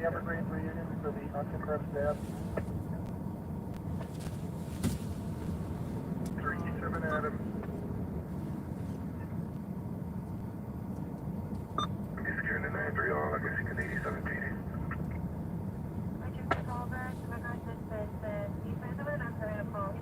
Evergreen reunion for the unconfirmed staff. 37 Adams. Just giving the 9-3 all, I guess you can 87 PD. I just called back to my guy that said, he's been doing it, I'm going to call him.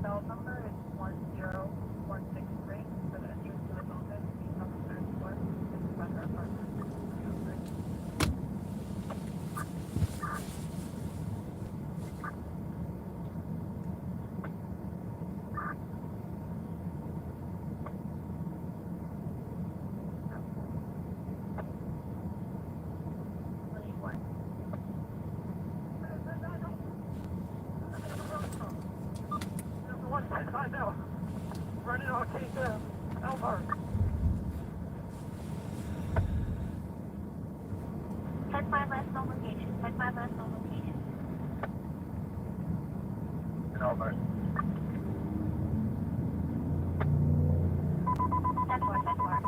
cell number is 10163 for the entrance to the building. He's on the third floor. This is under apartment 203. Running off Case Elmhurst. Check my last known location. Check my last known location. In Elmhurst. 10-4.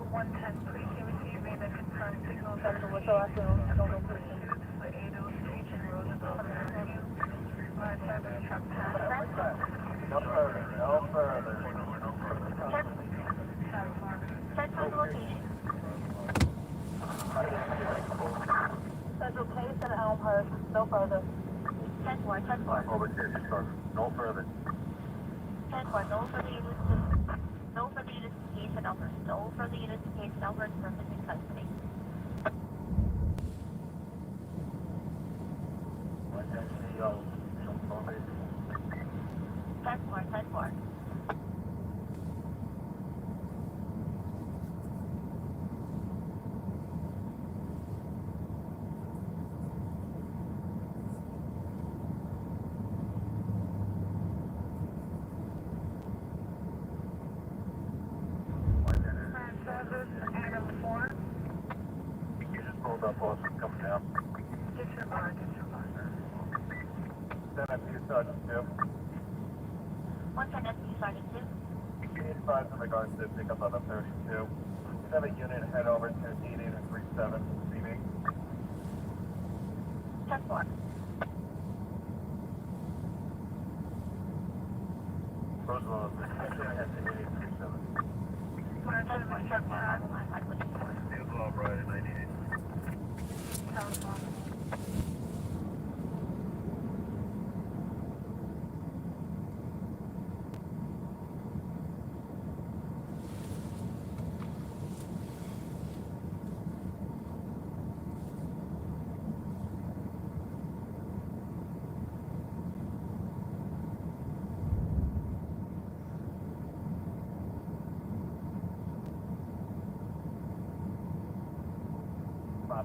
110, please can receive a confirmed signal Central, what's the last known location? for 806 and Roosevelt Avenue. Service truck No further, no further. Check my location. Central Case and Elmhurst. No further. 10-4. Over here, sir. No further. 10-4. No further units to case and Elmhurst. No further units to case and Elmhurst for missing custody. 10-4. service, Adam 4. You just pulled up, boss. Coming down. Disregard. Then I see you, Sergeant 2. 110 SB Sergeant 2. You need advise in regards to pickup on the 32. You have a unit head over to 8837 CB. 10-4. Roosevelt, unit head to 8837. 10-4. Check my last location. News law, right, 98.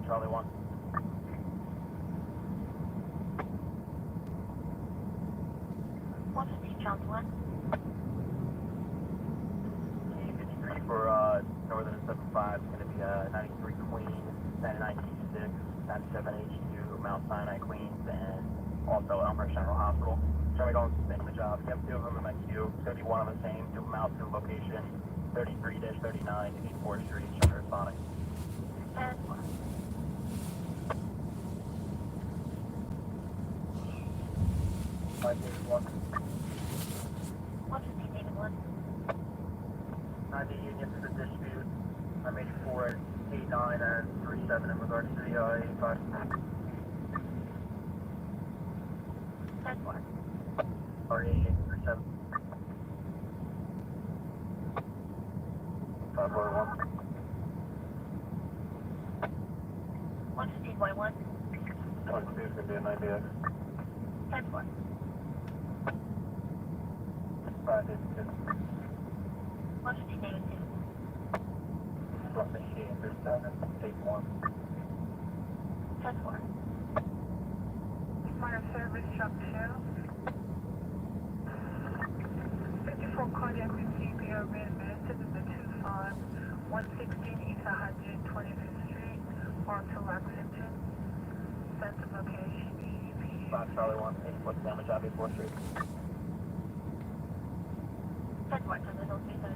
Charlie 1. What's the Charlie 1? 53 for Northern 75 is going to be 93 Queens, 99 G6, 97 H2, Mount Sinai Queens, and also Elmhurst General Hospital. Charlie going to finish the job. You have 2 of them in my queue. It's going to be one on the same, 2 of them out to location 33-39, 84th Street, Center Sonic. 10-4. What's the David 1? 90 Union for the dispute. I'm 84 at 89 and 37 in regards to the 85. 10-4. Or 8837. 541. What's the T-1? 22 is going to be a 90X. 10-4. 582. What's the David 2? Plus 88 and 37. Take 1. 10-4. Minor service truck 2. 54 cardiac and CPR readmitted in the 25 116 East 125th Street, Orto Lexington. Sense of location EEP. 5 Charlie 1. 8 damage out 84th Street. 10-4 to the location.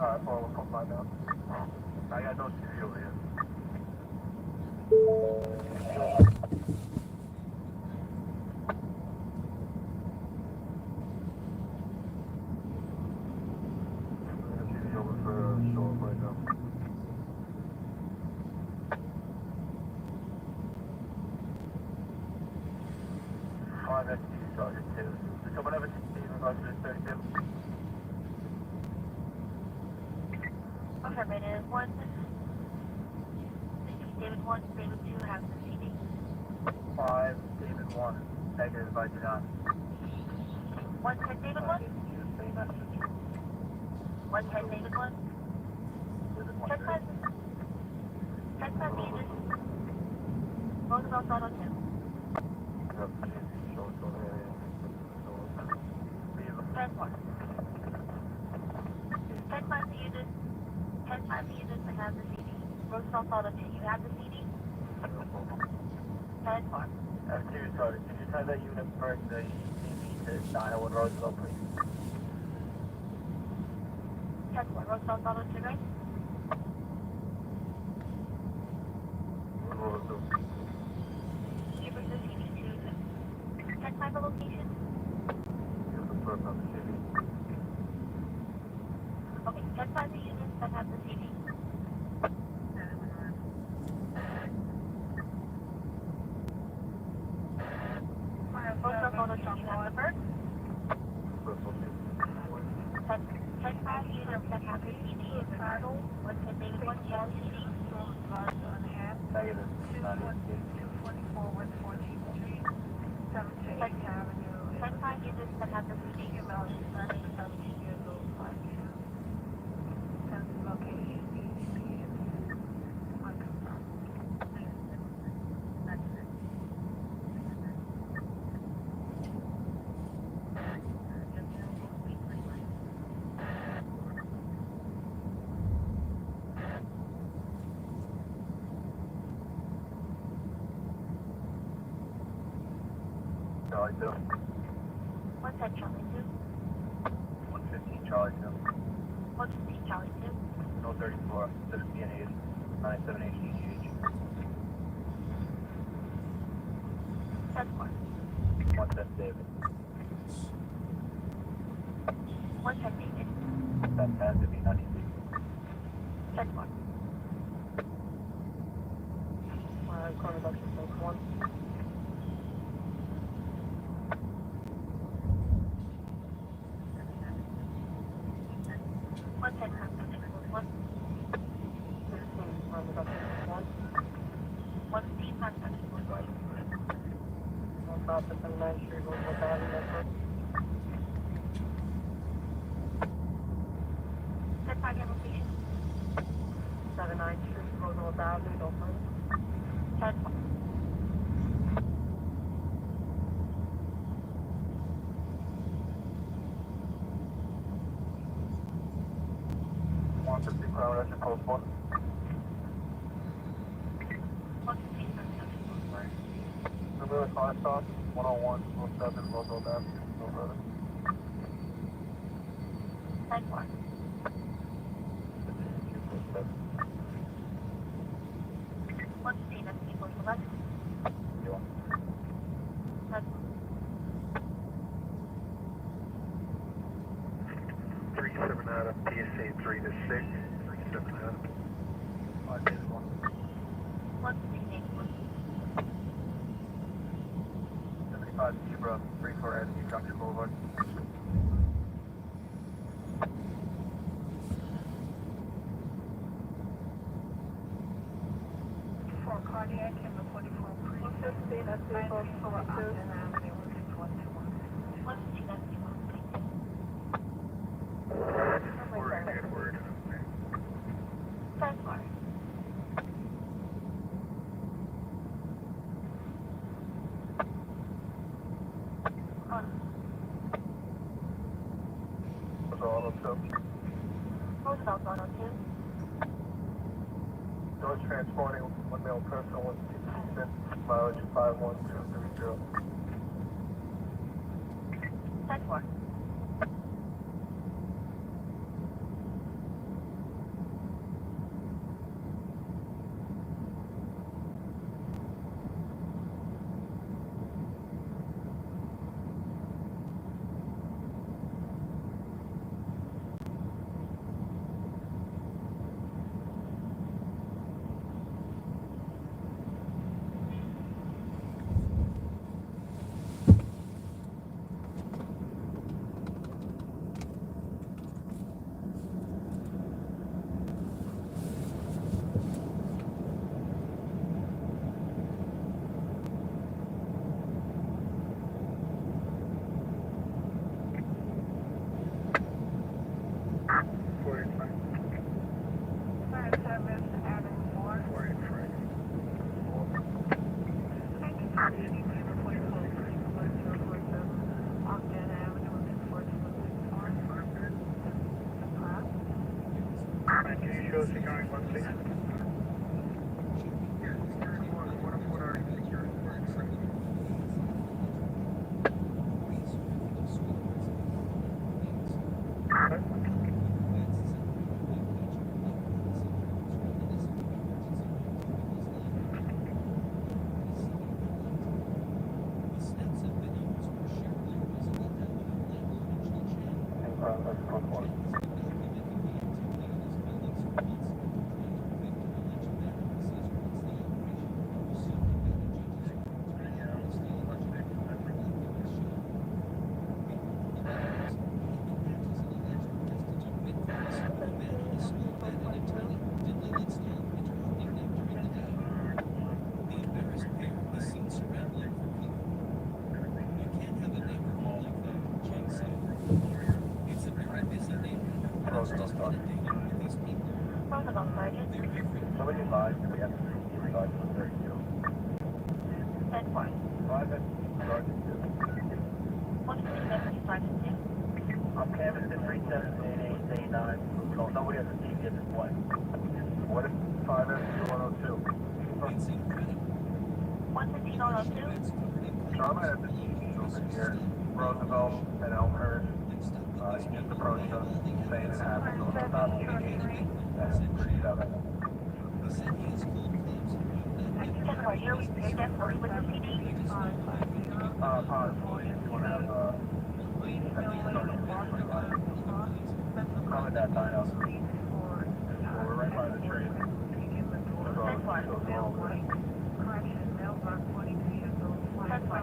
Alright, 415 down. I got no TV over here. TV over for show up right now. 5 STV target 2. Does someone have a TV in regards to this 32? Affirmative 1. David 1, David 2 has the CD. 5, David 1. Negative, I do not. 110 David 1? 110 David 1? Check 5. Check 5 David. Roosevelt Auto 2. Check 1. Check 5 units. Check 5 units that have the CD. Roosevelt Auto 2, you have the CD? 10 4. F2, sorry. Could you tell that unit bring the CD to 901 Roosevelt, please? Check 1. Roosevelt Auto 2, right? You bring the CD to check 5 location? Okay, check 5 the units that have the CD. Roosevelt Auto 2, you have the bird? Check 5 units that have the CD in the title. What's the name? What's the CD? Negative. Check 5 units that have the CD. Charlie 2. What's that, Charlie 2? 115 Charlie 2. 115 Charlie 2. No 34. 17 97 HGH. Check 1. 110 David. 110 David. That has to be 96. Check 1. Car reduction code 1. Post 1. Number 5 stop, 101, 07, Roosevelt Avenue, no further. Check 1. What's the that's equal to left? Check 37 out of PSA 3 to 6. 37 out of 5 days 1. What's the name? 75 Zebra, 34 Avenue, Junction Boulevard. For cardiac and the 44 pre. What's the that's equal to what? What's the that's equal to? Word. Check 1. Roosevelt Auto 2. Doors transporting one male person, 166, mileage 51230. Check 1. you show securing 16? Roosevelt, Sergeant. Somebody advised we have to see Sergeant 32. 10-4. Private Sergeant 2. What's the deputy Sergeant 2? I'm canvas to 378889. So nobody has a TV at this point. What is 5F102? 115-002. So I'm at the TV over here. Roosevelt and Elmhurst. He just approached us saying it happened on about 37. 10-4, you're definitely with the CD. Possibly. If you want to have come at that time up. We're right by the train. 10-4.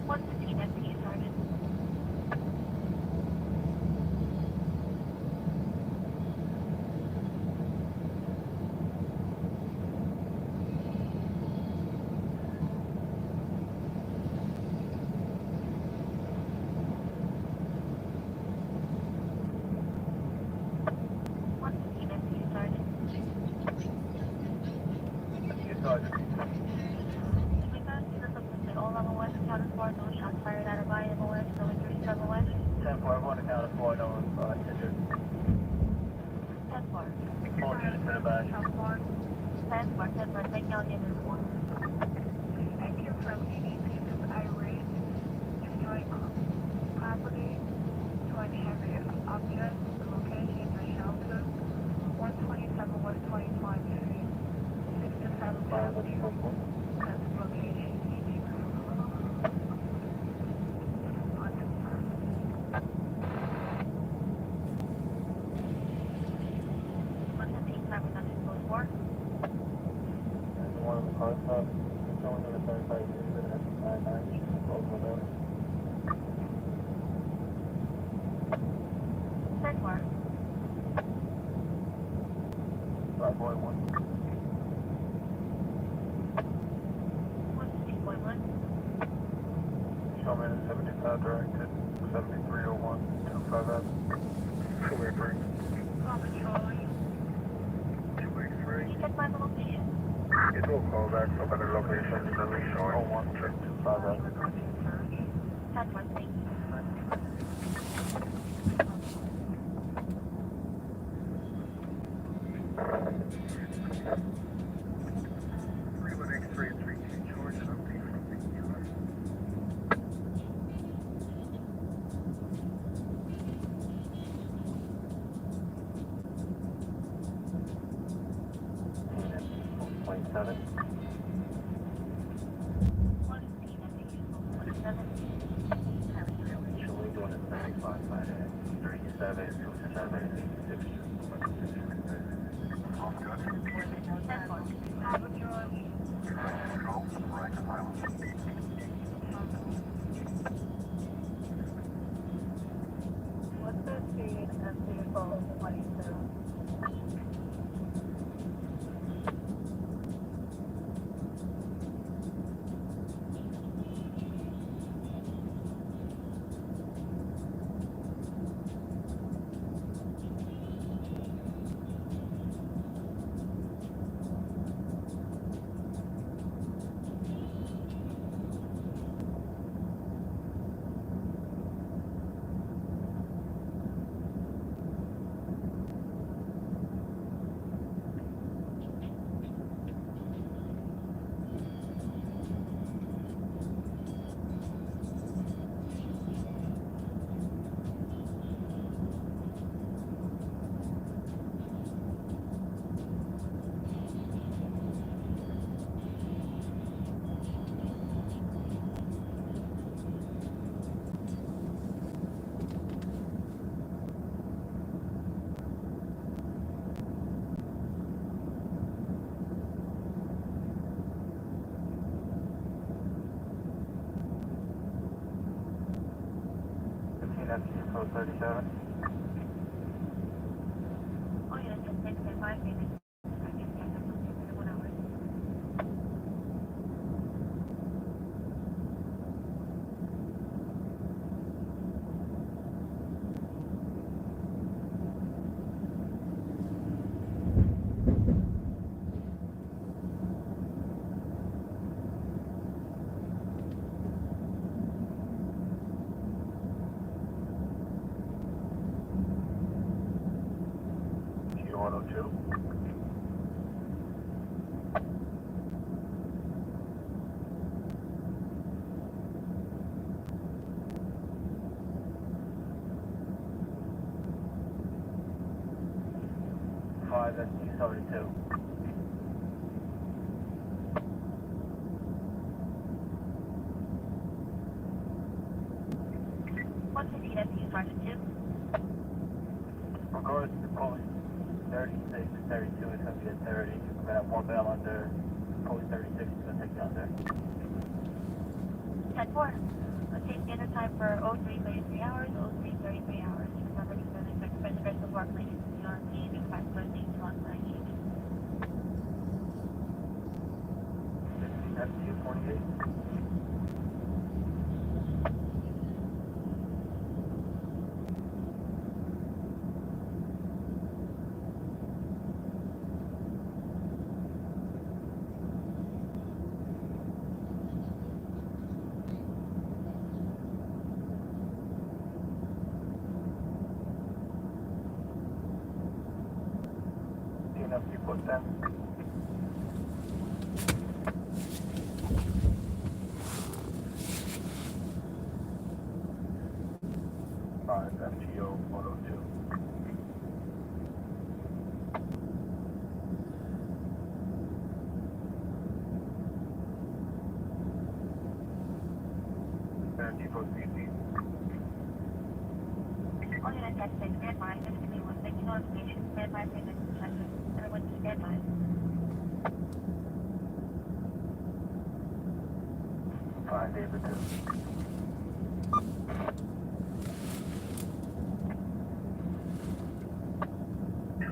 115 deputy Sergeant. Fired out of IMOS, going 37 West. 10-4, everyone accounted for, no one injured. 10-4. All units in the back. 10-4, 10-4, take down the other one. Thank you from EDP to Irate. Destroying property, destroying heavy objects, location the shelter, 127 West 2020 Street, 67 Avenue, that's location EDP. One of the cars stopped. Someone in the 35 is in it. 99. Both of them. 10-4. 5.1. 115.1. Showman 75 directed. 7301. 25 283. Charlie. 283. Can you check my location? It will call back from other locations that we show. 01 check 25 10-4, thank you. What's the speed of vehicle 22? Code 37. Oh, yeah, it's 6.5 minutes. I can get up to 1 hour. Q102. Five ST72. What's the speed of ST22? Regards to post 36, 32 is going to be at 30. We're going to have one bail under. Post 36 is going to take you under. 10-4. Obtain standard time for 03 33 hours, 03 33 hours. Remember to send an express address of work related to the RC, and fax posting to on site. ST48. TNFC put 10. Five FGO 102. Depot CC. All units at 6, stand by. Just give me 1 second notification. Stand by for the next check. Everyone stand by. Five David 2.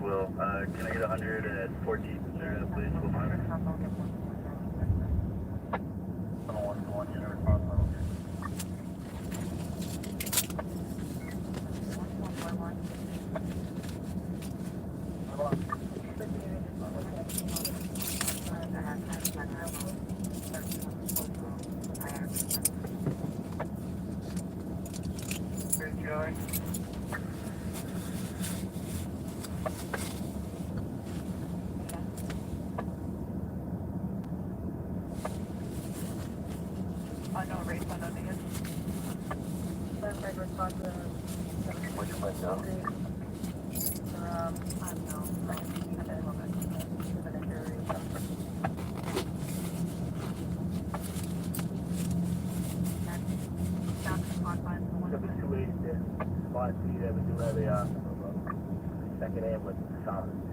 Will, can I get 100 at 14, please? Will find it. 1 unit response level. Good joy. No refund on the end. Perfect response to Which one now? I don't know. At the moment. For the jury. Down to the confines. 280 there. advise you that we do have a second ambulance solid.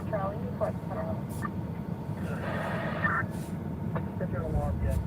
Charlie, what? Set your alarm, yes.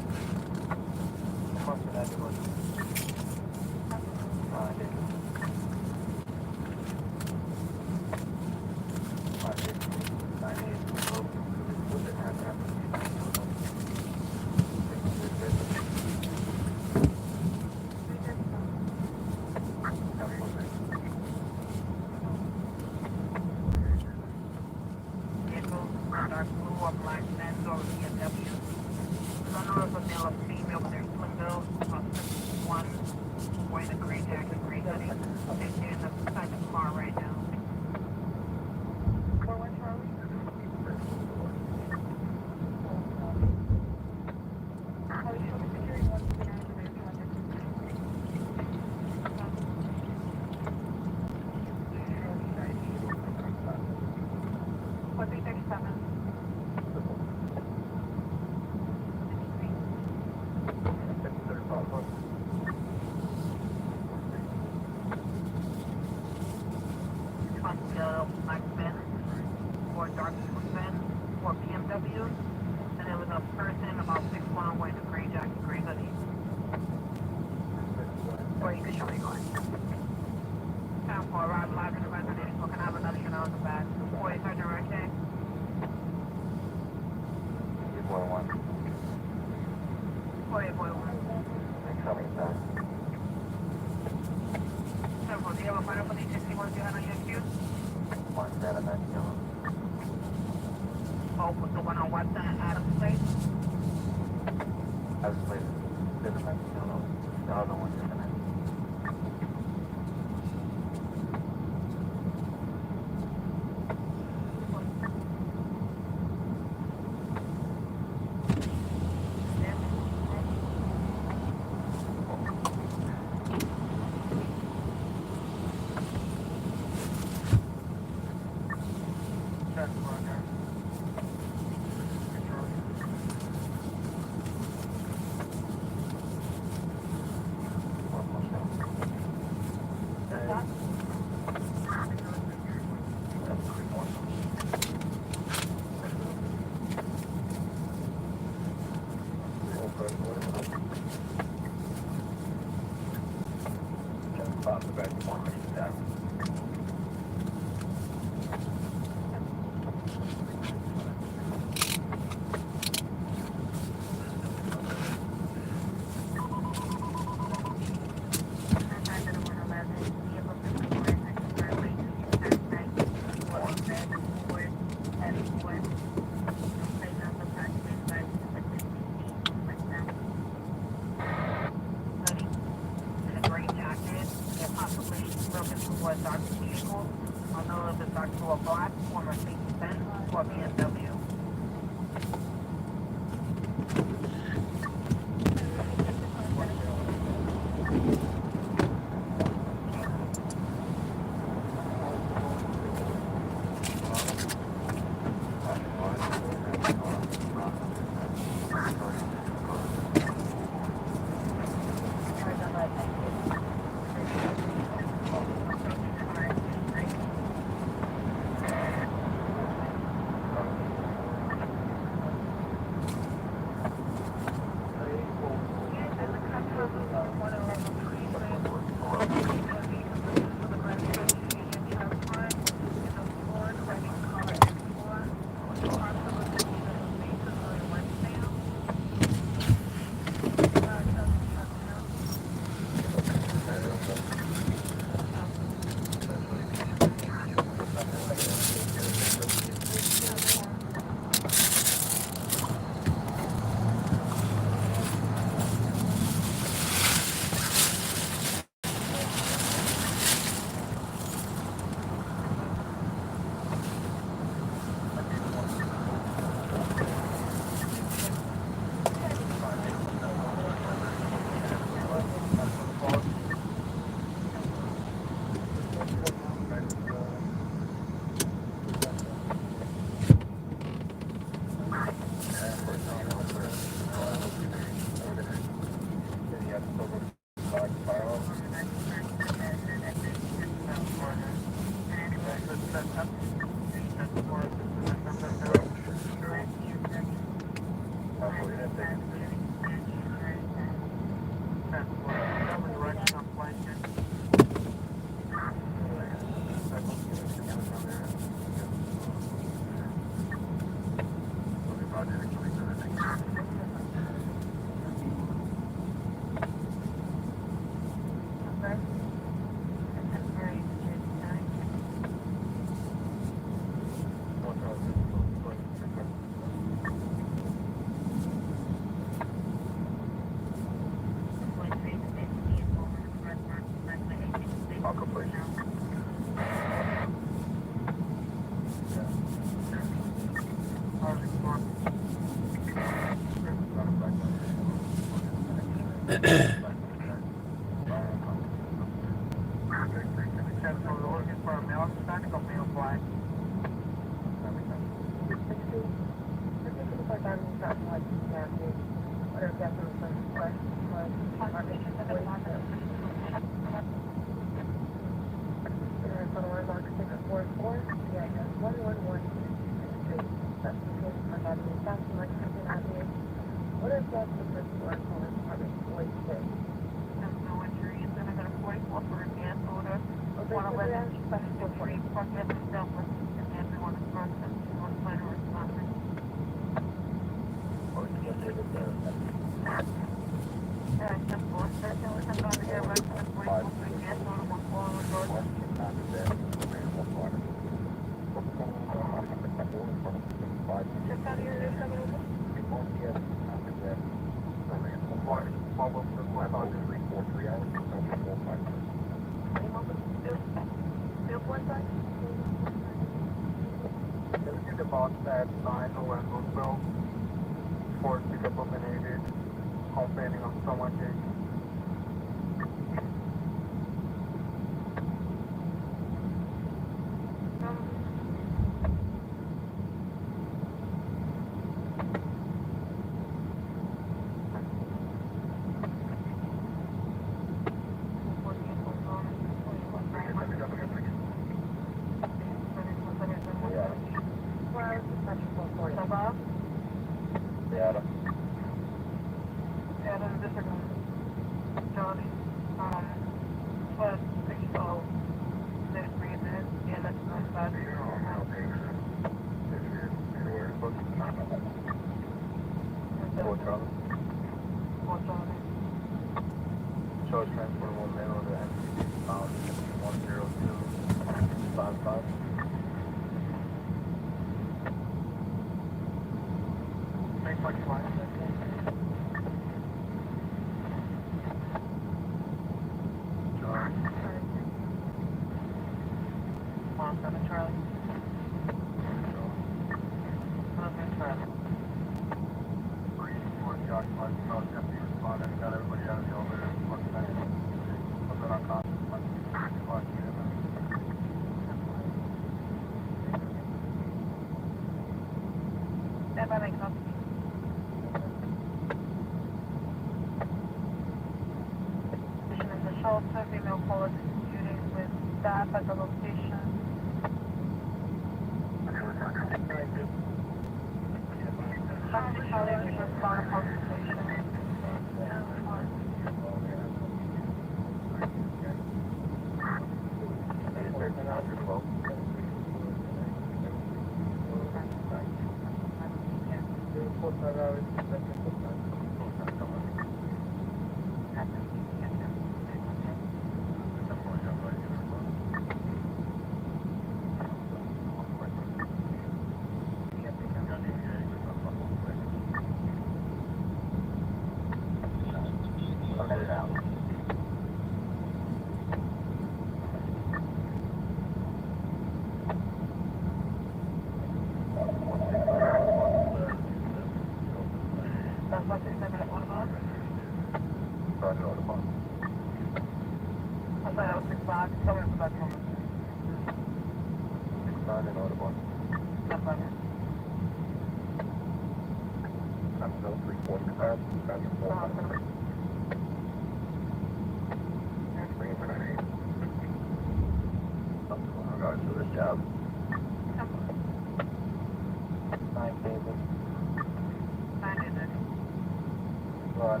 5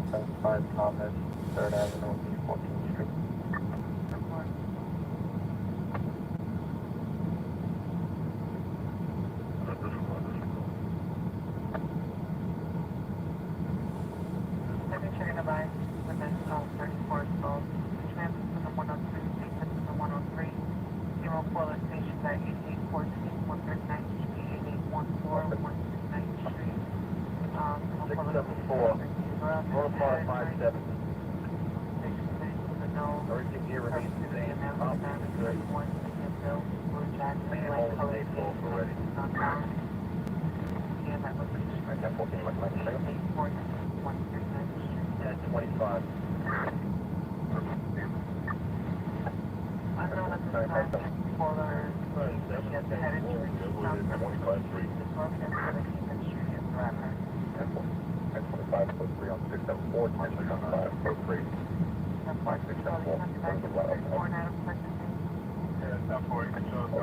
Thomas, 3rd Avenue, 14th Street. Checking the line with the 34 assault. Transfer from the 103, station to the 103. 04 location at 8814, 139th Street, 8814, 139th Street. 674, 4557. Everything here remains the same. Officer is good. Manhole is made full already. I got 14 like 1025. Unknown at the time, caller, she has a head injury, South 25 Street. Rapper. 1025, code 3 on 674, 1025, code 3. 674, Control,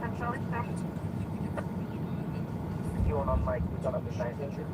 I'm Charlie, sir. You on mic, we got up to 900.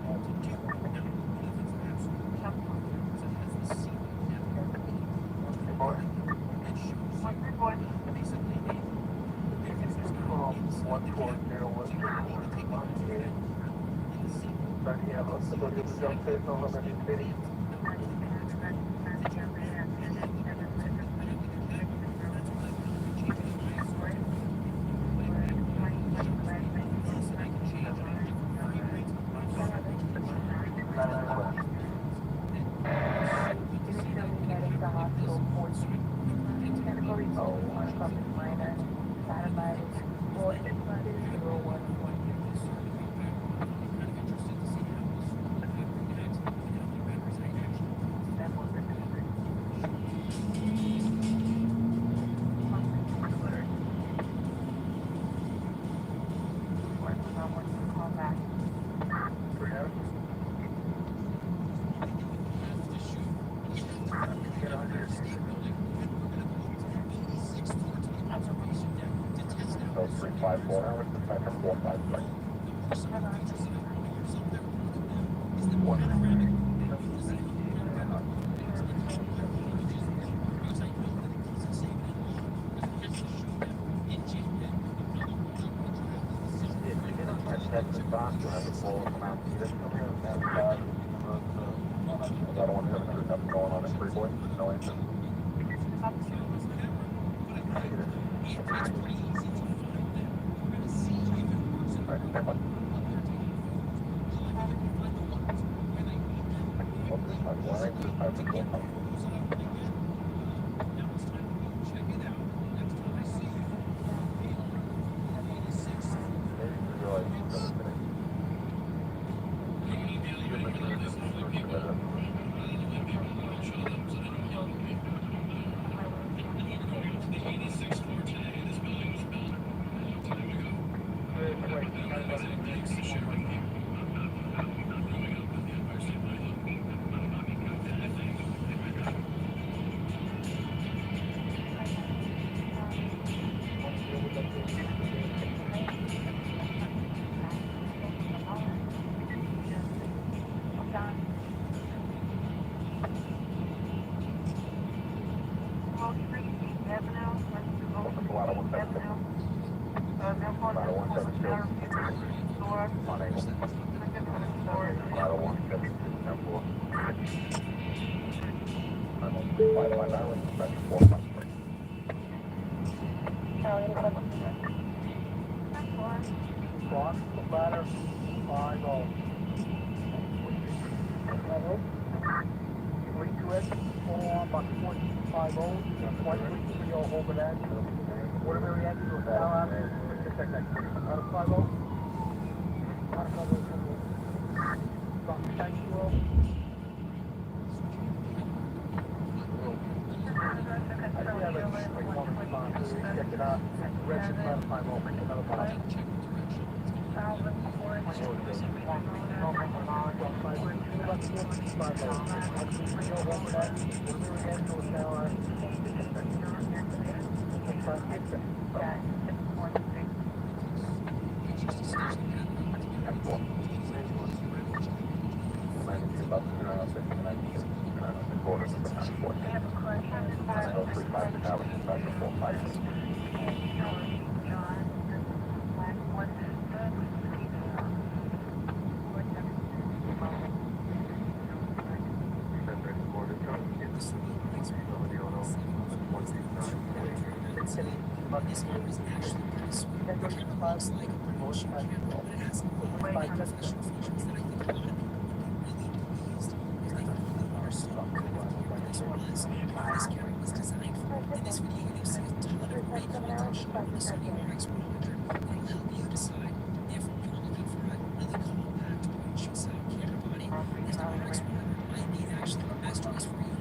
great content on the Sony RX 100. It'll help you decide if you're looking for a really compact windshield style camera body. If the RX 100 might be actually the best choice for you,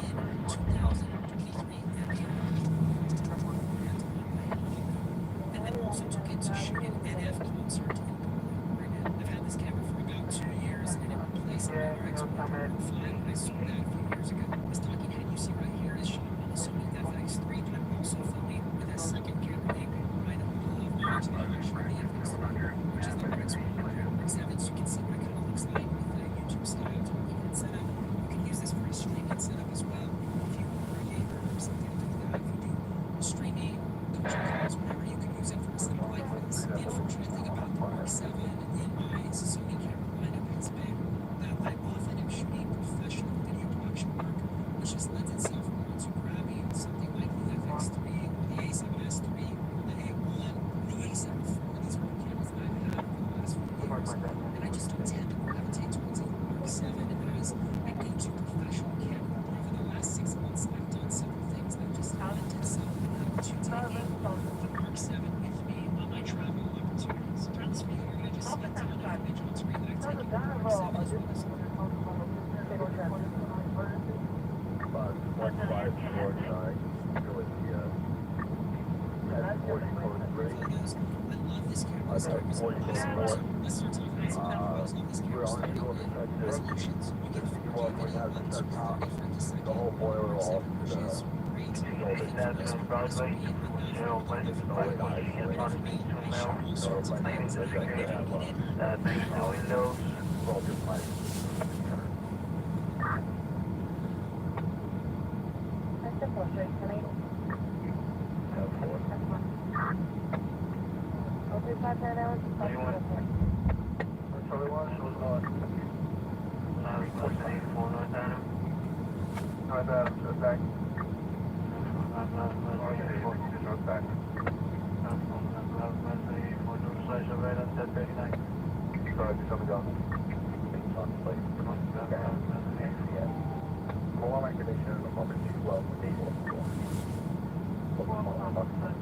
even in 2023 and beyond. And then also took it to shoot an NF concert in Oregon. I've had this camera for about 2 years, and it replaced my RX 105 when I sold that a few years ago. This talking head you see right here is shot on the Sony FX3, but I'm also filming with a second camera angle right above my RX 100, the FX3, which is the RX 100 7. So you can see what it kind of looks like with a YouTube style talking head setup. You can use this for a streaming setup as well if you are a gamer or something like that. If you do streaming, coaching calls, whatever, you can use it for a setup like this. The unfortunate thing about the Mark 7 in my Sony camera lineup has been that I often am shooting professional video production work, which just lends itself more to grabbing something like the FX3 or the A7S3 or the A1 or the A7 IV. These are all cameras that I've had for the last few years, and I just don't tend to gravitate towards the Mark 7 as my go-to professional camera. Over the last 6 months, I've done several things that just lent itself to taking the Mark 7 with me on my travel opportunities. Throughout this video, you're going to just see a ton of footage on screen that I've taken the Mark 7 as well as photos. I love this camera. This camera is awesome. Let's start talking about some pros on this camera, starting with resolutions. You get 4K video up to 30 frames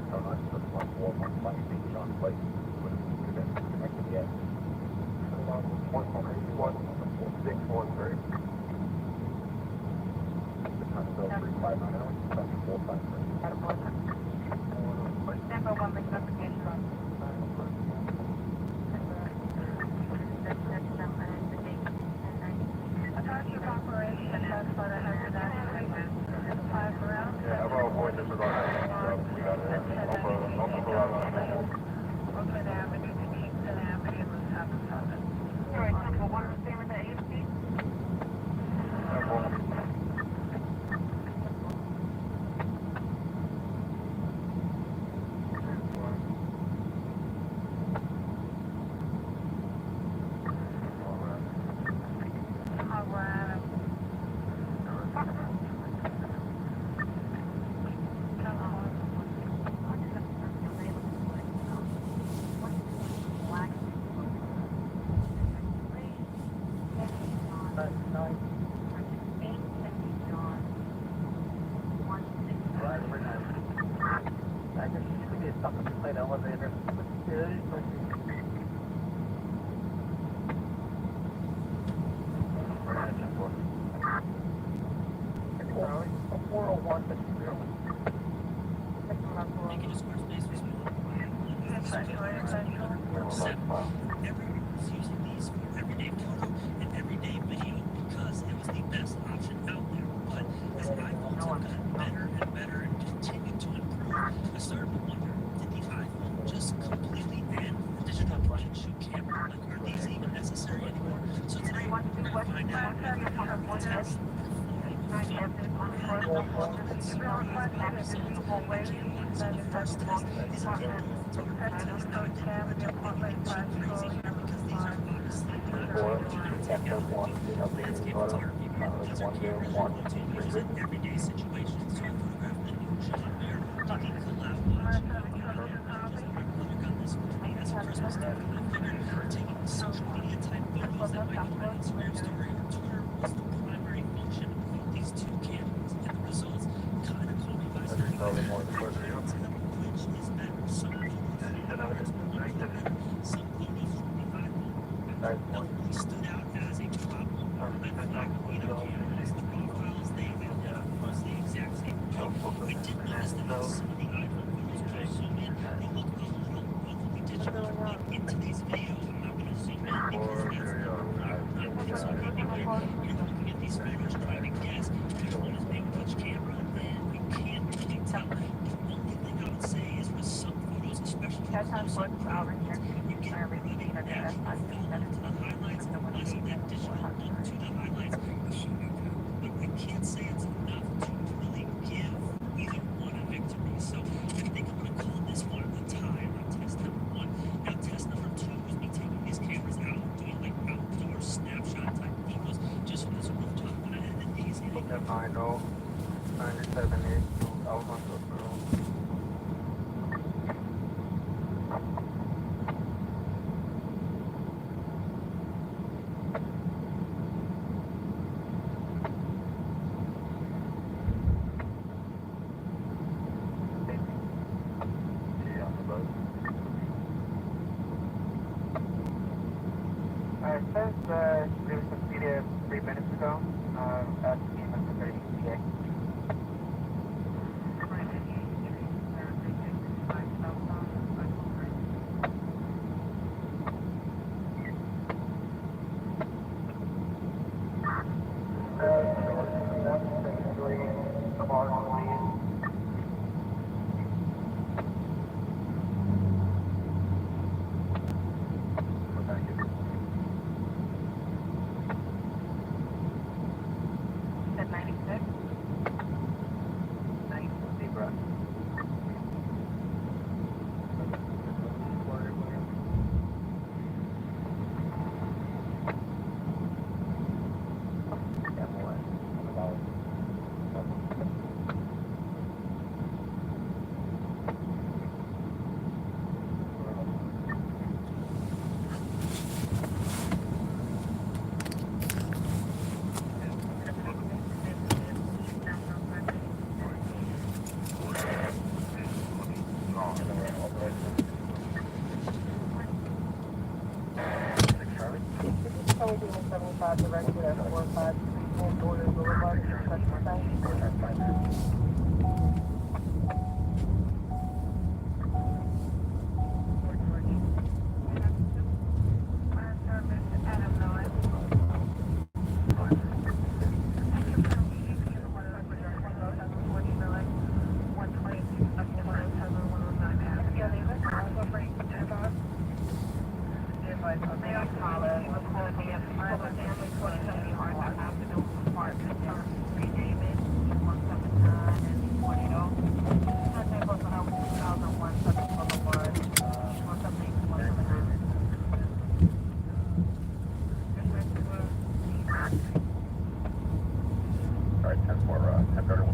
a second on the Mark 7, which is great. I think for most people, this would be enough for the 4K. But for me, I shoot all sorts of things, and I really need Everyone's using these for everyday photo and everyday video because it was the best option out there. But as iPhones have gotten better and better and continue to improve, I started to wonder, did the iPhone just completely end the digital point-and-shoot camera? Like, are these even necessary anymore? So today, we're going to find out if test first test is available to test because these are obviously landscape photography because our cameras are going to use in everyday situations. So I photographed the new John Mayer talking collab watch. Mother got this for me as a Christmas gift, and I figured taking social media type photos that might be on Instagram story or Twitter was the primary function of these two cameras, and the results kind of caught me by surprise. Catch on foot, I'll return to you for everything that they have on the 17th. The one day that was 400. To the highlights from the shooting, but I can't say it's enough to really give either one a victory. So I think I'm going to call this one a tie on test number 1. Now test number 2 is me taking these cameras out, doing like outdoor snapshot type photos just from this rooftop. And then these getting 90, 978 to Alfonso Peru. Since there was some media 3 minutes ago, at the game of the 30 At 96. Everything is 75 directed at 4534 Border Boulevard, construction site. Alright, 10-4, 10-31.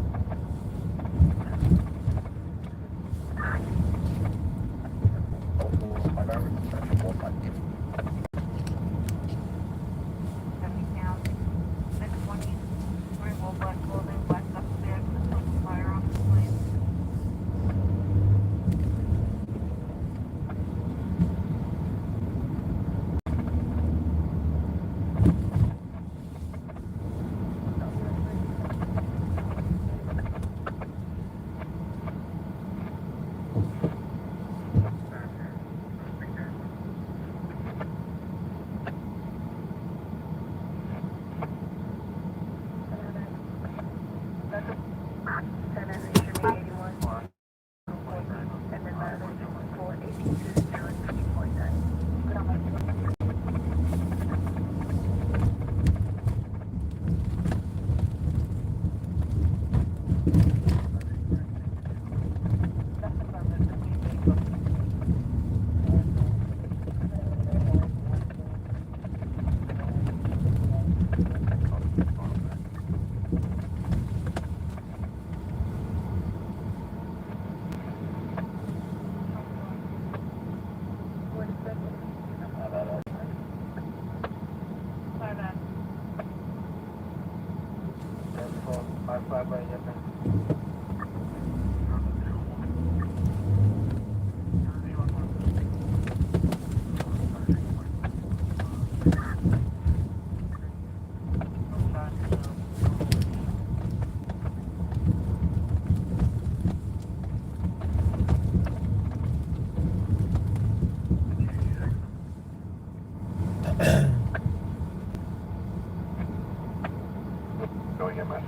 Going in, man.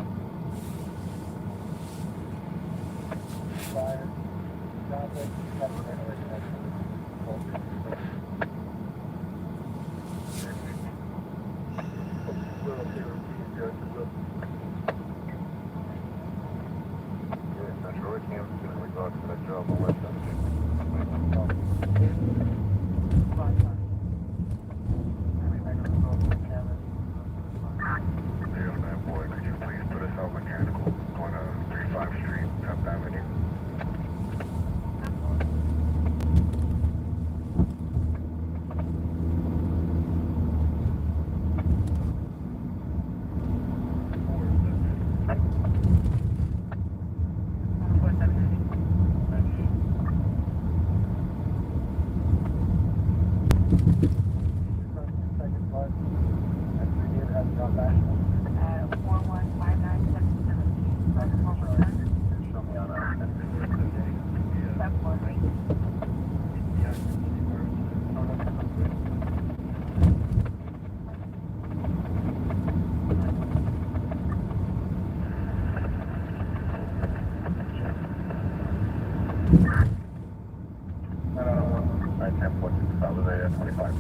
Fire. Traffic. Central Kansas, we go to Metro on the west side. Boy, could you please put us out mechanical going to 35th Street, 10th Avenue? I can't put it. I was there at 25.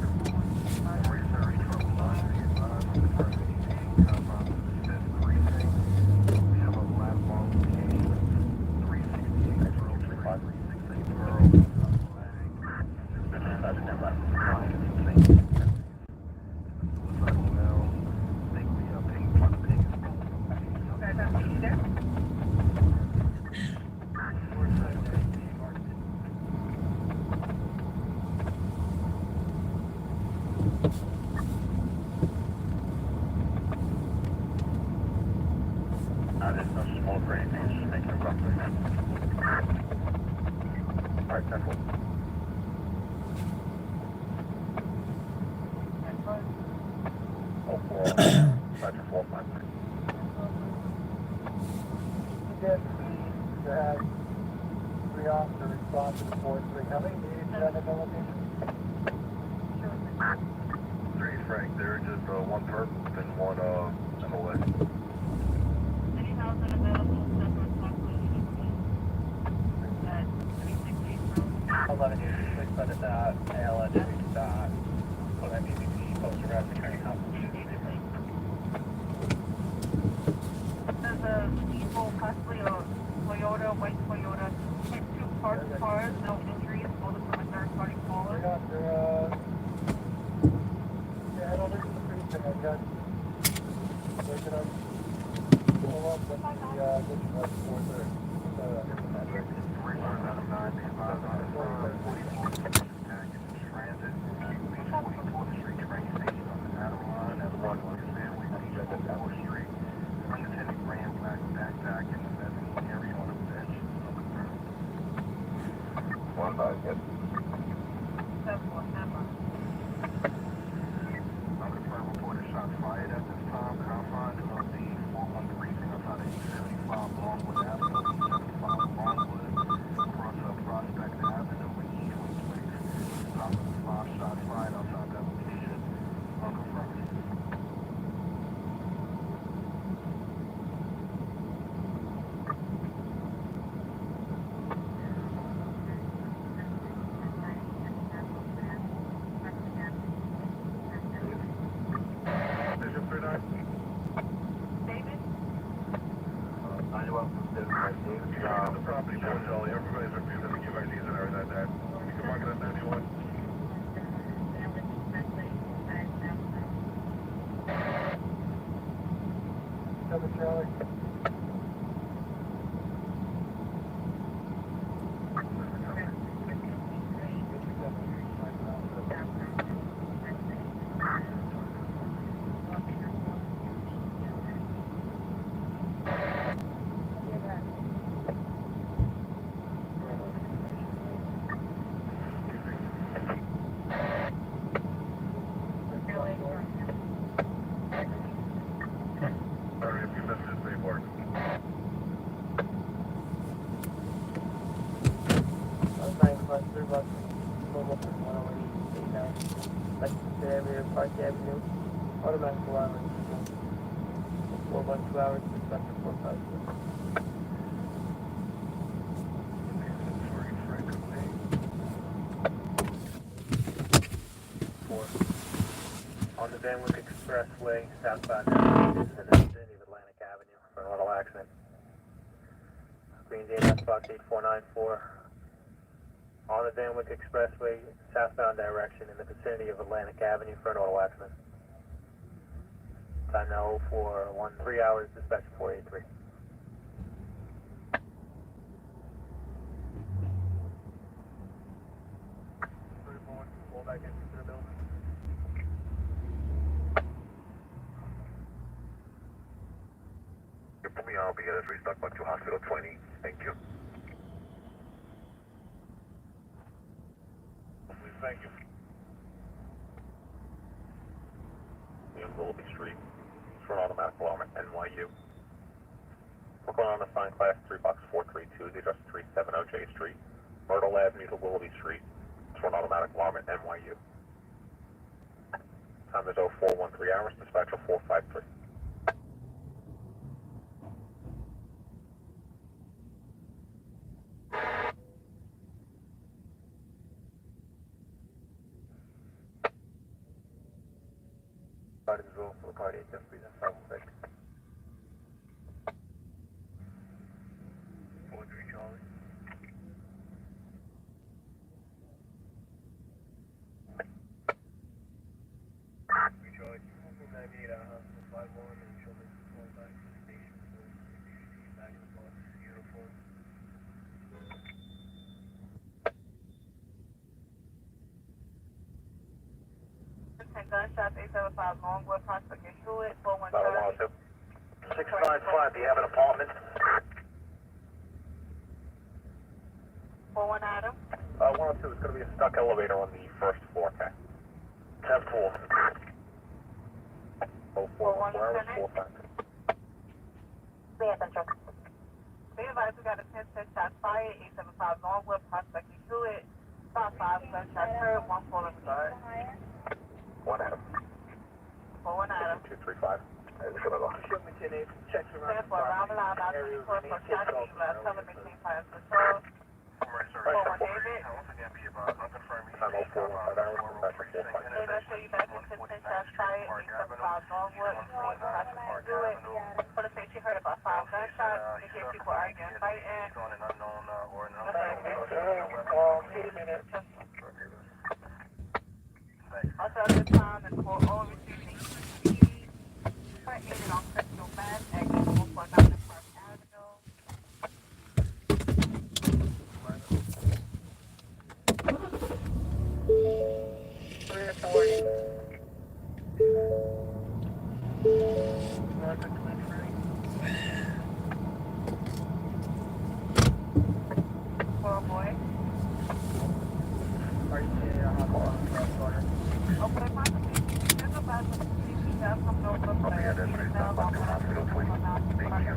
There's no smoke or anything, it's just making a rough thing. Alright, 10-4. Oh, 4. 5-4, 5. Yes, we had 3 officers respond to the 4-3. How many units at that location? 3, Frank. There are just one perp and one MOA. Any housing available, separate population. At 368 11 units, 6 by the dot, LLN NYC dot, what I mean, post arrest attorney company. There's a diesel, possibly a Toyota, white Toyota, hit 2 parked cars, no injuries, both from a third-party caller. Yeah, I don't think it's a pretty thing. I got, they're gonna pull up with the, this was 4-3. One by, yes. 7-4, Hammer. Unconfirmed reported shots fired at this time. Confines of the 413 precinct outside of 875 Longwood Avenue, 875 Longwood, across Prospect Avenue in Eastwood Place. Top of the 5 shots fired outside that location. Unconfirmed. Station 39. David? The property board, Charlie. Everybody's refusing to give IDs and everything like that. You can mark it at 91. Seven Charlie. Sorry if you missed his paperwork. Park Avenue, automatic alarm, 412 hours, suspected 456. Danwick Expressway, southbound direction in the vicinity of Atlantic Avenue for an auto accident. Green DNS box 8494. On the Danwick Expressway, southbound direction in the vicinity of Atlantic Avenue for an auto accident. Time now for 3 hours, dispatch 483. Pull back into the building. You put me on, I'll be at 3 Stockbot to Hospital 20. Thank you. Thank you. In Willoughby Street. It's for an automatic alarm at NYU. We're going on to sign class 3 box 432, the address 370 J Street. Myrtle Avenue to Willoughby Street. It's for an automatic alarm at NYU. Time is 0413 hours, dispatcher 453. Party visual for the party, just be that 516. 43 Charlie. Charlie, 98 hospital 51 and show me going back to the station for back in the bus uniform. Gunshots 875 Longwood Prospect and Hewitt 413. 655, do you have an apartment? 41 Adam. 102 is going to be a stuck elevator on the first floor, okay? 10-4. 0414 hours, 453. Be advised we got a 10-6 shot fired, 875 Longwood Prospect and Hewitt. Stop 5 gunshots heard, 1 falling guard. 1 Adam. 41 Adam. 235. Show me 10-8, checks around the Therefore, around the line, about 24 for shot to you, tell them maintain fire control. 41 David. Time 0415 hours, dispatcher 453. David, I'll show you back in 10-6 shots fired, 875 Longwood Prospect and Hewitt. For the state, you heard about 5 gunshots. You hear people arguing, fighting. Also at this time, and for all receiving ECD, aided on Crystal Mass at 149 Park Avenue. Poor boy. Are you saying hospital? Okay, my there's a bad CP that comes over for Hospital 20. Thank you.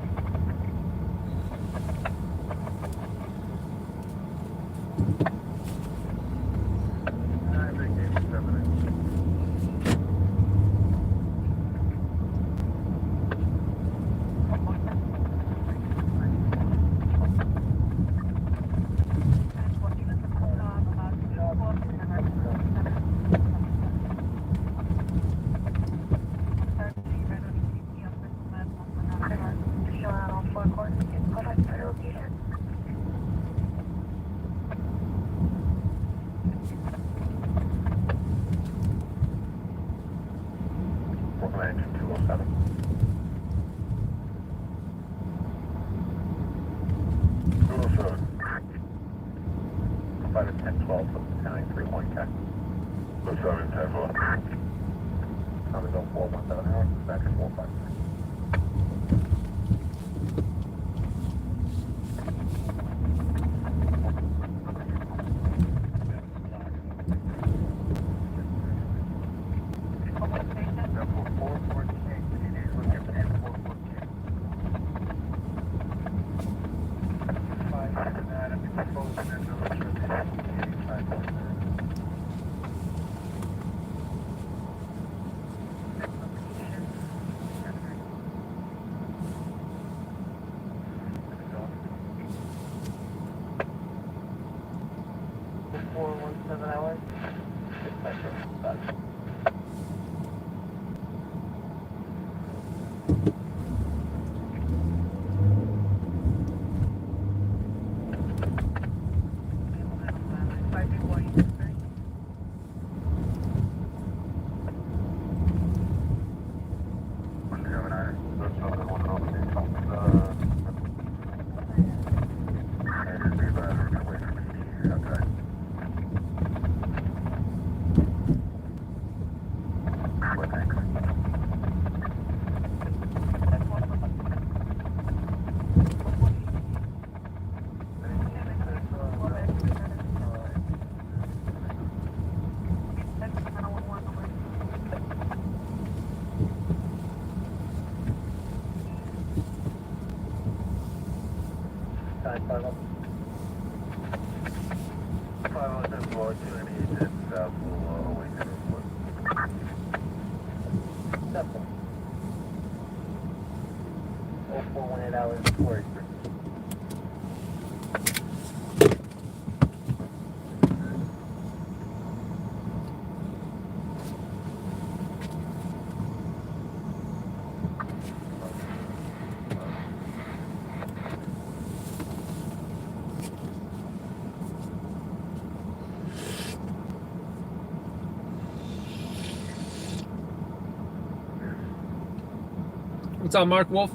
What's up, Mark Wolf?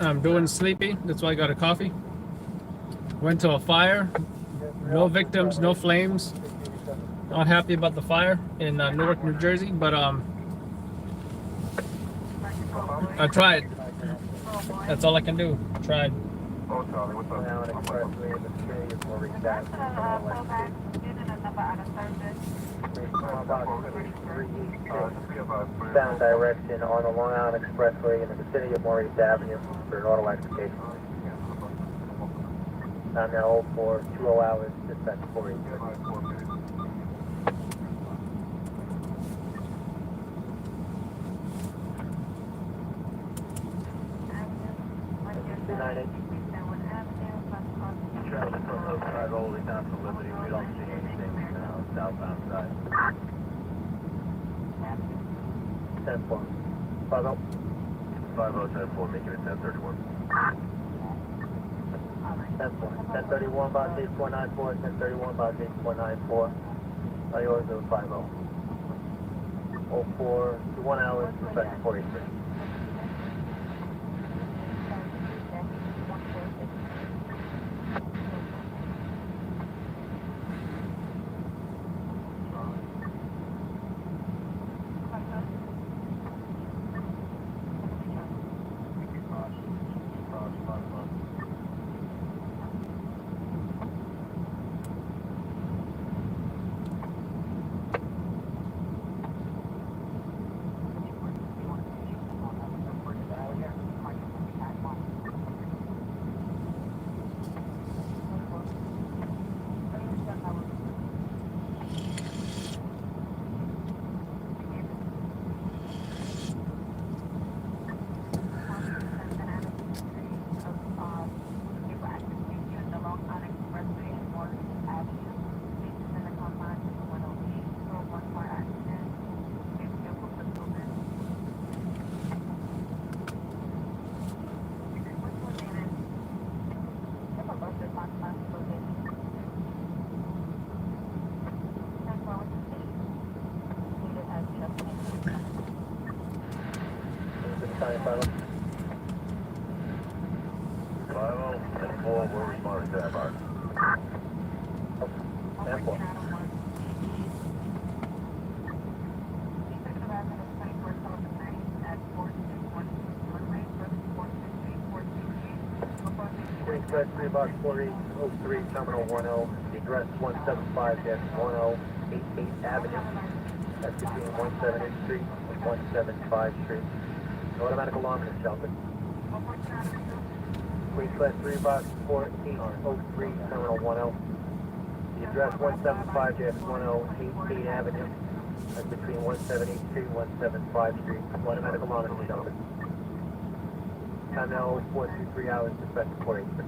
I'm doing sleepy. That's why I got a coffee. Went to a fire. No victims, no flames. Not happy about the fire in Newark, New Jersey, but I tried. That's all I can do. Tried. Bound direction on the Long Island Expressway in the vicinity of Maurice Avenue for an auto application. I'm now 04, 20 hours, dispatch 483. Traveling from Oakside all the way down to Liberty, we don't see anything now, southbound side. 10-4. 50. 50-10-4, making it 1031. 10-4. 1031, box 8494, 1031, box 8494. Yours is 50. 04, 1 hour, dispatch 483. We're responding to that mark. 10-4. Express 3 box 4803, Terminal 10, the address 175-1088 Avenue. That's between 17th Street and 175 Street. An automatic alarm is sheltered. Queens Class 3 box 4803, Terminal 10. The address 175-1088 Avenue. That's between 1782 and 175 Street. One medical monitoring, gentlemen. Time now 423 hours, dispatch 483.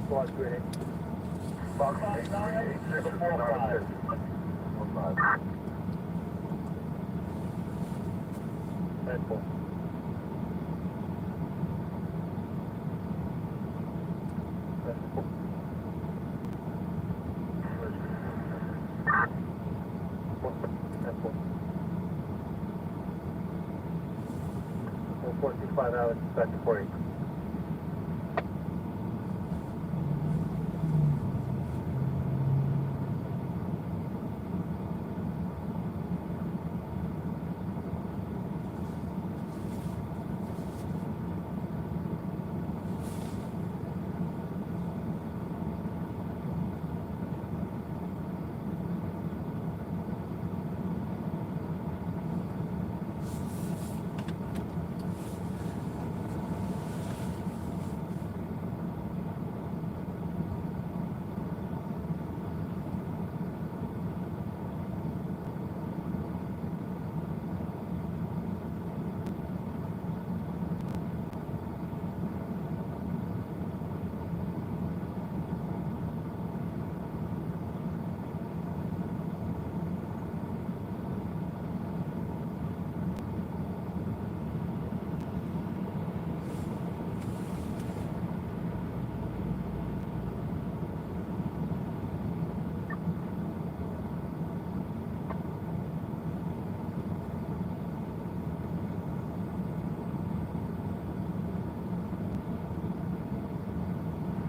Squad grid. Fox 838 Red Bull. Well, 465 hours, back to 40.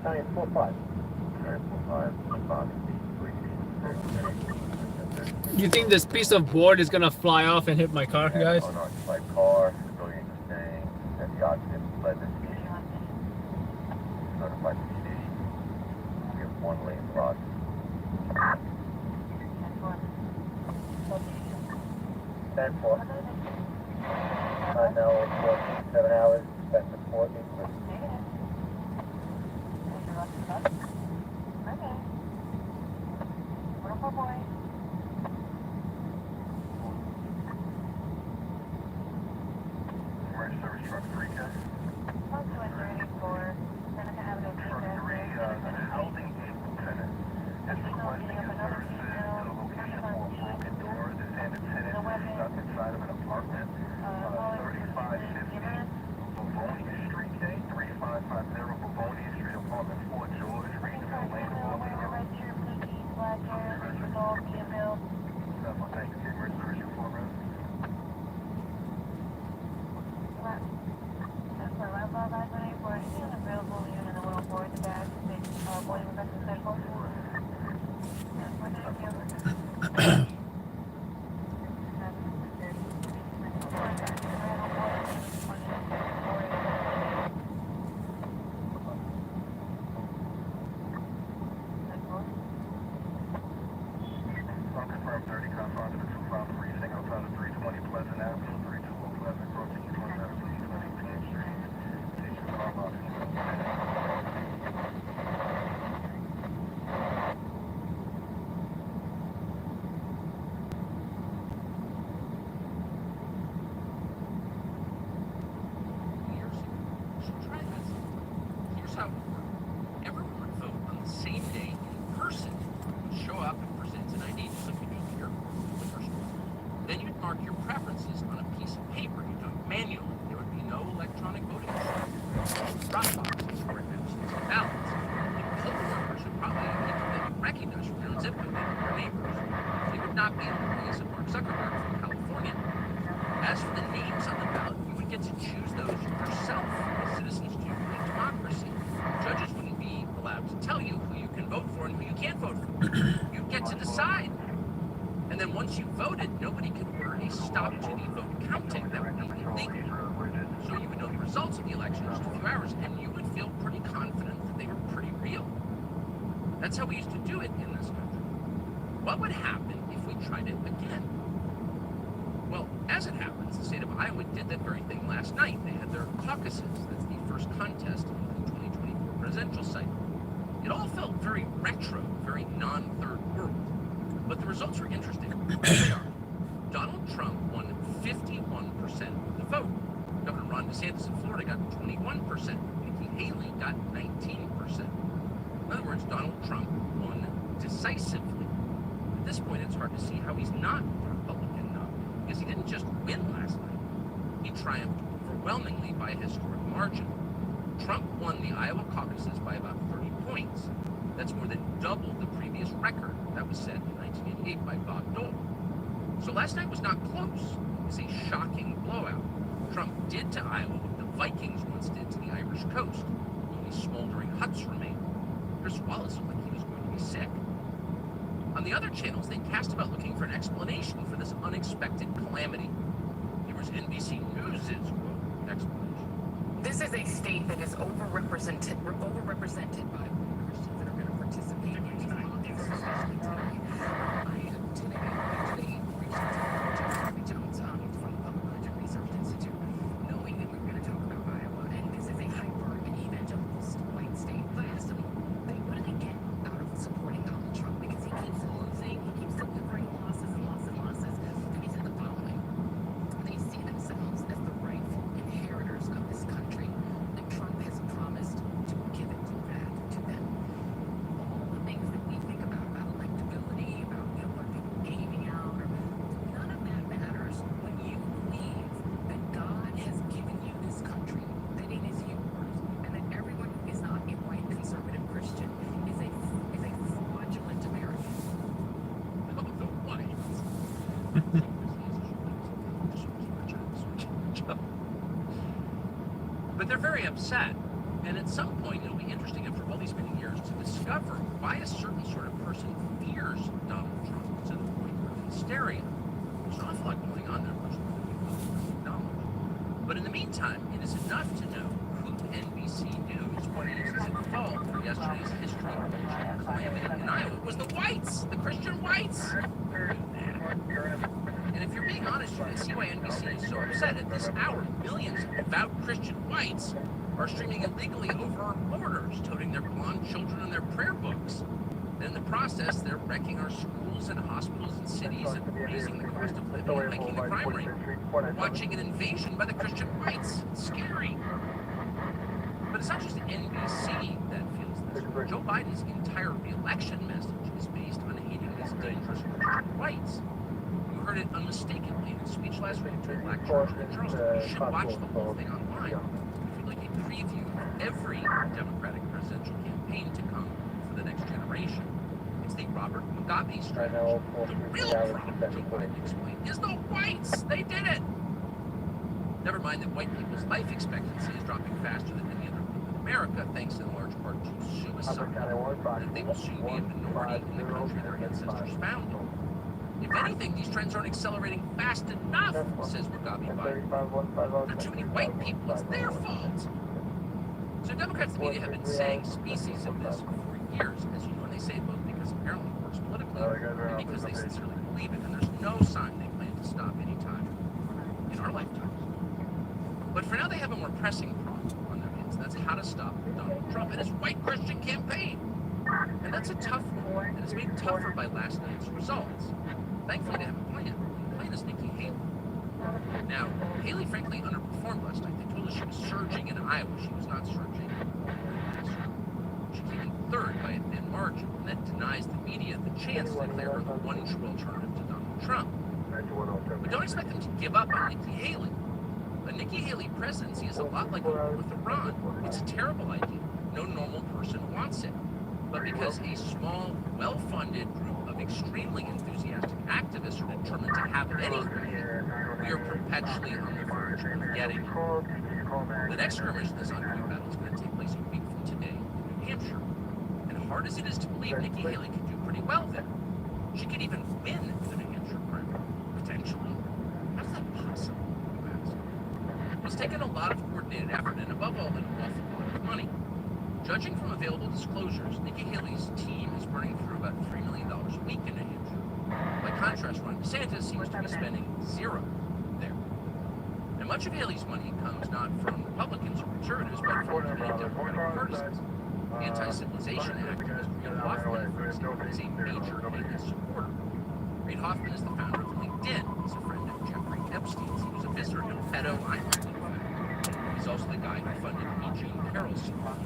Italian 4-5. 4-5. You think this piece of board is gonna fly off and hit my car, guys? Unoccupied car, civilian staying, and the occupant fled the scene. Notified PD. We have 1 lane block. 10-4. Time now 7 hours, back to 4 8. will be available. Thank you. Emergency 4 road. That's my laptop. I'm ready for it. Available unit 104 in the back. Boarding investment cycle. Thank you. Confirm 30 confirmed to 253 precinct outside of 320 Pleasant Avenue, 320 Pleasant, approaching 27 Pleasant Street. Station car box. So try this. Here's how it would work. Everyone would vote on the same day in person. You'd show up and present an ID, just like you do here, the first one. Then you'd mark your preferences on a piece of paper. You'd do it manually. There would be no electronic voting machine. Drop boxes where it moves to ballots. The poll workers would probably be people that you recognize from your own zip code, your neighbors. They would not be employees of Mark Zuckerberg from California. As for the names on the ballot, you would get to choose those yourself, as citizens do in a democracy. Judges wouldn't be allowed to tell you who you can vote for and who you can't vote for. You'd get to decide. And then once you voted, nobody could order a stop to the vote counting. That would be illegal. So you would know the results of the election in just a few hours, and you would feel pretty confident that they were pretty real. That's how we used to do it in this country. What would happen if we tried it again? Well, as it happens, the state of Iowa did that very thing last night. They had their caucuses. That's the first contest in the 2024 presidential cycle. It all felt very retro, very non-third world. But the results were interesting. Here they are. Donald Trump won 51% of the vote. Governor Ron DeSantis of Florida got 21%. Nikki Haley got 19%. In other words, Donald Trump won decisively. At this point, it's hard to see how he's not the Republican nominee, because he didn't just win last night. He triumphed overwhelmingly by a historic margin. Trump won the Iowa caucuses by about 30 points. That's more than double the previous record that was set in 1988 by Bob Dole. So last night was not close. It was a shocking blowout. Trump did to Iowa what the Vikings once did to the Irish coast. Only smoldering huts remained. Chris Wallace looked like he was going to be sick. On the other channels, they cast about looking for an explanation for this unexpected calamity. Here was NBC News' quote, explanation. This is a state that is overrepresented by Christians that are going to participate in tonight, especially today. Today reached out to Jeremy Jones from the Public Budget Research Institute, knowing that we were going to talk about Iowa, and this is a hyper evangelical white state. So I asked them, what do they get out of supporting Donald Trump? Because he keeps losing, he keeps delivering losses and losses. And he said the following: they see themselves as the rightful inheritors of this country, and Trump has promised to give it back to them. All the things that we think about electability, about what people gaming out, or none of that matters when you believe that God has given you this country, that it is yours, and that everyone who is not a white conservative Christian is a fraudulent American. Oh, the whites. But they're very upset. And at some point, it'll be interesting after all these many years to discover why a certain sort of person fears Donald Trump to the point of hysteria. There's an awful lot going on there, much more than we acknowledge. But in the meantime, it is enough to know who NBC News believes is at fault for yesterday's history calamity in Iowa. It was the whites, the Christian whites. And if you're being honest, you can see why NBC is so upset. At this hour, millions of devout Christian whites are streaming illegally over our borders, toting their blonde children and their prayer books. And in the process, they're wrecking our schools and hospitals and cities and raising the cost of living and hiking the crime rate. We're watching an invasion by the Christian whites. It's scary. But it's not just NBC that feels this. Joe Biden's entire re-election message is based on hating these dangerous Christian whites. You heard it unmistakably in his speech last week to a black church in Charleston. You should watch the whole thing online if you'd like a preview of every Democratic presidential campaign to come for the next generation. It's the Robert Gabi strategy. The real problem, Joe Biden explained, is the whites. They did it. Never mind that white people's life expectancy is dropping faster than any other group in America, thanks in large part to suicide, that they will soon be a minority in the country their ancestors founded. If anything, these trends aren't accelerating fast enough, says Mugabe Biden. There are too many white people. It's their fault. So Democrats and the media have been saying species of this for years, as you know, and they say it both because apparently it works politically and because they sincerely believe it, and there's no sign they plan to stop anytime in our lifetimes. But for now, they have a more pressing problem on their hands, and that's how to stop Donald Trump and his white Christian campaign. And that's a tough one, and it's made tougher by last night's results. Thankfully, they have a plan. The plan is Nikki Haley. Now, Haley frankly underperformed last night. They told us she was surging in Iowa. She was not surging. She came in third by a thin margin, and that denies the media the chance to declare her the one true alternative to Donald Trump. But don't expect them to give up on Nikki Haley. A Nikki Haley presidency is a lot like a war with Iran. It's a terrible idea. No normal person wants it. But because a small, well-funded group of extremely enthusiastic activists are determined to have anything, we are perpetually on the verge of getting it. The next skirmish in this ongoing battle is going to take place a week from today in New Hampshire. And hard as it is to believe, Nikki Haley could do pretty well there. She could even win the New Hampshire primary, potentially. How's that possible, you ask? It's taken a lot of coordinated effort and above all, an awful lot of money. Judging from available disclosures, Nikki Haley's team is burning through about $3 million a week in New Hampshire. By contrast, Ron DeSantis seems to be spending zero there. And much of Haley's money comes not from Republicans or conservatives, but from many Democratic partisans. Anti-Civilization activist Reid Hoffman, for example, is a major Haley supporter. Reid Hoffman is the founder of LinkedIn. He's a friend of Jeffrey Epstein's. He was a visitor to Pedo Island, in fact. He's also the guy who funded E. Jean Carroll's support.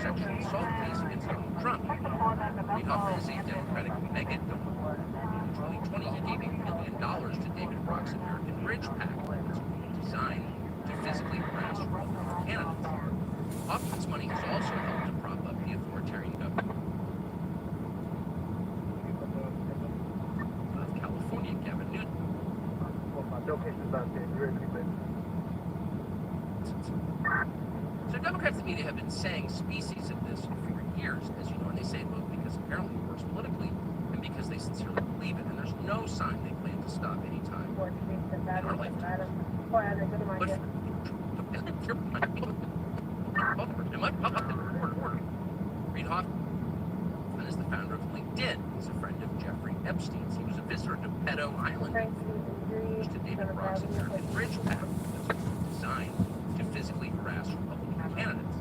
Sexual assault case against Donald Trump. Reid Hoffman is a Democratic mega-donor. In 2020, he gave $1 million to David Brock's American Bridge PAC, which is designed to physically harass Republican candidates. Hoffman's money has also helped to prop up the authoritarian government of California, Gavin Newsom. So Democrats and the media have been saying species of this for years, as you know, and they say it both because apparently it works politically and because they sincerely believe it, and there's no sign they plan to stop anytime in our lifetime. Reid Hoffman is the founder of LinkedIn. He's a friend of Jeffrey Epstein's. He was a visitor to Pedo Island, which to David Brock's American Bridge PAC, that's designed to physically harass Republican candidates.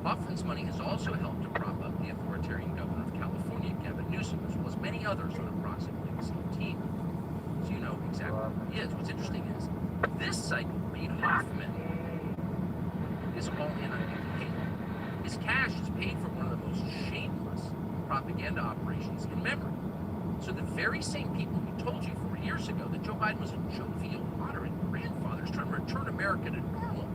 Hoffman's money has also helped to prop up the authoritarian governor of California, Gavin Newsom, as well as many others on approximately the same team. So you know exactly who he is. What's interesting is, this cycle, Reid Hoffman is all in on Nikki Haley. His cash is paid for one of the most shameless propaganda operations in memory. So the very same people who told you 4 years ago that Joe Biden was a jovial, moderate grandfather who's trying to return America to normal,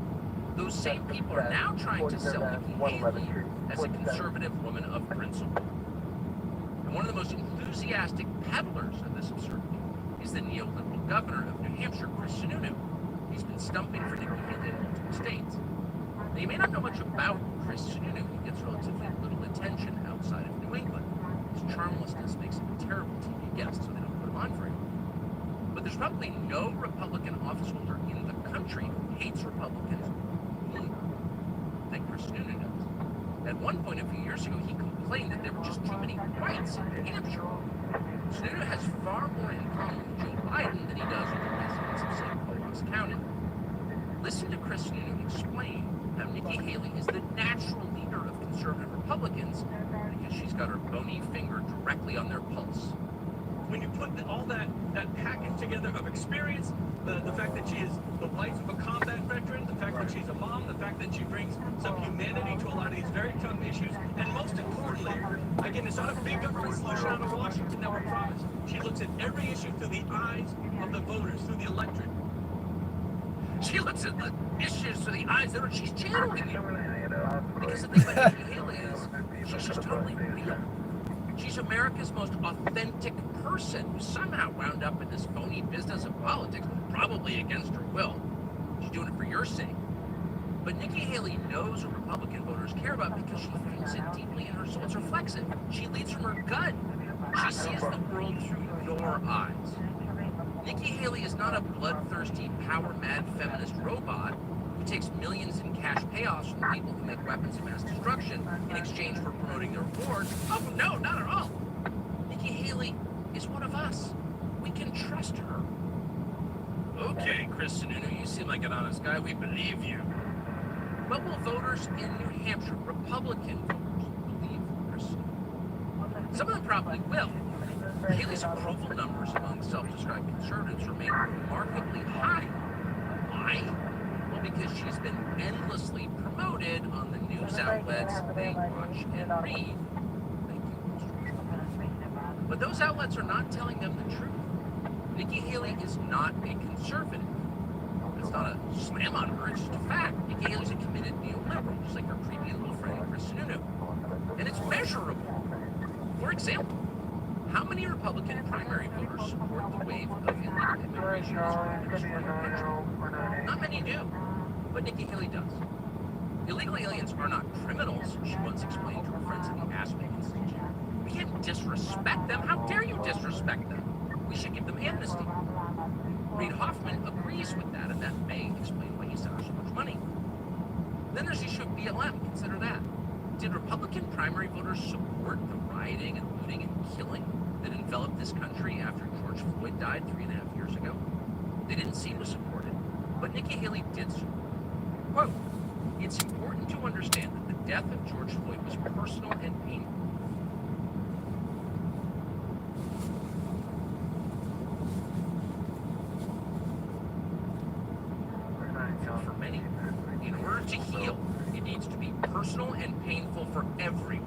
those same people are now trying to sell Nikki Haley as a conservative woman of principle. And one of the most enthusiastic peddlers of this absurdity is the neoliberal governor of New Hampshire, Chris Sununu. He's been stumping for Nikki Haley in multiple states. Now, you may not know much about Chris Sununu. He gets relatively little attention outside of New England. His charmlessness makes him a terrible TV guest, so they don't put him on very well. But there's probably no Republican officeholder in the country who hates Republicans more than Chris Sununu does. At one point a few years ago, he complained that there were just too many whites in New Hampshire. Sununu has far more in common with Joe Biden than he does with the residents of St. Paul County. Listen to Chris Sununu explain how Nikki Haley is the natural leader of conservative Republicans because she's got her bony finger directly on their pulse. When you put all that package together of experience, the fact that she is the wife of a combat veteran, the fact that she's a mom, the fact that she brings some humanity to a lot of these very tough issues, and most importantly, again, it's not a big government solution out of Washington that we're promised. She looks at every issue through the eyes of the voters, through the electorate. She looks at the issues through the eyes that she's channeling you. Because the thing about Nikki Haley is, she's just totally real. She's America's most authentic person who somehow wound up in this phony business of politics, probably against her will. She's doing it for your sake. But Nikki Haley knows what Republican voters care about because she feels it deeply in her soul. It's reflexive. She leads from her gut. She sees the world through your eyes. Nikki Haley is not a bloodthirsty, power-mad feminist robot who takes millions in cash payoffs from people who make weapons of mass destruction in exchange for promoting their wars. Oh, no, not at all. Nikki Haley is one of us. We can trust her. Okay, Chris Sununu, you seem like an honest guy. We believe you. But will voters in New Hampshire, Republican voters, believe Chris Sununu? Some of them probably will. Haley's approval numbers among self-described conservatives remain remarkably high. Why? Well, because she's been endlessly promoted on the news outlets they watch and read. Thank you. But those outlets are not telling them the truth. Nikki Haley is not a conservative. It's not a slam on her, it's just a fact. Nikki Haley's a committed neoliberal, just like her creepy little friend Chris Sununu. And it's measurable. For example, how many Republican primary voters support the wave of illegal immigration? Not many do, but Nikki Haley does. Illegal aliens are not criminals, she once explained to her friends at the Aspen Institute. We can't disrespect them. How dare you disrespect them? We should give them amnesty. Reid Hoffman agrees with that, and that may explain why he sent her so much money. Then there's the issue of BLM. Consider that. Did Republican primary voters support the rioting and looting and killing that enveloped this country after George Floyd died 3.5 years ago? They didn't seem to support it, but Nikki Haley did support it. Quote, "It's important to understand that the death of George Floyd was personal and painful. For many, in order to heal, it needs to be personal and painful for everyone."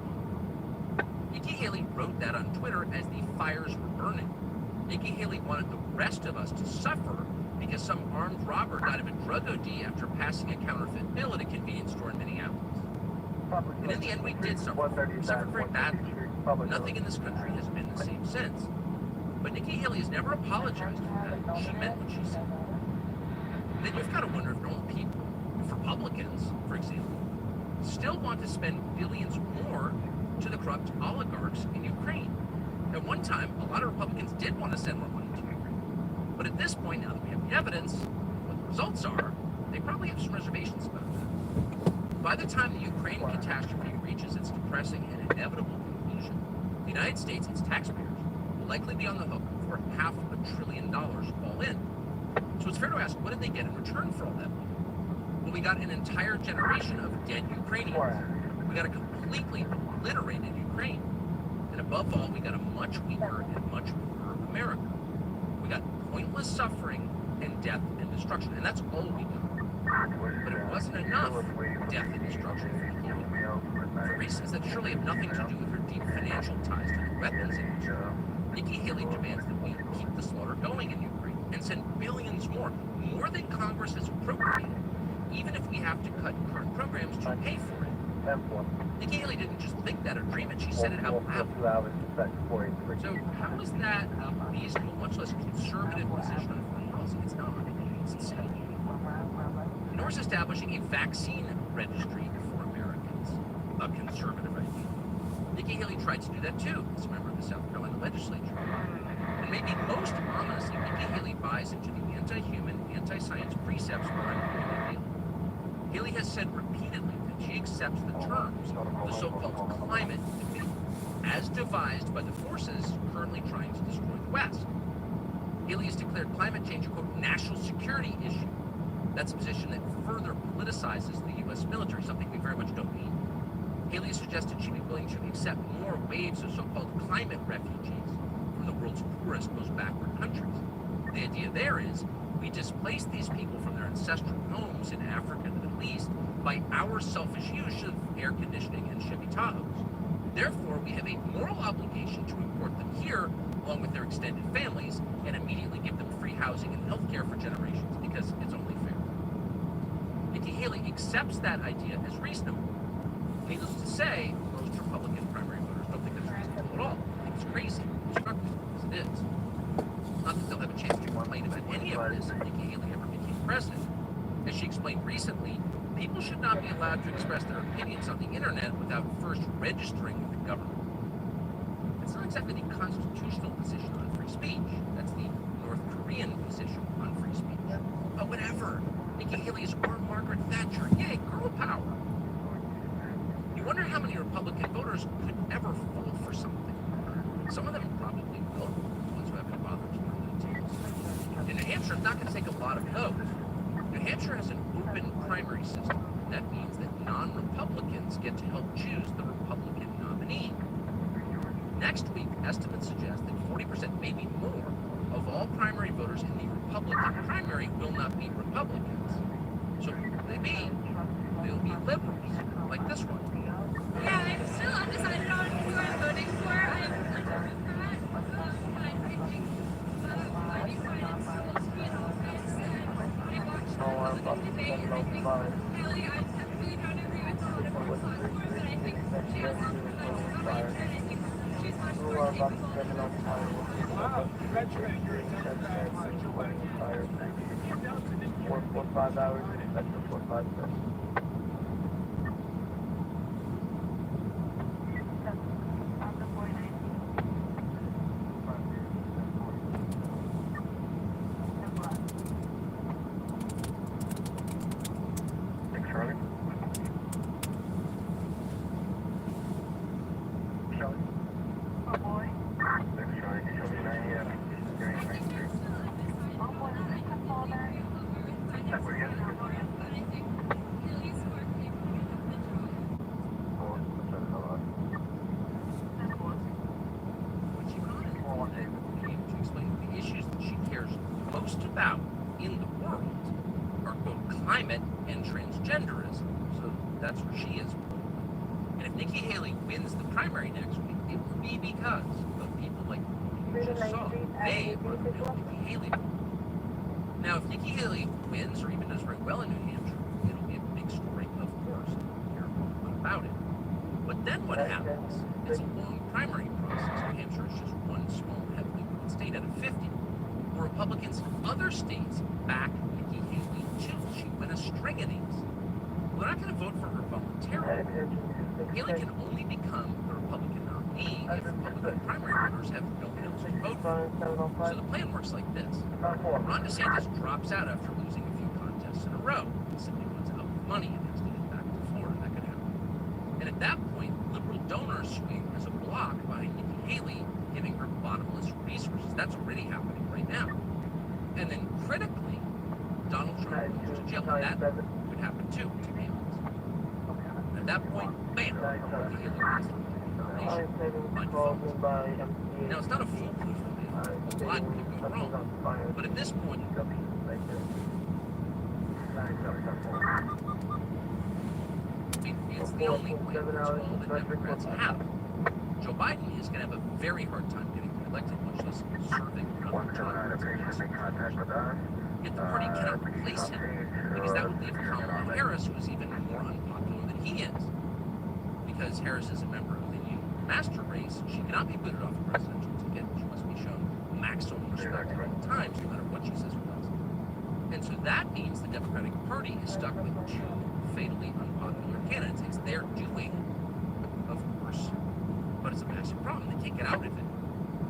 Nikki Haley wrote that on Twitter as the fires were burning. Nikki Haley wanted the rest of us to suffer because some armed robber died of a drug OD after passing a counterfeit bill at a convenience store in Minneapolis. And in the end, we did suffer. We suffered very badly. Nothing in this country has been the same since. But Nikki Haley has never apologized for that. She meant what she said. Then you've got to wonder if normal people, if Republicans, for example, still want to spend billions more to the corrupt oligarchs in Ukraine. At one time, a lot of Republicans did want to send more money to Ukraine. But at this point, now that we have the evidence, what the results are, they probably have some reservations about that. By the time the Ukraine catastrophe reaches its depressing and inevitable conclusion, the United States, its taxpayers, will likely be on the hook for $500 billion all in. So it's fair to ask, what did they get in return for all that money? Well, we got an entire generation of dead Ukrainians. We got a completely obliterated Ukraine. And above all, we got a much weaker and much poorer America. We got pointless suffering and death and destruction. And that's all we got. But it wasn't enough death and destruction for the people. For reasons that surely have nothing to do with her deep financial ties to the weapons industry, Nikki Haley demands that we keep the slaughter going in Ukraine and send billions more than Congress has appropriated, even if we have to cut current programs to pay for it. Nikki Haley didn't just think that or dream it, she said it out loud. So how is that a reasonable, much less conservative position on foreign policy? It's not. It's insane. Nor is establishing a vaccine registry for Americans a conservative idea. Nikki Haley tried to do that too as a member of the South Carolina legislature. And maybe most ominously, Nikki Haley buys into the anti-human, anti-science precepts behind the Green New Deal. Haley has said repeatedly that she accepts the terms of the so-called climate debate as devised by the forces currently trying to destroy the West. Haley has declared climate change a, quote, national security issue. That's a position that further politicizes the U.S. military, something we very much don't need. Haley suggested she'd be willing to accept more waves of so-called climate refugees from the world's poorest, most backward countries. The idea there is we displace these people from their ancestral homes in Africa and the Middle East by our selfish use of air conditioning and Chevy Tahoes. Therefore, we have a moral obligation to import them here along with their extended families and immediately give them free housing and health care for generations because it's only fair. Nikki Haley accepts that idea as reasonable. Needless to say, most Republican primary voters don't think it's reasonable at all. They think it's crazy, destructive, as it is. Not that they'll have a chance to complain about any of this if Nikki Haley ever became president. As she explained recently, people should not be allowed to express their opinions on the internet without first registering with the government. It's not exactly the constitutional position on free speech. That's the North Korean position on free speech. But whatever. Nikki Haley is our Margaret Thatcher. Yay, girl power. You wonder how many Republican voters could ever vote for something. Some of them probably will, the ones who haven't bothered to run details. In New Hampshire, it's not going to take a lot of votes. New Hampshire has an open primary system. That means that non-Republicans get to help choose the Republican nominee. Next week, estimates suggest that 40%, maybe more, of all primary voters in the Republican primary will not be Republicans. So who will they be? They'll be liberals, like this one. Yeah, I'm still undecided on who I'm voting for. I'm like a Democrat, but I think voting finance schools to be in office, and I watched the Republican debate, and I think Haley, I'm really trying to agree with a lot of her platforms, and I think she has some of those behind her, and I think she's much more capable. Wow, congratulations, you're for 5 hours, that's for 5 minutes. About in the world are quote climate and transgenderism. So that's where she is. And if Nikki Haley wins the primary next week, it will be because of people like you just saw. They are the real Nikki Haley. Now, if Nikki Haley wins or even does very well in New Hampshire, it'll be a big story, of course. You'll hear more about it. But then what happens? It's a long primary process. New Hampshire is just one small, heavily voted state out of 50. Republicans in other states back Nikki Haley too. She win a string of these. We're not going to vote for her voluntarily. Haley can only become the Republican nominee if Republican primary voters have no one else to vote for. So the plan works like this. Ron DeSantis drops out after losing a few contests in a row. He simply runs out of money and has to head back to Florida. That could happen. And at that point, liberal donors swing as a block behind Nikki Haley, giving her bottomless resources. That's already happening right now. And then critically, Donald Trump goes to jail. And that could happen too, to be honest. And at that point, bam, Nikki Haley wins the nomination by default. Now, it's not a foolproof plan. A lot could go wrong. But at this point, it's the only way. It's all the Democrats have. Joe Biden is going to have a very hard time getting elected, much less serving another term. Yet the party cannot replace him, because that would leave Kamala Harris, who is even more unpopular than he is. Because Harris is a member of the new master race, she cannot be booted off the presidential ticket. She must be shown maximum respect at all times, no matter what she says or does. And so that means the Democratic Party is stuck with two fatally unpopular candidates. It's their doing, of course, but it's a massive problem. They can't get out of it.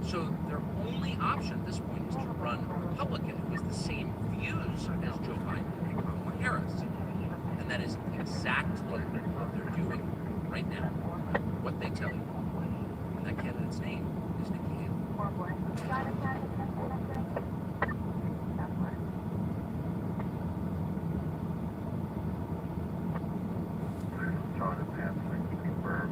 So their only option at this point is to run a Republican who has the same views as Joe Biden and Kamala Harris. And that is exactly what they're doing right now, what they tell you. And that candidate's name is Nikki Haley. John and Pam, thank you for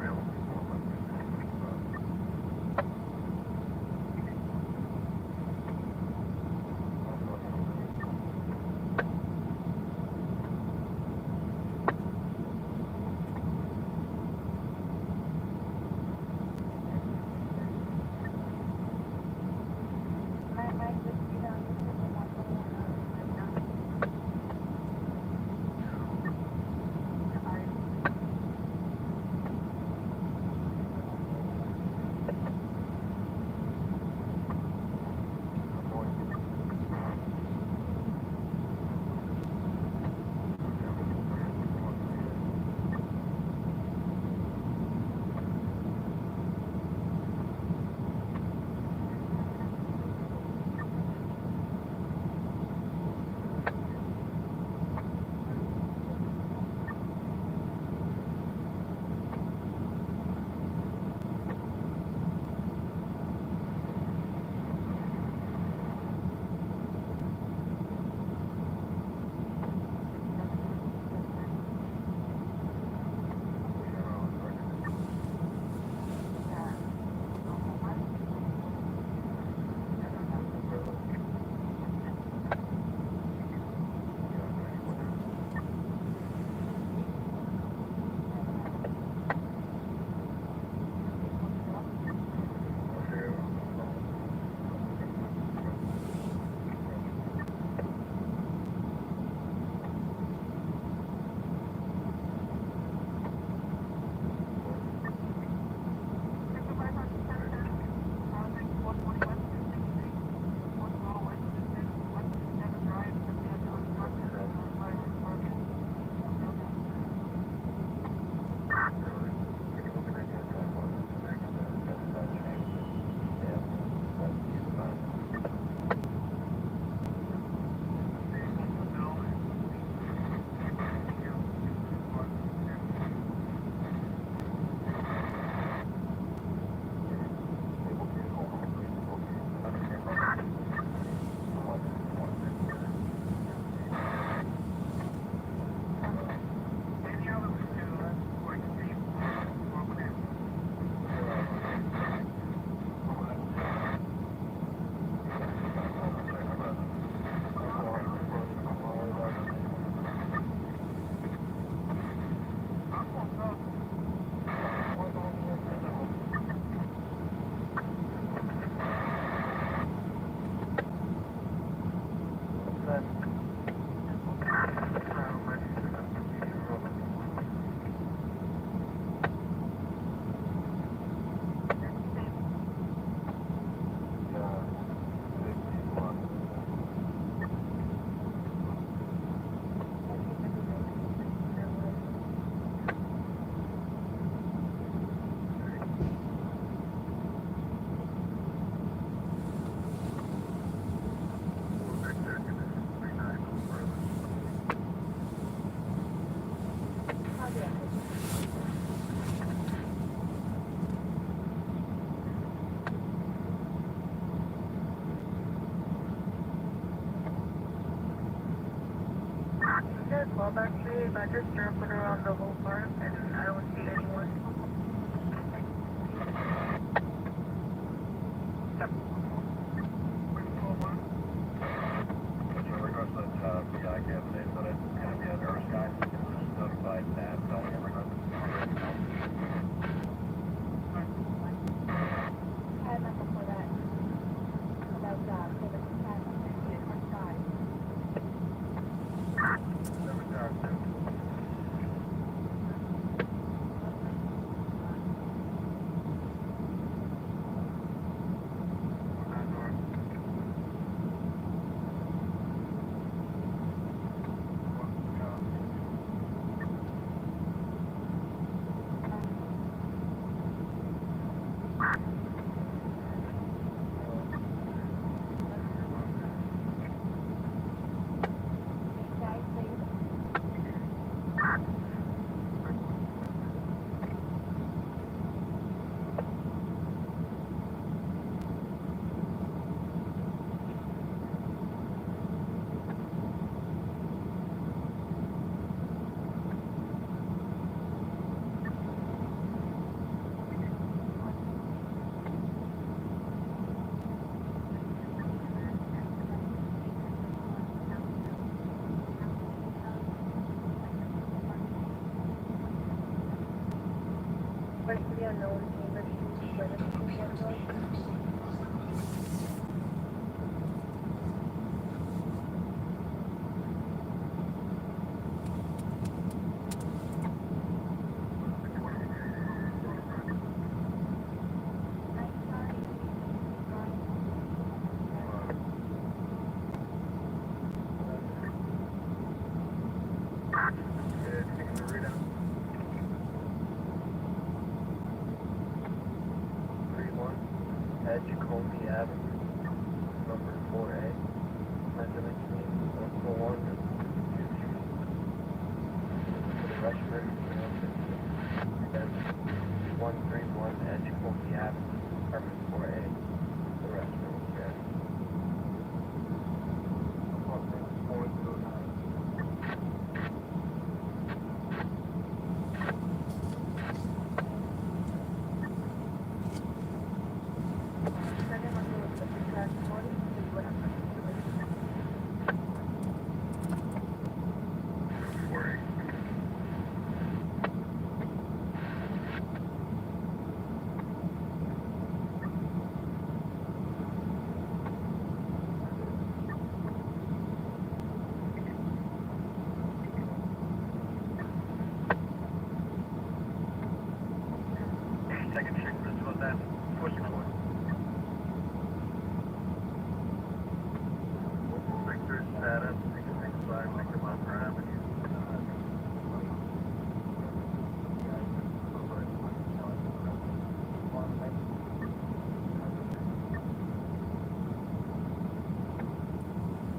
a callback today. I just circled around the whole park and I don't see anyone.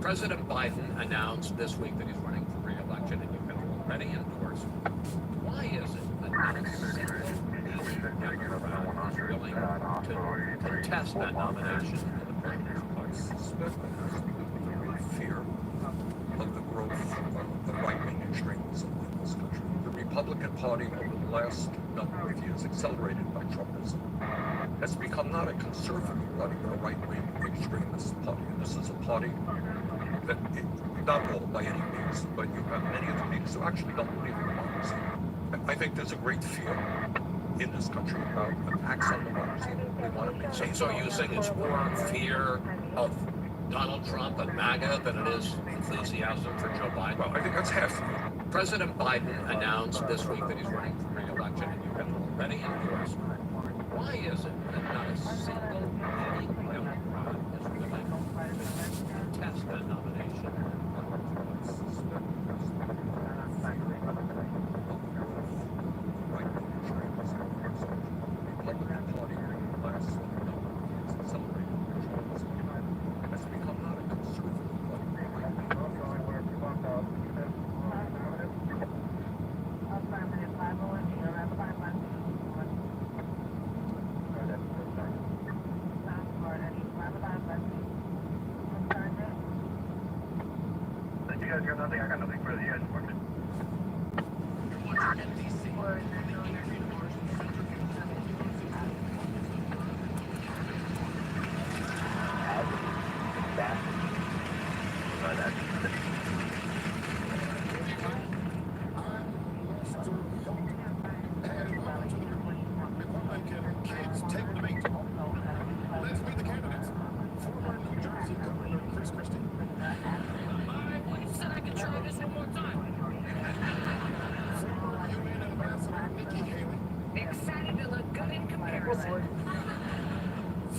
President Biden announced this week that he's running for re-election, and you can already endorse. Why is it that not a single Democrat is willing to contest that nomination in the primary? I suspect that has to do with fear of the growth of the right-wing extremism in this country. The Republican Party over the last number of years, accelerated by Trumpism, has become not a conservative party, but a right-wing extremist party. And this is a party that, not all by any means, but you have many of the leaders who actually don't believe in democracy. I think there's a great fear in this country about attacks on democracy. We want to make So you're saying it's more fear of Donald Trump and MAGA than it is enthusiasm for Joe Biden? Well, I think that's half of it. President Biden announced this week that he's running for re-election, and you can already endorse. Why is it that not a single Democrat is willing to contest that nomination? Republican kids table debate. Let's meet the candidates. Former New Jersey Governor Chris Christie. What you said I could try this one more time. Former UN Ambassador Nikki Haley. Excited to look good in comparison.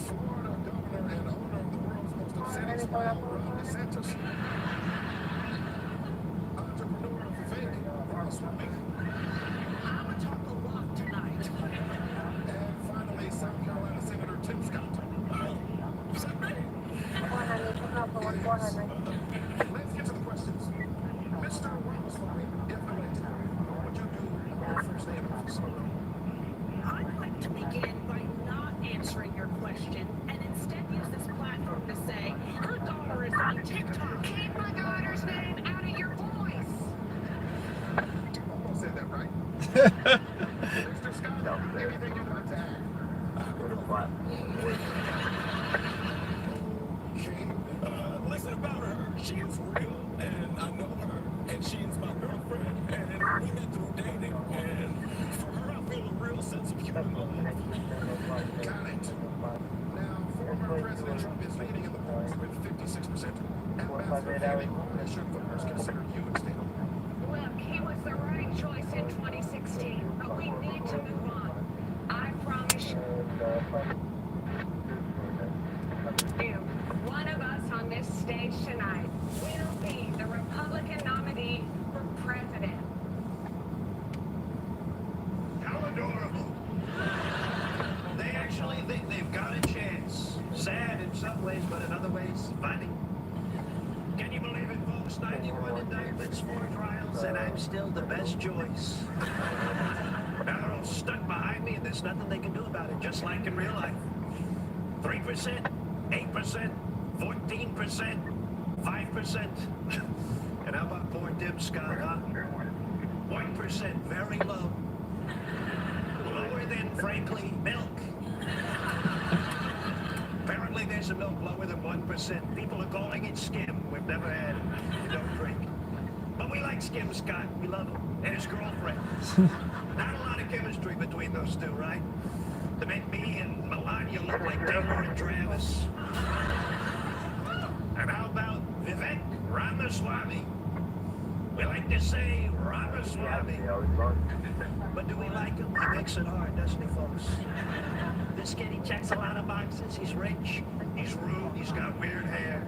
Florida Governor and owner of the world's most upsetting smile, Ron DeSantis. Entrepreneur fake Ramaswamy. I'm a taco rock tonight. And finally, South Carolina Senator Tim Scott. Is that me? Let's get to the questions. Mr. Ramaswamy, if elected, what would you do on your first day in office? I'd like to begin by not answering your question and instead use this platform to say, her daughter is on TikTok. Keep my daughter's name out of your voice. Almost said that right. Mr. Scott, anything you'd like to add? Okay, listen about her. She is real, and I know her, and she's my girlfriend, and we met through dating, and for her I feel a real sense of human love. Got it. Now, former President Trump is leading in the polls with 56%. Ambassador Haley, why should voters consider you instead? Look, he was the right choice in 2016, but we need to move on. I promise you, one of us on this stage tonight will be the Republican nominee for president. How adorable. They actually think they've got a chance. Sad in some ways, but in other ways, funny. Can you believe it, folks? 91 indictments, 4 trials, and I'm still the best choice. Now they're all stuck behind me, and there's nothing they can do about it, just like in real life. 3%, 8%, 14%, 5%. And how about poor Tim Scott, huh? 1%, very low. Lower than, frankly, milk. Apparently there's a milk lower than 1%. People are calling it skim. We've never had it. You don't drink. But we like Skim Scott. We love him. And his girlfriend. Not a lot of chemistry between those two, right? To make me and Melania look like Taylor and Travis. And how about Vivek Ramaswamy? We like to say Ramaswamy. But do we like him? He makes it hard, doesn't he, folks? This kid, he checks a lot of boxes. He's rich. He's rude. He's got weird hair.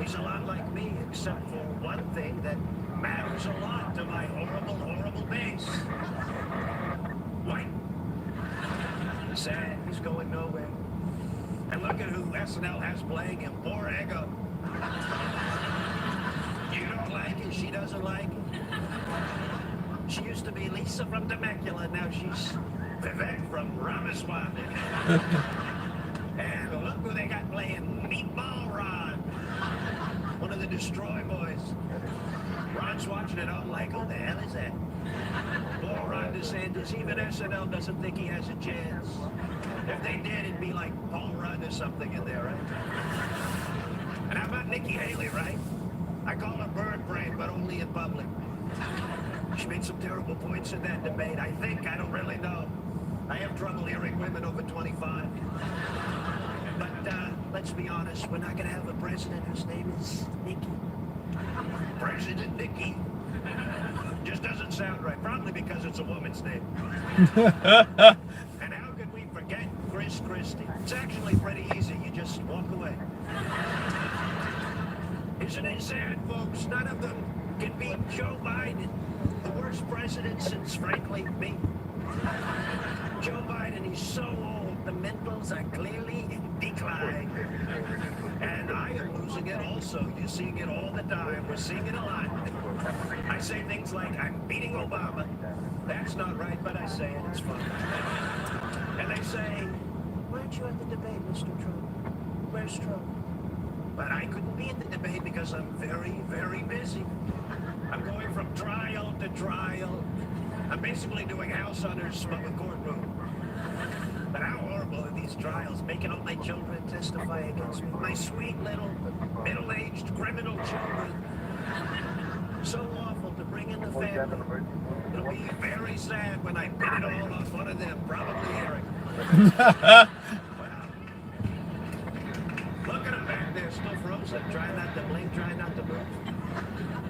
He's a lot like me, except for one thing that matters a lot to my horrible, horrible base. White. Sad. He's going nowhere. And look at who SNL has playing him. Poor Ego. You don't like it. She doesn't like it. She used to be Lisa from Temecula. Now she's Vivek from Ramaswamy. And look who they got playing Meatball Ron. One of the Destroy Boys. Ron's watching it all like, who the hell is that? Poor Ron DeSantis. Even SNL doesn't think he has a chance. If they did, it'd be like Paul Rudd or something in there, right? And how about Nikki Haley, right? I call her bird brain, but only in public. She made some terrible points in that debate. I think. I don't really know. I have trouble hearing women over 25. But let's be honest, we're not going to have a president whose name is Nikki. President Nikki. Just doesn't sound right. Probably because it's a woman's name. And how could we forget Chris Christie? It's actually pretty easy. You just walk away. Isn't it sad, folks? None of them can beat Joe Biden, the worst president since, frankly, me. Joe Biden, he's so old, the mentals are clearly in decline. And I am losing it also. You're seeing it all the time. We're seeing it a lot. I say things like, I'm beating Obama. That's not right, but I say it. It's fun. And they say, weren't you at the debate, Mr. Trump? Where's Trump? But I couldn't be at the debate because I'm very, very busy. I'm going from trial to trial. I'm basically doing house hunters, but with courtroom. But how horrible are these trials, making all my children testify against me? My sweet little middle-aged criminal children. So awful to bring in the family. It'll be very sad when I pin it all off one of them, probably Eric. Look at him back there, still frozen. Try not to blink, try not to move.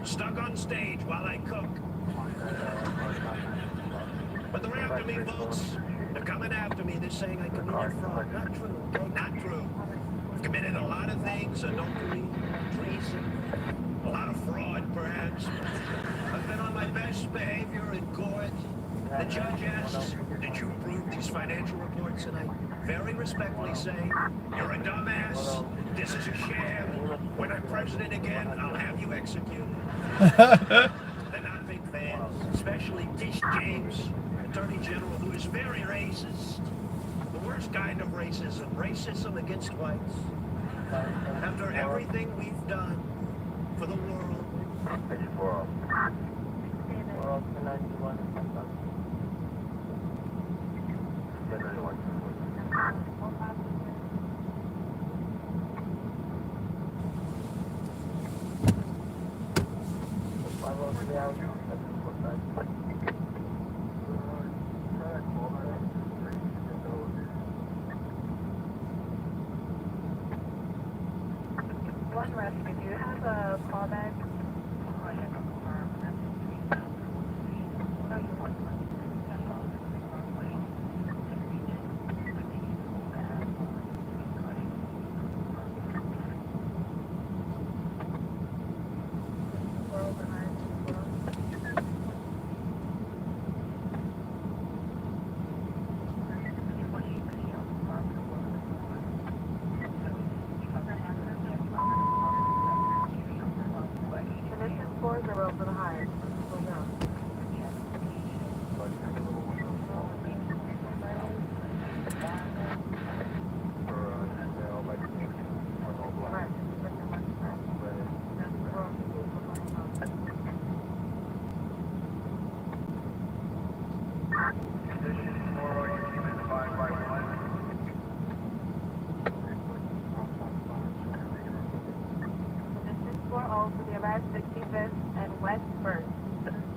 Stuck on stage while I cook. But they're after me, folks. They're coming after me. They're saying I committed fraud. Not true, okay? Not true. I've committed a lot of things. Adultery, treason, a lot of fraud, perhaps. I've been on my best behavior in court. The judge asks, did you approve these financial reports? And I very respectfully say, you're a dumbass. This is a sham. When I'm president again, I'll have you executed. They're not big fans, especially Tish James, Attorney General, who is very racist. The worst kind of racism, racism against whites. After everything we've done for the world. One rescue, do you have a callback?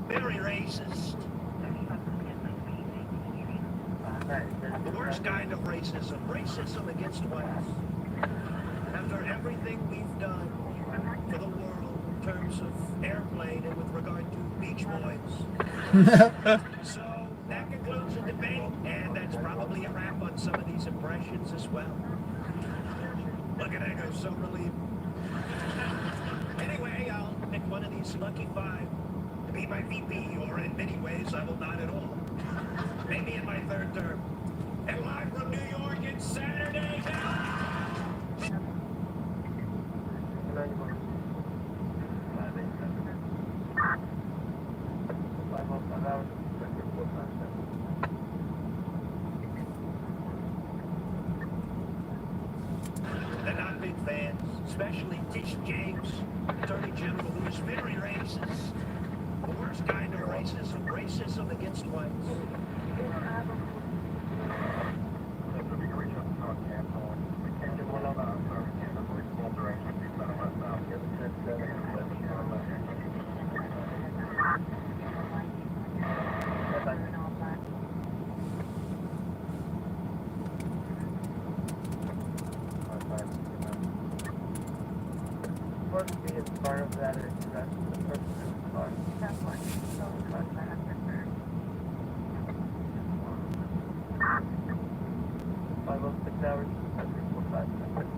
Very racist. The worst kind of racism, racism against whites. After everything we've done for the world in terms of airplane and with regard to Beach Boys. So that concludes the debate, and that's probably a wrap on some of these impressions as well. Look at Ego, so relieved. Anyway, I'll pick one of these lucky five to be my VP, or in many ways, I will not at all. Maybe in my third term. And live from New York, it's Saturday night! They're not big fans, especially Tish James, Attorney General, who is very racist. The worst kind of racism, racism against whites. Part of that is the rest of the person in the car. That's fine. Five or 6 hours, that's 5 minutes.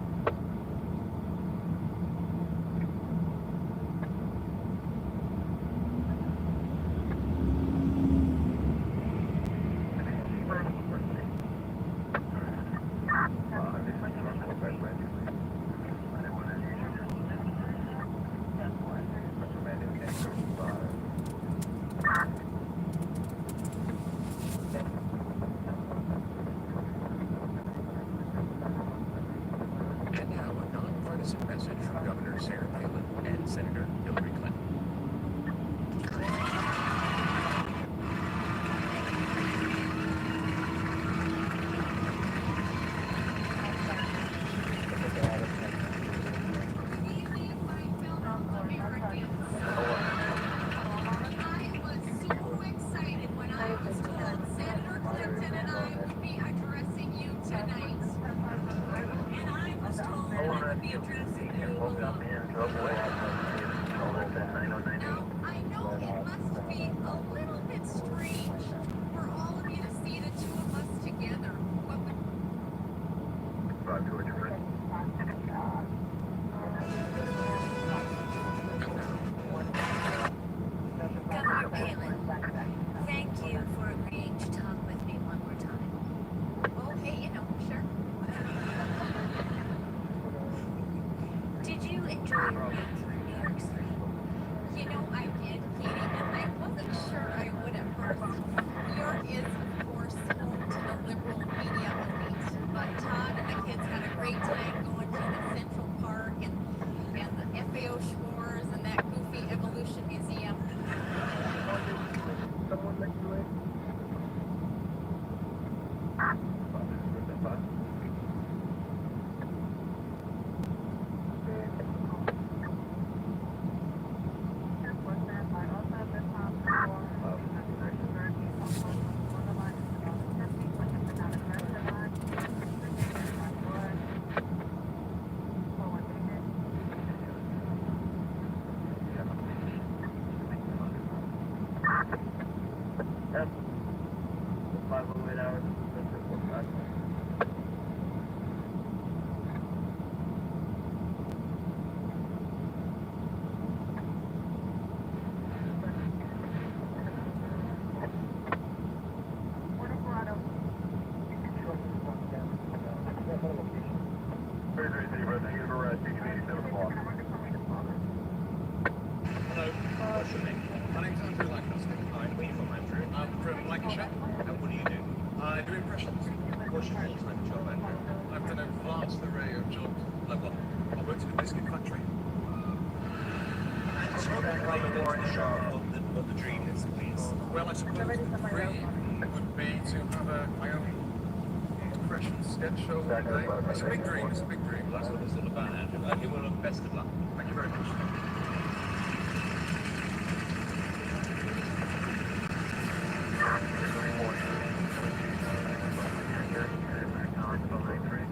address and do a little. Now, I know it must be a little bit strange for all of you to see the two of us together, but Governor Palin, thank you for agreeing to talk with me one more time. Oh, hey, sure. Did you enjoy your week in New York City? I did, Katie, and I wasn't sure I would at first. New York is, of course, home to the liberal media elite, but Todd and the kids had a great time going to the Central Park and the FAO Schmores and that goofy Evolution Museum. Well, I suppose the dream would be to have my own impression sketch show one day. It's a big dream, it's a big dream. That's what it's all about, Andrew. You will have best of luck. Thank you very much.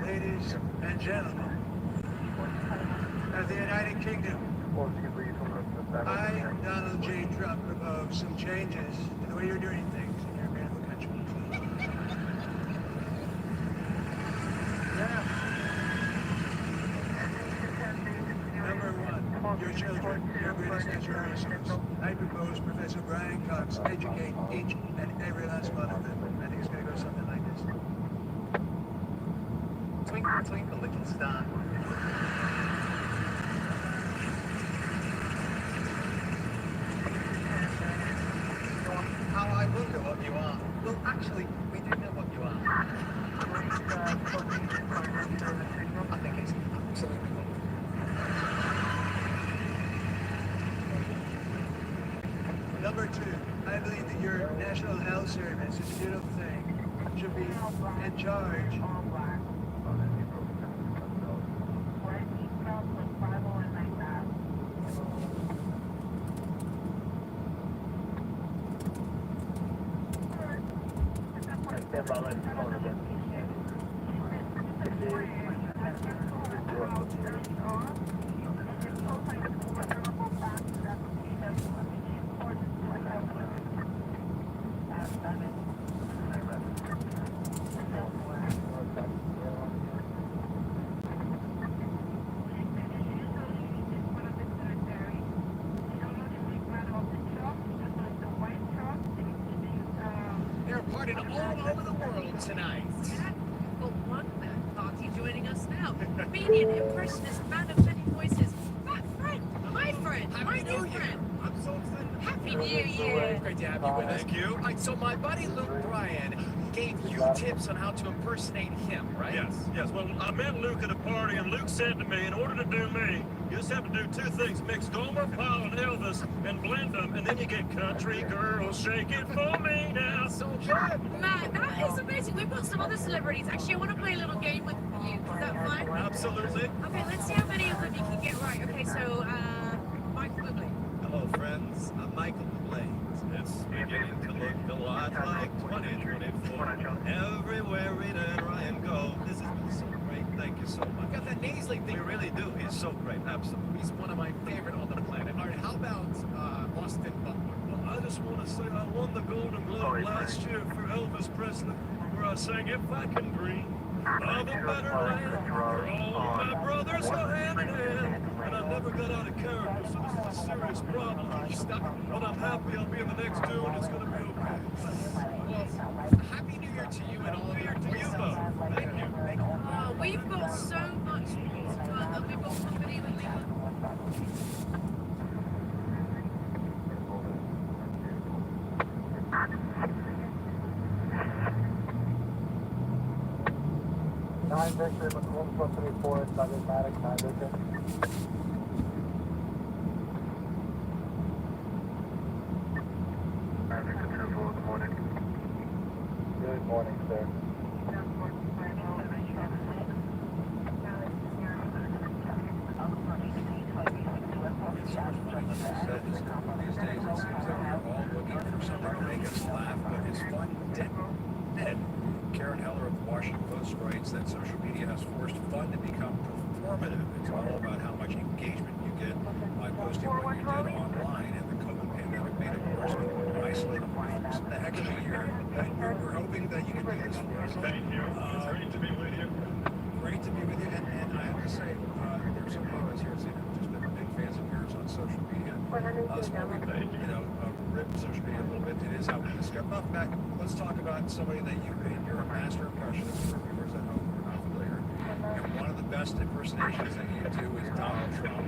Ladies and gentlemen of the United Kingdom, I, Donald J. Trump, propose some changes to the way you're doing things in your beautiful country. Number one, your children, your greatest natural resource. I propose Professor Brian Cox educate each and every last one of them. I think it's going to go something like this. Twinkle, twinkle, little star. How I wonder what you are. Well, actually, we do know what you are. I think it's absolutely wonderful. Number two, I believe that your National Health Service is a beautiful thing. Should be in charge. They're partying all over the world tonight. Well, one party joining us now. Comedian, impressionist, man of many voices. My friend, my friend, my new friend. I'm so excited. Happy New Year. Great to have you with us. Thank you. Right, so my buddy Luke Bryan gave you tips on how to impersonate him, right? Yes. Well, I met Luke at a party, and Luke said to me, in order to do me, you just have to do two things. Mix Gomer, Powell, and Elvis, and blend them, and then you get Country Girl, Shake It For Me Now. So good. Matt, that is amazing. We've got some other celebrities. Actually, I want to play a little game with you. Is that fine? Absolutely. Okay, let's see how many of them you can get right. Okay, so, Michael Bublé. Hello, friends. I'm Michael Bublé. It's beginning to look a lot like 2024. Everywhere Rita and Ryan go. This has been so great. Thank you so much. Got that knees honestly think we really do. He's so great, absolutely. He's one of my favorite on the planet. All right, how about Austin Butler? Well, I just want to say I won the Golden Globe last year for Elvis Presley, where I sang "If I Can Dream of a Better Land, where all my brothers go hand in hand." And I never got out of character, so this is a serious problem. But I'm happy I'll be in the next two, and it's going to be okay. Well, Happy New Year to you and all of you. To you both. Thank you. We've got so much more to do, and we've got company with me. 9 Victor, McCool, 134, Southern Maddox, 9 Victor. Good morning. Good morning, sir. These days it seems that we're all looking for something to make us laugh, but is fun dead? Karen Heller of the Washington Post writes that social media has forced fun to become performative. It's all about how much engagement you get by posting what you did online, and the COVID pandemic made it worse when isolated for the extra year. We're hoping that you can do this for us. Thank you. It's great to be with you. Great to be with you, and I have to say, there's so many of us here that have just been big fans of yours on social media. So we've ripped social media a little bit. It is how we discover. Back, let's talk about somebody that you're a master impressionist for viewers at home who are not familiar. And one of the best impersonations that you do is Donald Trump.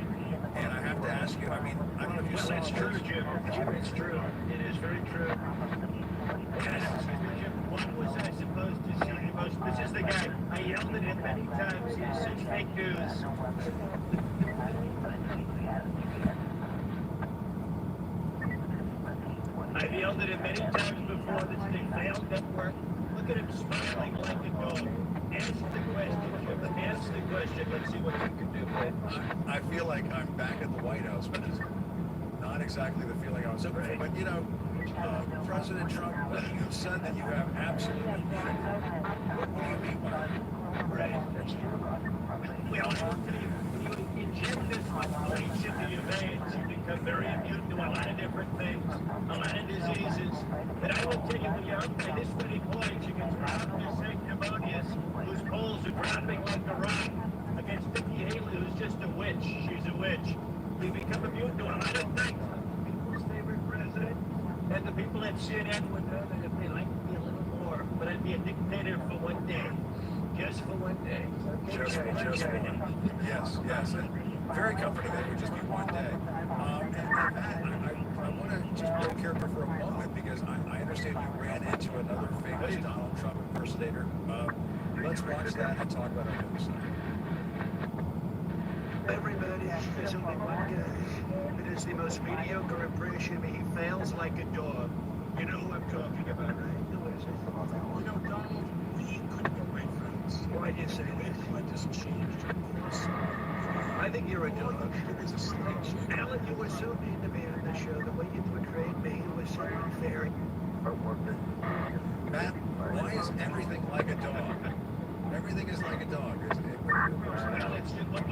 And I have to ask you, I mean, I don't know if you saw It's true, Jim. It's true. It is very true. What was I supposed to say the most? This is the guy. I yelled at him many times. He is such fake news. I've yelled at him many times before. This is a failed network. Look at him smiling like a dog. Ask the question, Jim. Ask the question. Let's see what you can do. I feel like I'm back at the White House, which is not exactly the feeling I was hoping for. But, President Trump, you said that you have absolute immunity. What do you mean by that? Right. Well, you inject this bleach into your veins, you become very immune to a lot of different things, a lot of diseases. And I will tell you, when you're up by this many points, you can drown this sanctimonious, whose polls are dropping like a rock, against Nikki Haley, who's just a witch. She's a witch. We become immune to a lot of things. People's favorite president. And the people at CNN would know that if they liked me a little more, but I'd be a dictator for one day. Just for one day. Just one. Yes. And very comforting that it would just be one day. And Matt, I want to just build character for a moment, because I understand you ran into another famous Donald Trump impersonator. Let's watch that and talk about our news. Everybody is only one guy. It is the most mediocre impression. He fails like a dog. You know who I'm talking about, right? Who is it? Donald, we couldn't get great friends. Why do you say this? What just changed, of course. I think you're a dog. It is a slight change. Alan, you were so mean to me on the show. The way you portrayed me was so unfair. Matt, why is everything like a dog? Everything is like a dog, isn't it? Well, it's just, when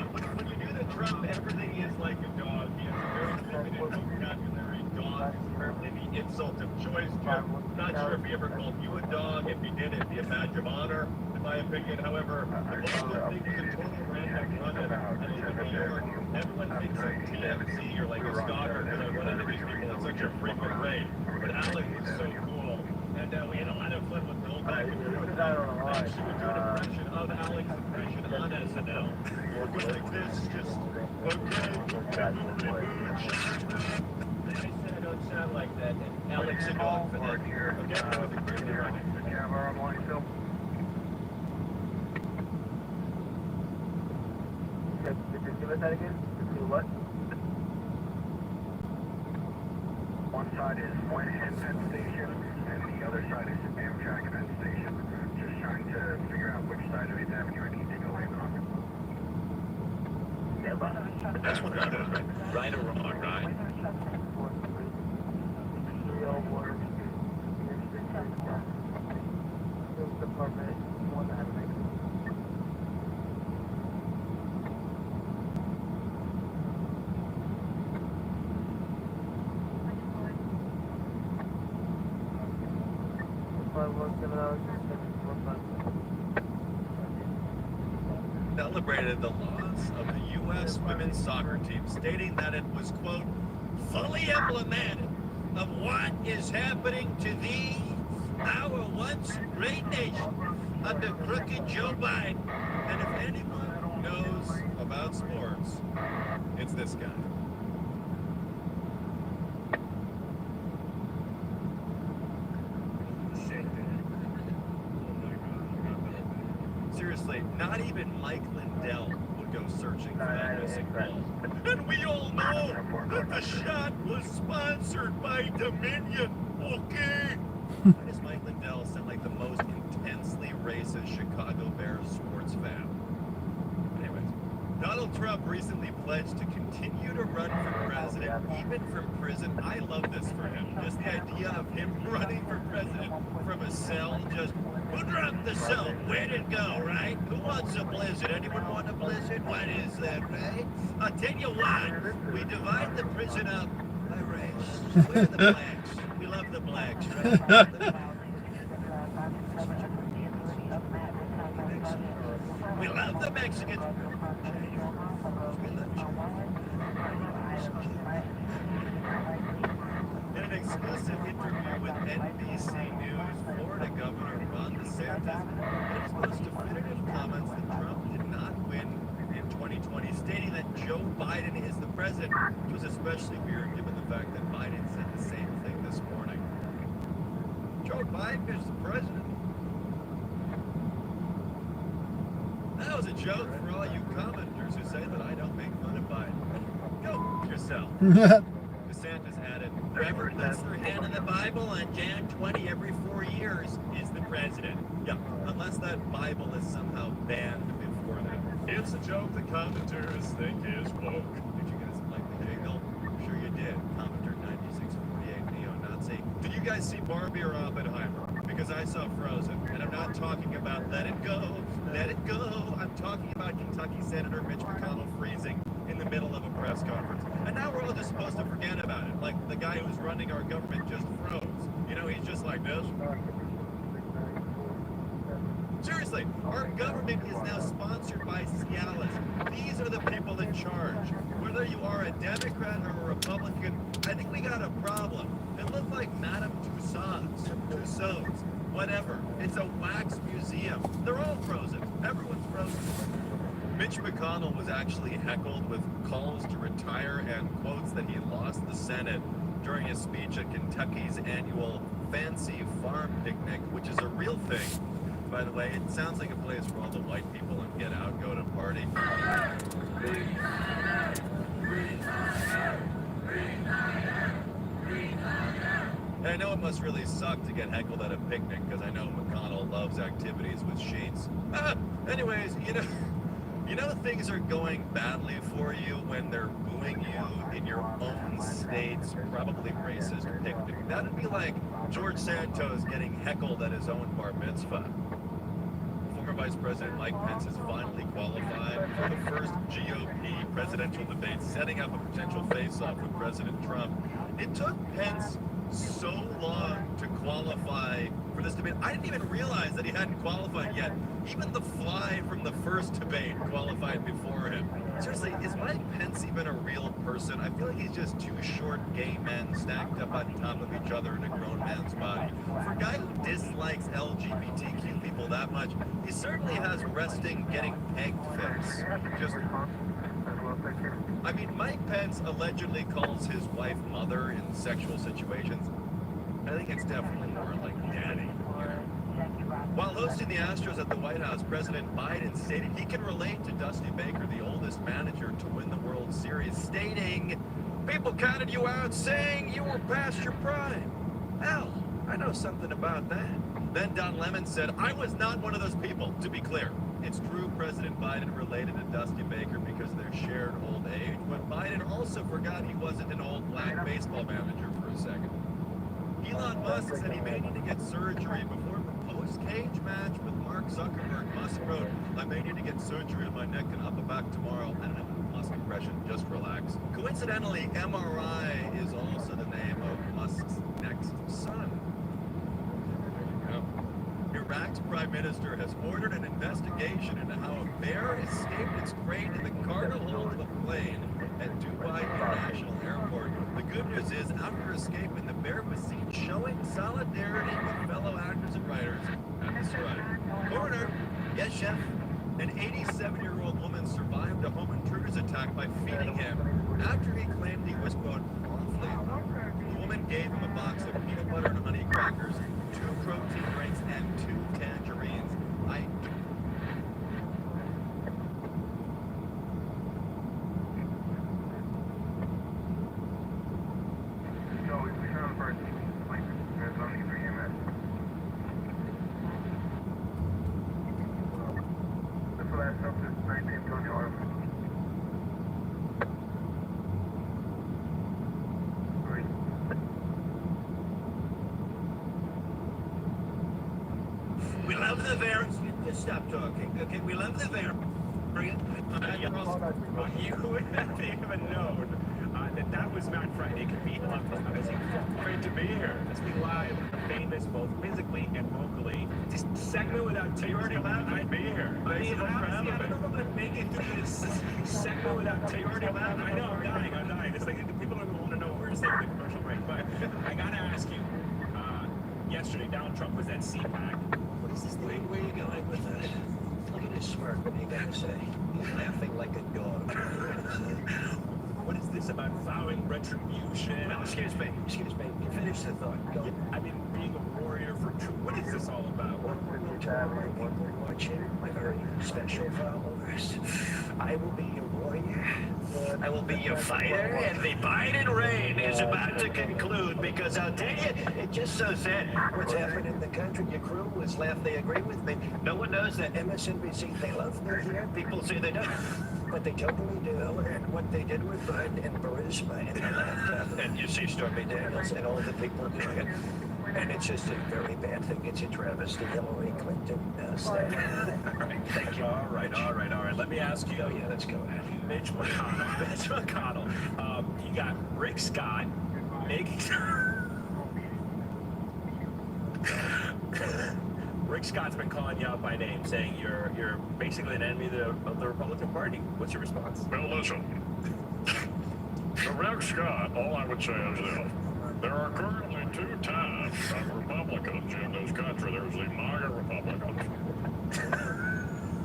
you do the Trump, everything is like a dog. He has a very limited vocabulary. Dog is apparently the insult of choice, Jim. Not sure if he ever called you a dog. If he did, it'd be a badge of honor, in my opinion. However, the Boston thing is a total random run. I live in New York. Everyone thinks of TMZ or like a stalker, because I run into these people at such a frequent rate. But Alex was so cool. And we had a lot of fun with Bill back and forth. Actually, we do an impression of Alex's impression on SNL. We're like this, just, okay, I said I don't sound like that, and Alex a dog for that. Okay, with the crazy running. Did you give it that again? Do what? One side is Moynihan Penn Station, and the other side is Amtrak Penn Station. Just trying to figure out which side of 8th Avenue I need to go in on. That's what that is, right? Right or wrong, right? Celebrated the loss of the U.S. women's soccer team, stating that it was, quote, fully emblematic of what is happening to thee, our once great nation, under crooked Joe Biden. And if anyone knows about sports, it's this guy. Seriously, not even Mike Lindell would go searching for that missing ball. And we all know that the shot was sponsored by Dominion, okay? Why does Mike Lindell sound like the most intensely racist Chicago Bears sports fan? Anyways, Donald Trump recently pledged to continue to run for president, even from prison. I love this for him. Just the idea of him running for president from a cell, just, who dropped the cell? Where'd it go, right? Who wants a blizzard? Anyone want a blizzard? What is that, right? I'll tell you what, we divide the prison up by race. We're the blacks. We love the blacks, right? We love the Mexicans. In an exclusive interview with NBC News, Florida Governor Ron DeSantis made his most definitive comments that Trump did not win in 2020, stating that Joe Biden is the president, which was especially weird given the fact that Biden said the same thing this morning. Joe Biden is the president. That was a joke for all you commenters who say that I don't make fun of Biden. Go yourself. DeSantis added, whoever puts their hand in the Bible on Jan 20 every 4 years is the president. Yeah, unless that Bible is somehow banned before that. It's a joke the commenters think is woke. Did you guys like the jingle? I'm sure you did. Commenter 9648 neo-Nazi. Did you guys see Barbie or Oppenheimer? Because I saw Frozen, and I'm not talking about Let It Go, Let It Go. I'm talking about Kentucky Senator Mitch McConnell freezing in the middle of a press conference. And now we're all just supposed to forget about it. Like the guy who's running our government just froze. You know, he's just like this. Seriously, our government is now sponsored by Cialis. These are the people in charge. Whether you are a Democrat or a Republican, I think we got a problem. It looked like Madame Tussauds, whatever. It's a wax museum. They're all frozen. Everyone's frozen. Mitch McConnell was actually heckled with calls to retire and quotes that he lost the Senate during his speech at Kentucky's annual Fancy Farm Picnic, which is a real thing. By the way, it sounds like a place where all the white people on Get Out go to party. And I know it must really suck to get heckled at a picnic, because I know McConnell loves activities with sheets. Anyways, you know things are going badly for you when they're booing you in your own state's probably racist picnic. That'd be like George Santos getting heckled at his own bar mitzvah. Former Vice President Mike Pence has finally qualified for the first GOP presidential debate, setting up a potential face-off with President Trump. It took Pence so long to qualify for this debate. I didn't even realize that he hadn't qualified yet. Even the fly from the first debate qualified before him. Seriously, is Mike Pence even a real person? I feel like he's just two short gay men stacked up on top of each other in a grown man's body. For a guy who dislikes LGBTQ people that much, he certainly has resting, getting pegged face. I mean, Mike Pence allegedly calls his wife mother in sexual situations. I think it's definitely more like daddy. While hosting the Astros at the White House, President Biden stated he can relate to Dusty Baker, the oldest manager to win the World Series, stating, "People counted you out saying you were past your prime." Hell, I know something about that. Then Don Lemon said, "I was not one of those people, to be clear. It's true President Biden related to Dusty Baker because of their shared old age, but Biden also forgot he wasn't an old black baseball manager for a second." Elon Musk said he may need to get surgery before a proposed cage match with Mark Zuckerberg. Musk wrote, "I may need to get surgery on my neck and upper back tomorrow." I don't know, Musk impression, just relax. Coincidentally, MRI is also the name of Musk's next son. Iraq's prime minister has ordered an investigation into how a bear escaped its crate in the cargo hold of a plane at Dubai International Airport. The good news is, after escaping, the bear was seen showing solidarity with fellow actors and writers at the strike. Coroner, yes, chef. An 87-year-old woman survived a home intruder's attack by feeding him after he claimed he was, quote, awfully hungry. The woman gave him a box of peanut butter and honey crackers, 2 protein drinks, and 2 tangerines. We love the variant. Just stop talking, okay? We love the variant. You would have even known that was not Friday. It could be great to be here. Let's be live, famous, both physically and vocally. This segment without Taylor, I'd be here. I don't know if I'm going to make it through this segment without Taylor. I know, I'm dying. It's like people don't want to know where to stay with the commercial break. But I got to ask you, yesterday, Donald Trump was at CPAC. What is this thing? Where are you going with that? Look at his smirk. What are you going to say? He's laughing like a dog. What is this about vowing retribution? Well, excuse me. Finish the thought. Go. I mean, being a warrior for truth. What is this all about? One more time, watching my very special followers. I will be your warrior. I will be your fighter, and the Biden reign is about to conclude because I'll tell you, it just so sad what's happened in the country. Your crew was laugh. They agree with me. No one knows that MSNBC, they love me here. People say they don't. But they totally do, and what they did with Biden and Burisma and the laptop, and you see Stormy Daniels and all the people doing it, and it's just a very bad thing. It's a travesty. Hillary Clinton does that. All right, thank you. All right. Let me ask you. Oh yeah, let's go ahead. Mitch McConnell. You got Rick Scott making. Rick Scott's been calling you out by name, saying you're basically an enemy of the Republican Party. What's your response? Well, listen. To Rick Scott, all I would say is this. There are currently 2 types of Republicans in this country. There's the MAGA Republicans,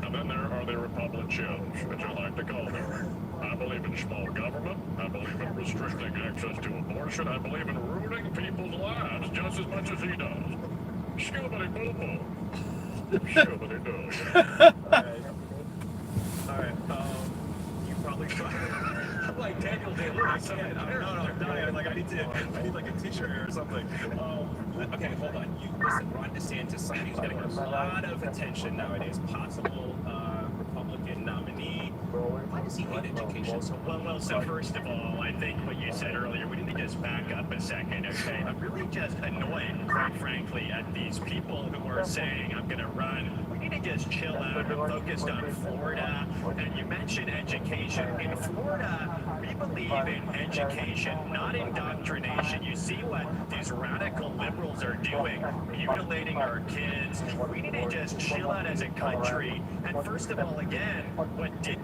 and then there are the Republicans, as I like to call them. I believe in small government. I believe in restricting access to abortion. I believe in ruining people's lives just as much as he does. Scoobity-boo-boo. Scoobity-doo. All right. You probably try. I'm like Daniel Day-Lewis. I'm dying. Like I need like a T-shirt or something. Okay, hold on. Listen, Ron DeSantis, he's getting a lot of attention nowadays. Possible Republican nominee. Why does he hate education so much? Well, so first of all, I think what you said earlier, we need to just back up a second, okay? I'm really just annoyed, quite frankly, at these people who are saying, I'm going to run. We need to just chill out. I'm focused on Florida. And you mentioned education. In Florida, we believe in education, not indoctrination. You see what these radical liberals are doing, mutilating our kids. We need to just chill out as a country. And first of all, again, what did...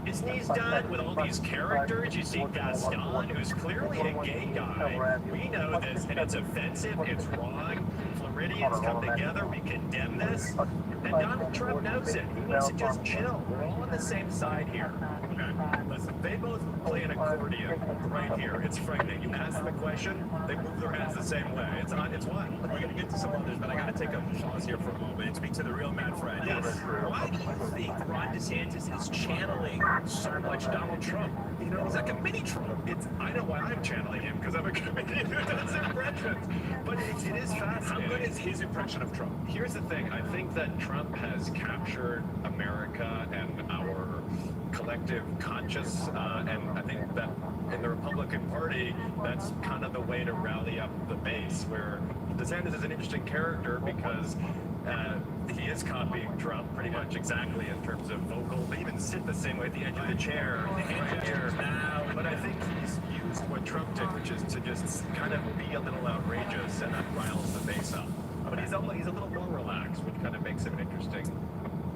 Isn't he's done with all these characters? You see Gaston, who's clearly a gay guy. We know this, and it's offensive, it's wrong. Floridians come together, we condemn this. And Donald Trump knows it. He needs to just chill. We're all on the same side here. Okay? Listen, they both play an accordion right here. It's frightening. You ask them a question, they move their hands the same way. It's one. We're going to get to some others, but I got to take a pause here for a moment and speak to the real Matt Fred. Yes. Why do you think Ron DeSantis is channeling so much Donald Trump? You know, he's like a mini Trump. I know why I'm channeling him, because I'm a comedian who does impressions. But it is fascinating. How good is his impression of Trump? Here's the thing. I think that Trump has captured America and our collective conscious, and I think that in the Republican Party, that's kind of the way to rally up the base, where DeSantis is an interesting character because he is copying Trump pretty much exactly in terms of vocal. They even sit the same way at the edge of the chair. But I think he's used what Trump did, which is to just kind of be a little outrageous, and that riles the base up. But he's a little more relaxed, which kind of makes him an interesting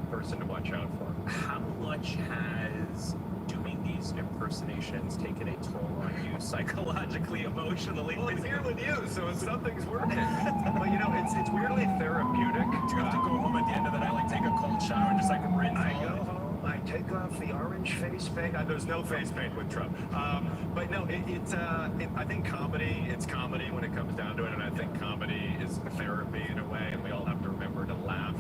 person to watch out for. How much has doing these impersonations taken a toll on you psychologically, emotionally? Well, it's here with you, so something's working. But you know, it's weirdly therapeutic. Do you have to go home at the end of the night, like take a cold shower and just like rinse I all go of it? home, I take off the orange face paint. There's no face paint with Trump. But no, I think it's comedy when it comes down to it, and I think comedy is therapy in a way, and we all have to remember to laugh.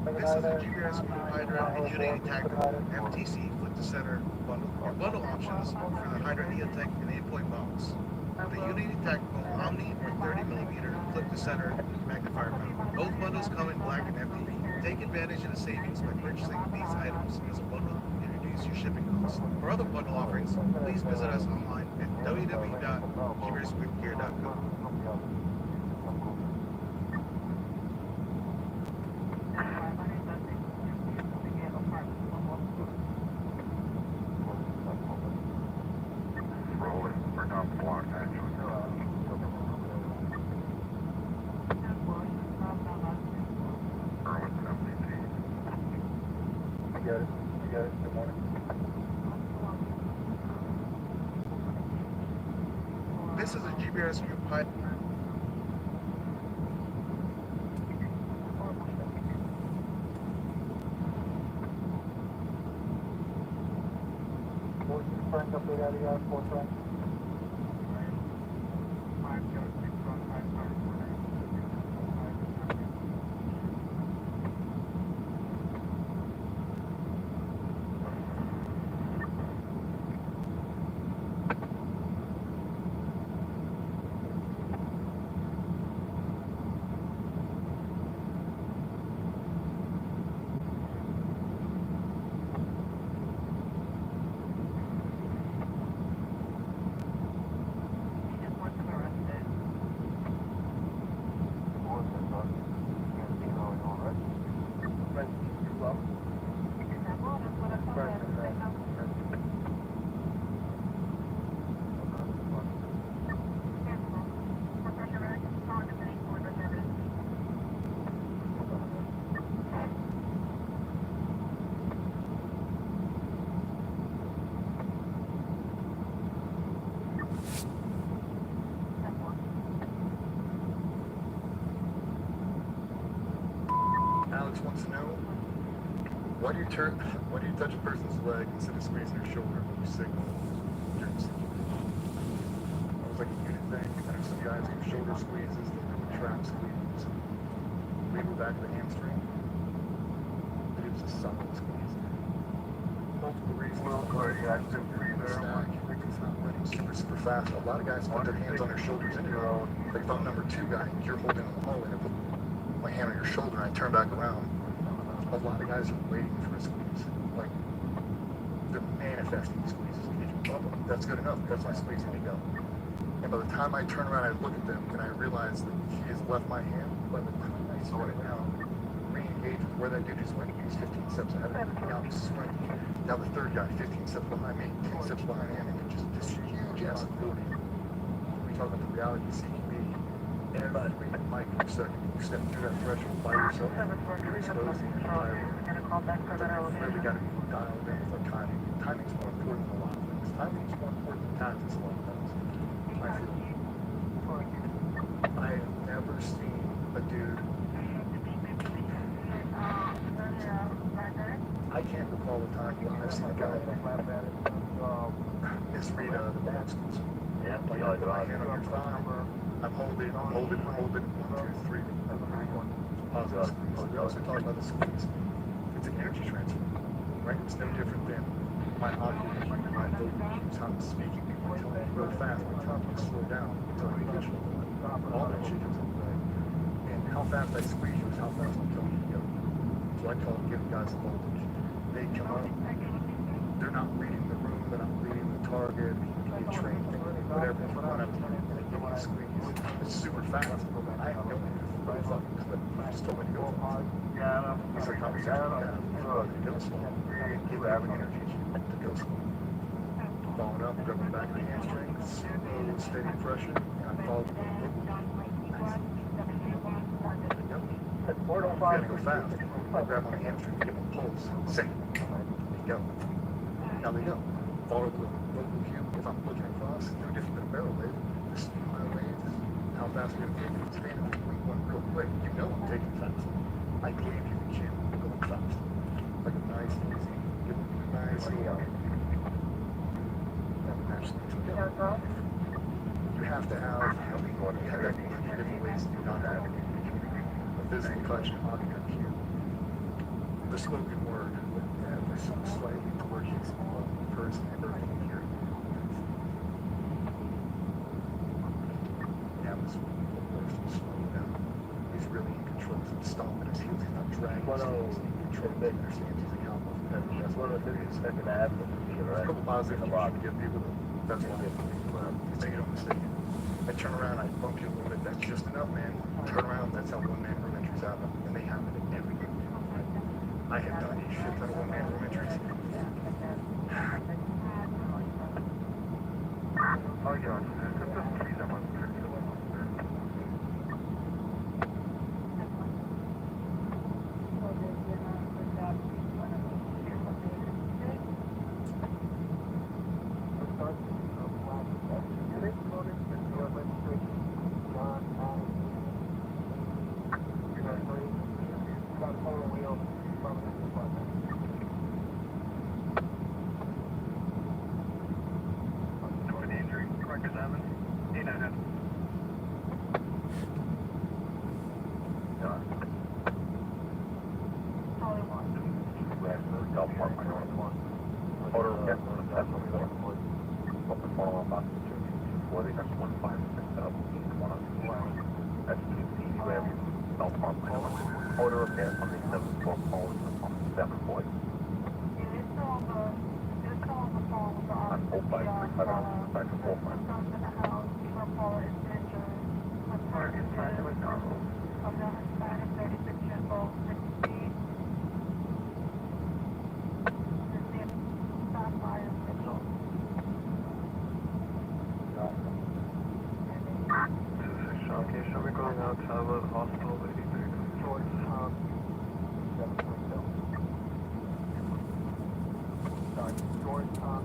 This is a GPS Hydra and Unity Tactical FTC Flip to Center bundle. Our bundle options for the Hydra Neotech and 8-point models. The Unity Tactical Omni or 30mm Flip to Center magnifier mount. Both bundles come in black and FTP. Take advantage of the savings by purchasing these items as a bundle and reduce your shipping costs. For other bundle offerings, please visit us online at www.gbswipgear.com. Good morning. This is a GBRS pipe. Alex wants to know, why do you touch a person's leg instead of squeezing their shoulder when you signal during CQB? That was like a unit thing. I know some guys do shoulder squeezes, they do a trap squeeze, leave the back of the hamstring. But it was a solid squeeze. Multiple reasons. It's not running super fast. A lot of guys put their hands on their shoulders anyway. Like if I'm number 2 guy, you're holding in the hallway, I put my hand on your shoulder and I turn back around. A lot of guys are waiting for a squeeze. Like, they're manifesting squeezes. If you bump them, that's good enough. That's my squeeze, here you go. And by the time I turn around, I look at them and I realize that he has left my hand. By the time I slow it down, re-engage with where that dude just went, he's 15 steps ahead of me. Now I'm sprinting. Now the third guy, 15 steps behind me, 10 steps behind him, and it just this huge ass ability. We talk about the reality of CQB. Every microsecond, you step through that threshold by yourself, you're exposing your life. Really got to be dialed in with timing. Timing's more important than a lot of things. Timing's more important than tactics a lot of times. I feel. I have never seen a dude. I can't recall the time when I've seen a guy misread the box. Like I put my hand on your thigh. I'm holding, 1, 2, 3. Positive squeeze. We also talk about the squeeze. It's an energy transfer, right? It's no different than my object. they keeps on speaking, people telling me real fast, like telling me to slow down, telling me to control, all that shit comes into play. And how fast I squeeze you is how fast I'm telling you to go. So I call it giving guys a voltage. They come up, they're not reading the room, they're not reading the target, they train, whatever, they run up to you, and they give me a squeeze. It's super fast. I have no idea what the fucking clip. You just told me to go fast. It's a conversation we have. You go slow. And give average energy to go slow. Following up, grab the back of the hamstring, slow, steady pressure, and I follow the movement. Nice. If you gotta go fast, I grab on the hamstring, give them a pulse, say, they go. Now they go. Follow the local cue. If I'm looking across, no different than a barrel wave. Just my wave, how fast we're going to take it. Stand up, weak one real quick. You know I'm taking fast. I gave you the cue. We're going fast. Like a nice, easy, give it a nice, you have to have, you have that 100 different ways to not have it. A physical touch, an audio cue. The spoken word, there's some slightly torches of the person and everything here. Now this person is slowing down. He's really in control. He's stomping his heels. He's not dragging his heels. He's in control. He understands he's accountable for everything. That's one of the things second half of the computer. There's a couple positive things you can give people. That's one of the things. Make no mistake. I turn around, I bump you a little bit. That's just enough, man. Turn around. That's how one-man room entries happen. And they happen in everything. I have done a shit ton of one-man room entries. Oh, yeah. Order of gas on the 7-4 pole on the 7 boy. I'm 4-5, I don't know, back to 4-5. Target time with Donald. Okay, so we're going out to the hospital, lady. George Tom. Sorry, George Tom.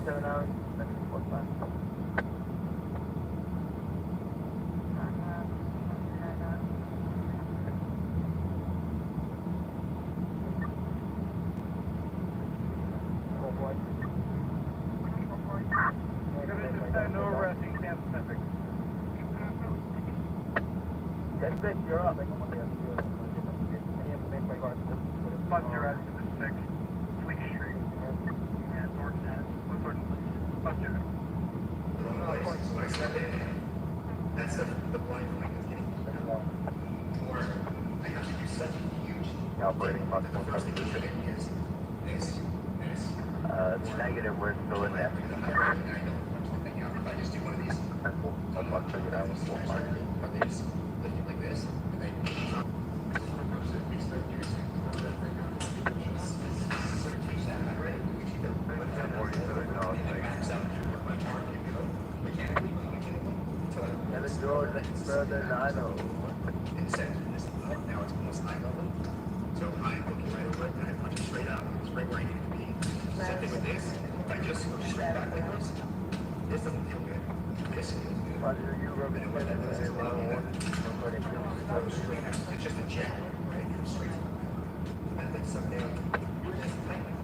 7 hours, 7:45. No resting, Camp Pacific. That's good, you're up. Any information regarding this? Bus you're at, 6, Fleet Street. And Thornton has, bus you're That's the blind flank is getting or I have to do such a huge operating bus. the first thing you're doing is It's negative, we're still in there. if I just do one of these, are they just lifting like this? And then Further than I know. Instead of this now it's almost eye level. So I'm looking right over it and I punch it straight up. It's right where I need it to be. Same thing with this. If I just go straight back like this, this doesn't feel good. This feels good. And what that does is allow me to go straight up. It's just a jet, right? It goes straight up. And then some down. Just tight.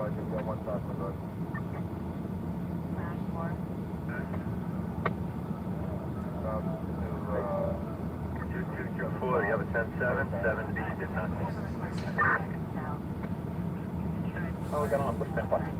Roger, we got one stop on the road. Stop to 2224, you have a 10-7, 7B, did not. Oh, we got on, push that button.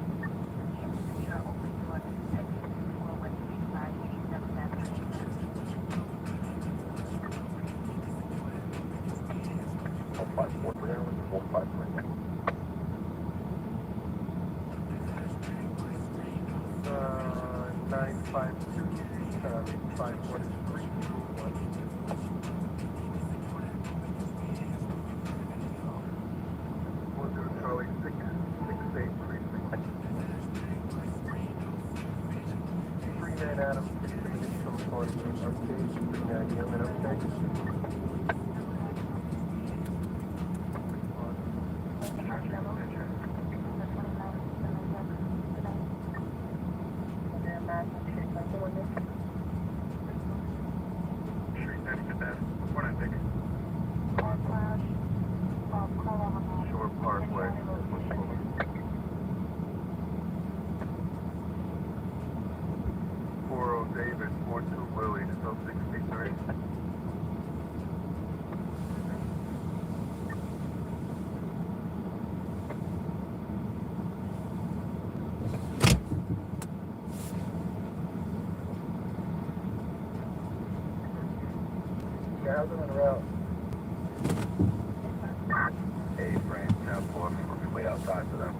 Hey, Frank, now for way outside for them.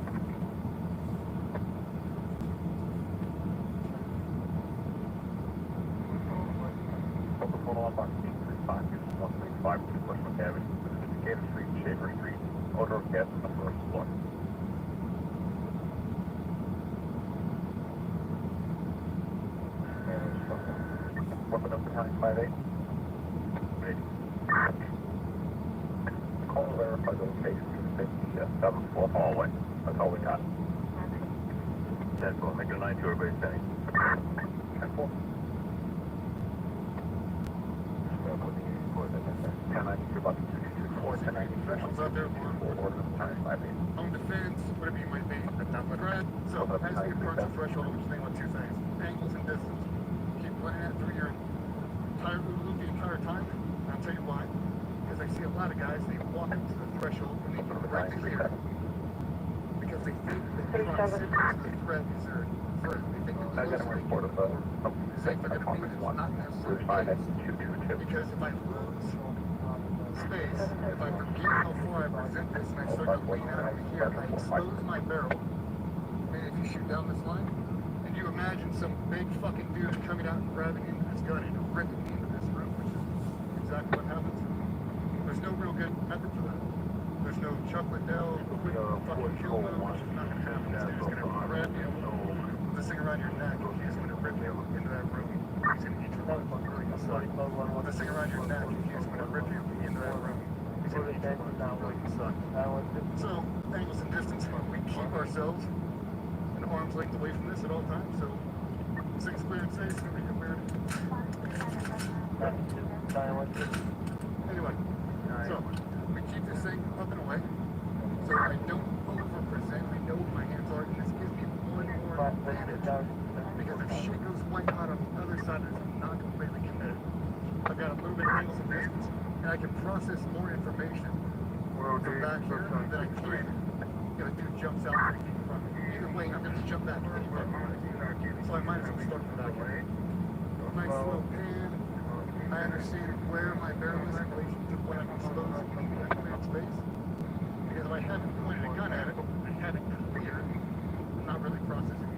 Total up on 35, 135, Westwood Avenue, Gator Street, Shaver Street, odor of gas on the first floor. Weapon up behind 5-8. Ready. Call and verify the location to the 7th floor hallway. That's all we got. 10-4, make it a 9-2, everybody steady. 10-4. 10-9, about 2-2-4, 10-9, Professionals out there, home defense, whatever you might be, that's not much. Right. So, as we approach the threshold, we're just thinking about two things: angles and distance. Keep running that through your entire loop the entire time. And I'll tell you why. Because I see a lot of guys, they walk up to the threshold and they get right clear. Because they think that the proximity to the threat is their threat. They think that they're safe for them to be, it's not necessarily. Because if I lose space, if I forget how far I present this and I start to lean out over here, I expose my barrel. And if you shoot down this line, and you imagine some big fucking dude coming out and grabbing into this gun and ripping me into this room, which is exactly what happens. There's no real good method for that. There's no Chuck Liddell, fucking kill move, which is not going to happen. He's going to grab you, put this thing around your neck, he's going to rip you into that room. He's going to eat your motherfucker. Put this thing around your neck, he's going to rip you into that room. He's going to eat your motherfucker. You suck. So, angles and distance, we keep ourselves an arm's length away from this at all times. So, 6 clear and safe, nobody get weird. Anyway, so we keep this thing up and away. So I don't over-present. I know where my hands are, and this gives me one more advantage. Because if shit goes white hot on the other side, I'm not completely committed. I've got a little bit of angles and distance, and I can process more information from back here than I can if a dude jumps out right in front of me. Either way, I'm going to jump back anyway. So I might as well start from back here. Nice slow pan. I understand where my barrel is in relation to what I'm exposed in that cleared space. Because if I haven't pointed a gun at it, I haven't cleared, I'm not really processing.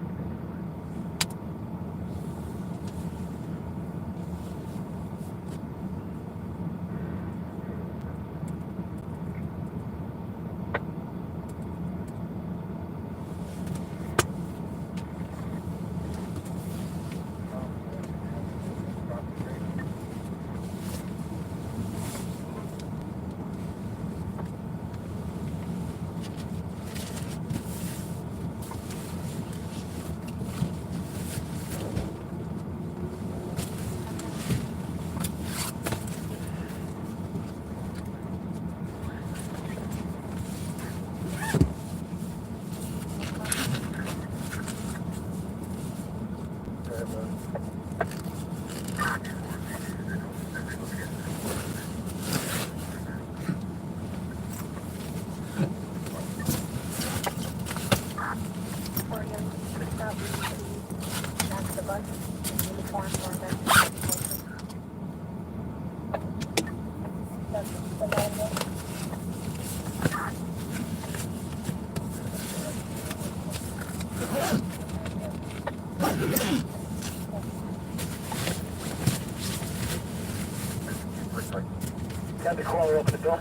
door.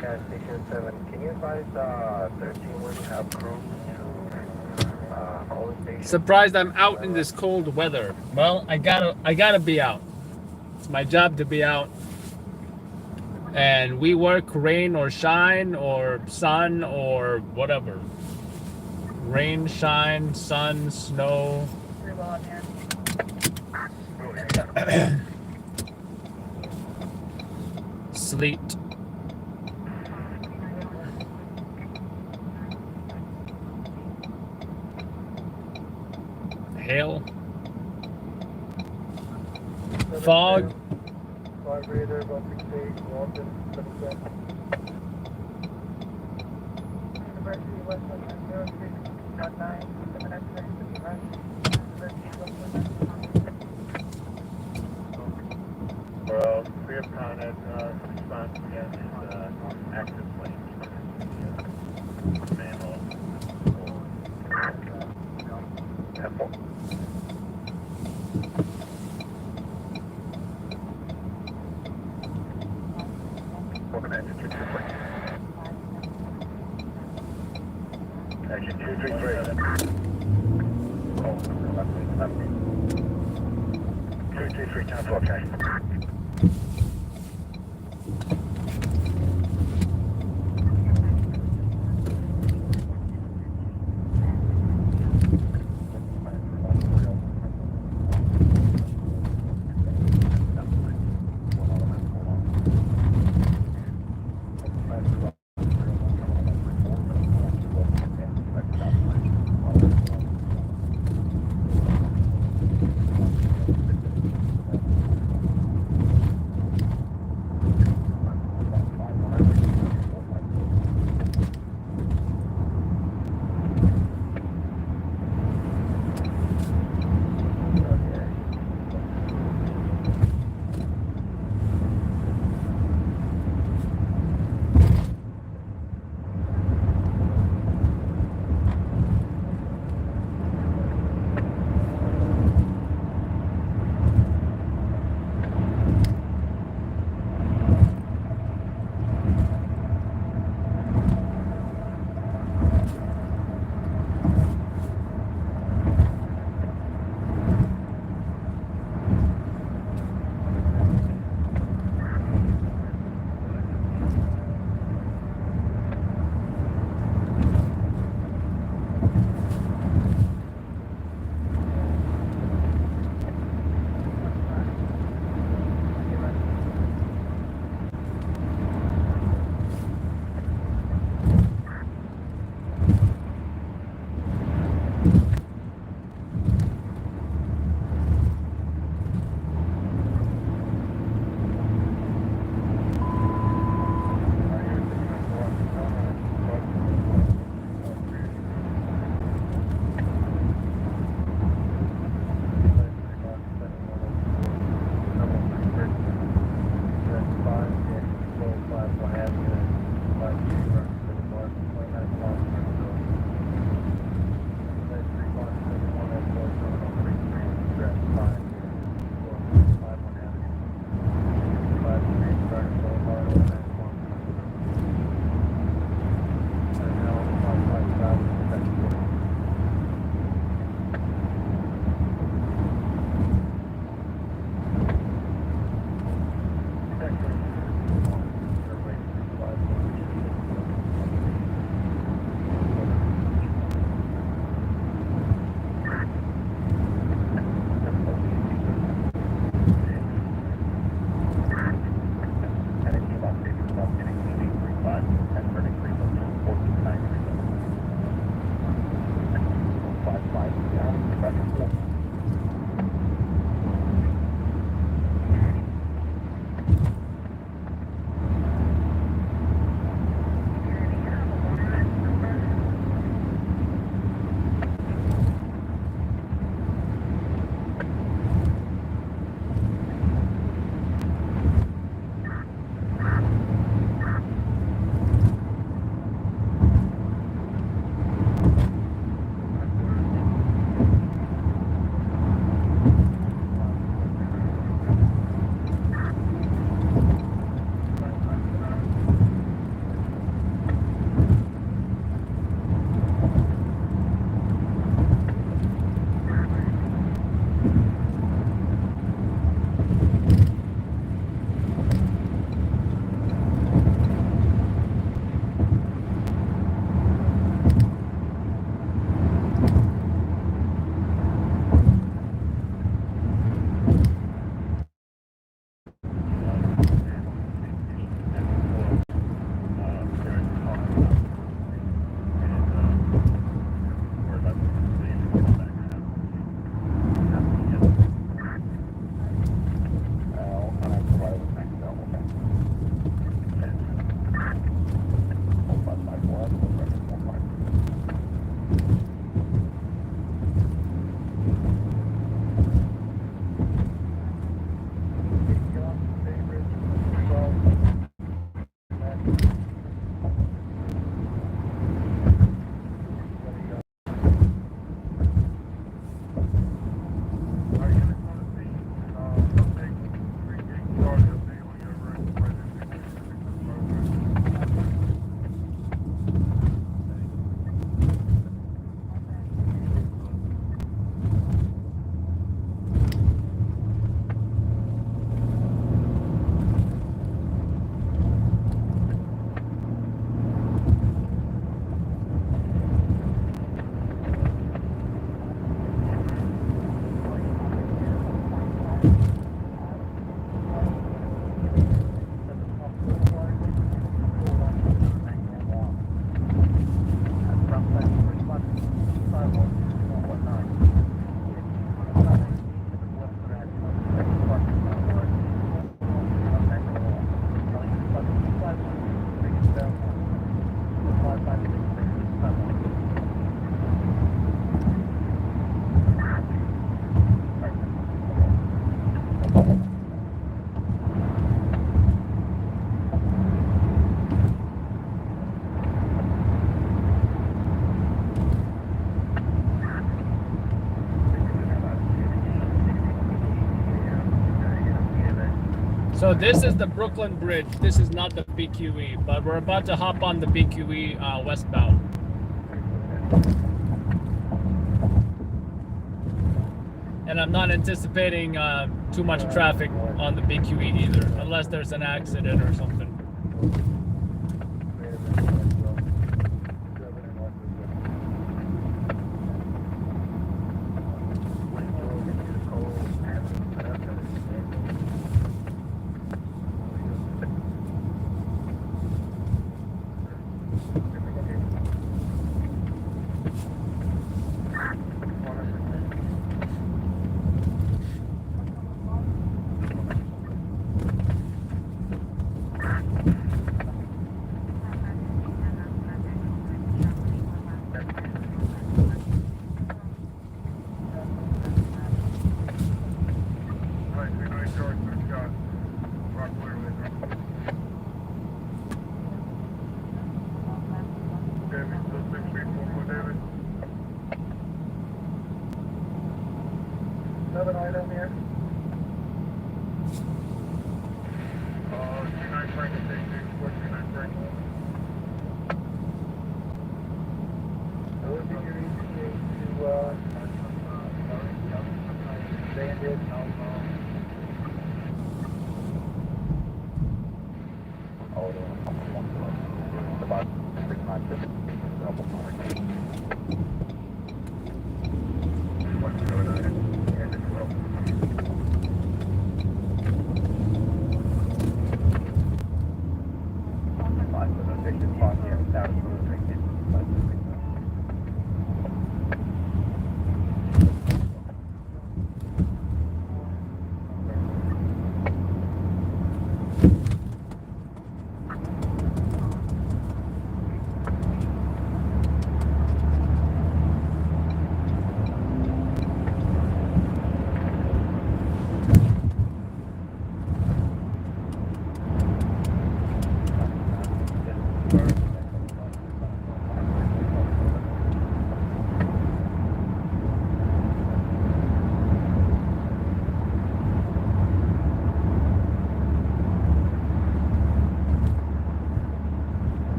Gas Station 7, can you advise 13 where you have crew to all the stations? Surprised I'm out in this cold weather. Well, I gotta be out. It's my job to be out. And we work rain or shine or sun or whatever. Rain, shine, sun, snow. Sleet. Hail. Fog. Vibrator, bumping stage, Walton, 77. University West Western 0619, 7 X-ray, University West Western. Well, free of Connet, response against active planes. Manhole. Temple. Welcome to engine 223. Engine 233. Oh, left. 223, time for okay. So this is the Brooklyn Bridge. This is not the BQE, but we're about to hop on the BQE westbound. And I'm not anticipating too much traffic on the BQE either, unless there's an accident or something. Another item here. 29 Franklin, 429 Franklin. What would be your ETA to Bandit? About 6 months.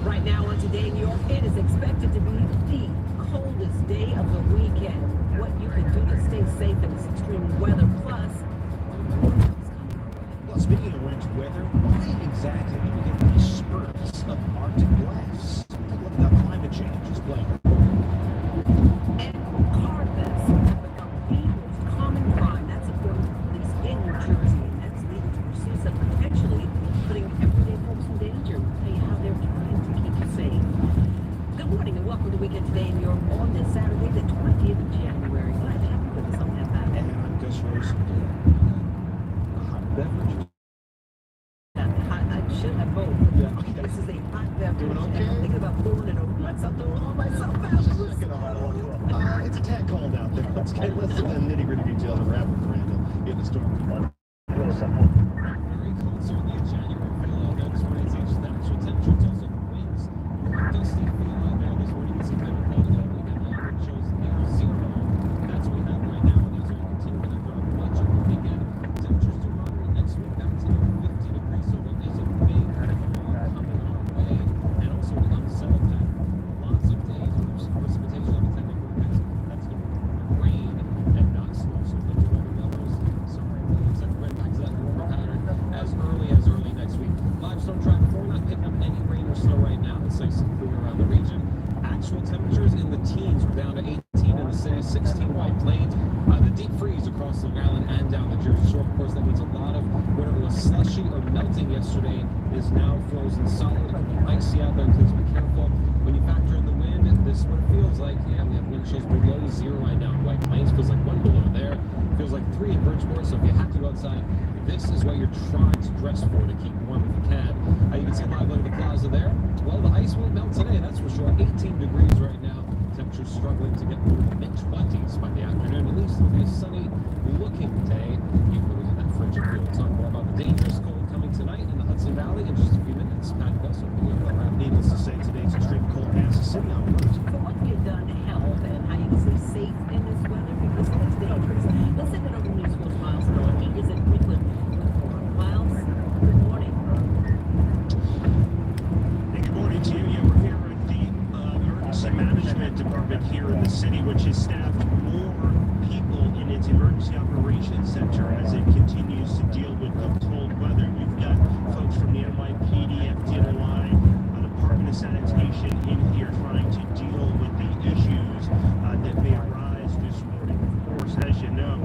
Right now on Today in New York, it is expected to be the coldest day of the weekend. What you can do to stay safe in this extreme weather, plus... Well, speaking of winter weather, why exactly do we get these spurts of Arctic blasts? Take a look at how climate change is playing. And car thefts have become the most common crime. That's according to police in New Jersey, and that's leading to pursuits of potentially putting everyday folks in danger. We'll tell you how they're trying to keep you safe. Good morning and welcome to Weekend Today in New York on this Saturday, the 20th of January. Glad to have you with us on that back. And I'm Gus Rosen. Hot beverages. I should have both. called out there. Let's get to the nitty-gritty details of what happened, Miranda, in the storm. Very cold, certainly in January. Feel out there this morning. It's not just the actual temperature, it's also the winds. Dusty feel out there this morning. You can see kind of cold out. We got that shows near zero. That's what we have right now. And those are going to continue to drop much of the weekend. Temperatures to moderate next week back to 50 degrees. So there is a big fall coming our way. And also an unsettled pattern. Lots of days with some precipitation on the technical forecast. That's going to rain and not snow. So winter weather numbers. Sorry, looks like we're right back to that warmer pattern as early next week. Live storm track 4 not picking up any rain or snow right now. It's nice and clear around the region. Actual temperatures in the teens. We're down to 18 in the city, 16 White Plains. The deep freeze across Long Island and down the Jersey Shore. Of course, that means a lot of whatever was slushy or melting yesterday is now frozen solid. It can be icy out there, please be careful. When you factor in the wind, this is what it feels like. Yeah, we have wind chills below 0 right now in White Plains. Feels like 1 below there. Feels like 3 in Bridgeport. So if you have to go outside, this is what you're trying to dress for to keep warm if you can. You can see a live look at the plaza there. Well, the ice won't melt today, that's for sure. 18 degrees right now. Temperatures struggling to get through the mid-20s by the afternoon. At least it'll be a sunny-looking day, even though we have that frigid feel. We'll talk more about the dangerous cold coming tonight in the Hudson Valley in just a few minutes. Pat Bessel, needless to say, today's extreme cold has the city on the road. So what have you done to help and how you can stay safe in this weather? Because it's dangerous. Let's take it over to News Force Miles Miller. He is in Brooklyn with more. Miles, good morning. Hey, good morning to you. Yeah, we're here at the Emergency Management Department here in the city, which has staffed more people in its Emergency Operations Center as it continues to deal with the cold weather. We've got folks from the NYPD, FDNY, Department of Sanitation in here trying to deal with the issues that may arise this morning. Of course, as you know,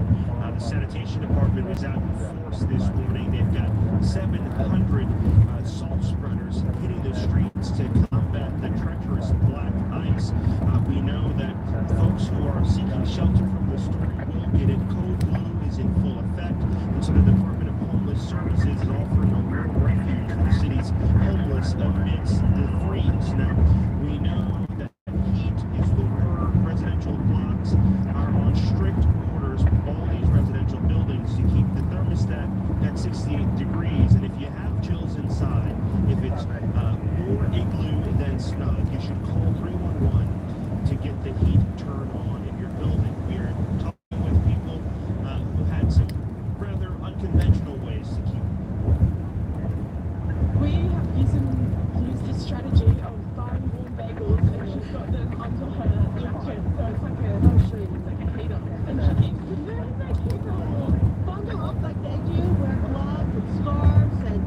the Sanitation Department is out in force this morning. They've got 700 salt spreaders hitting the streets to combat the treacherous black ice. We know that folks who are seeking shelter from the storm will get it. Code blue is in full effect, and so the Department of Homeless Services is offering a rural refuge for the city's homeless amidst the freeze. Now, we know that heat is the word. Residential blocks are on strict orders for all these residential buildings to keep the thermostat at 68 degrees. And if you have chills inside, if it's more igloo than snug, you should call 311 to get the heat turned on in your building. We are talking with people who had some rather unconventional ways to keep. We have used this strategy of buying warm bagels, and she's got them under her jacket, so it's like a heater, and she keeps converting that heater warm. Bundle up like they do, wear gloves and scarves, and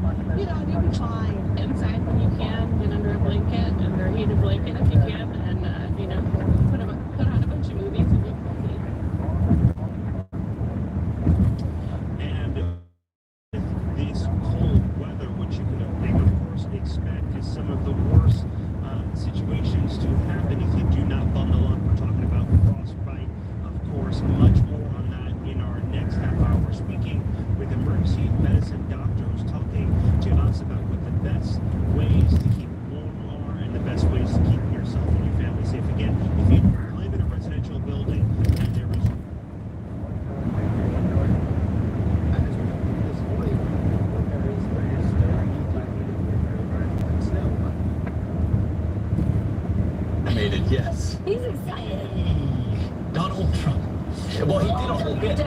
you'll be fine. Inside when you can, get under a blanket, under a heated blanket if you can, and put on a bunch of movies and be cozy. And this cold weather, which you can, of course, expect is some of the worst situations to happen if you do not bundle up. We're talking about frostbite, of course, much more on that in our next half hour. Speaking with emergency medicine doctors, talking to us about what the best ways to keep warm are and the best ways to keep yourself and your family safe. Again, if you live in a residential building and there is made it, yes. He's excited. Donald Trump. Well, he did a whole bit.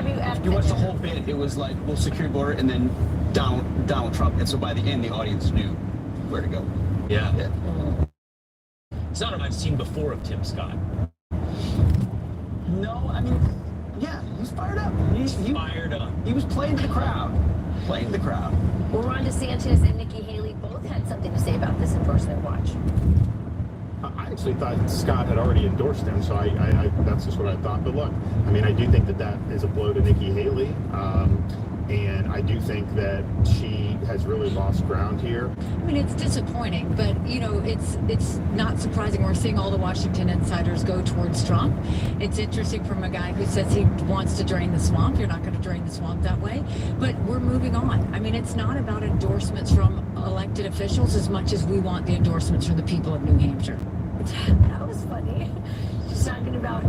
You watched the whole bit. It was like, we'll secure the border, and then Donald Trump. And so by the end, the audience knew where to go. Yeah. It's not what I've seen before of Tim Scott. No, I mean, yeah, he's fired up. He's fired up. He was playing to the crowd. Playing the crowd. Well, Ron DeSantis and Nikki Haley both had something to say about this endorsement. Watch. I actually thought Scott had already endorsed him, so I that's just what I thought. But look, I mean, I do think that is a blow to Nikki Haley, and I do think that she has really lost ground here. I mean, it's disappointing, but it's not surprising. We're seeing all the Washington insiders go towards Trump. It's interesting from a guy who says he wants to drain the swamp. You're not going to drain the swamp that way, but we're moving on. I mean, it's not about endorsements from elected officials as much as we want the endorsements from the people of New Hampshire. That was funny. She's talking about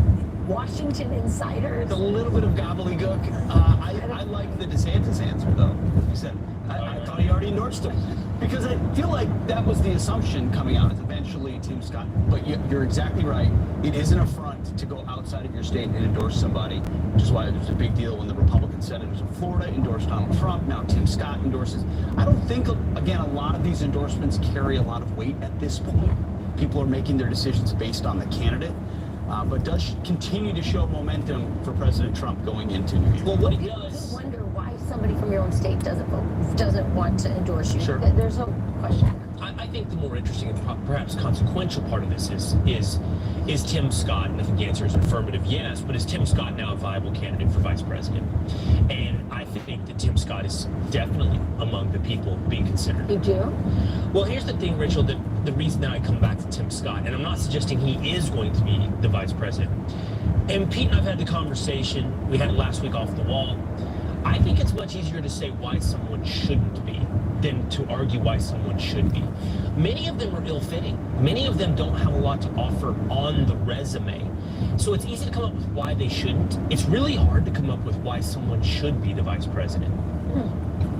Washington insiders. A little bit of gobbledygook. I like the DeSantis answer, though. He said, I thought he already endorsed him. Because I feel like that was the assumption coming out, is eventually Tim Scott. But you're exactly right. It is an affront to go outside of your state and endorse somebody, which is why there's a big deal when the Republican senators in Florida endorsed Donald Trump. Now Tim Scott endorses. I don't think, again, a lot of these endorsements carry a lot of weight at this point. People are making their decisions based on the candidate. But does continue to show momentum for President Trump going into New York. Well, what he does. You wonder why somebody from your own state doesn't want to endorse you. Sure. There's no question. I think the more interesting and perhaps consequential part of this is Tim Scott, and I think the answer is affirmative yes, but is Tim Scott now a viable candidate for vice president? And I think that Tim Scott is definitely among the people being considered. You do? Well, here's the thing, Rachel, that the reason that I come back to Tim Scott, and I'm not suggesting he is going to be the vice president. And Pete and I've had the conversation, we had it last week off the wall. I think it's much easier to say why someone shouldn't be than to argue why someone should be. Many of them are ill-fitting. Many of them don't have a lot to offer on the resume. So it's easy to come up with why they shouldn't. It's really hard to come up with why someone should be the vice president.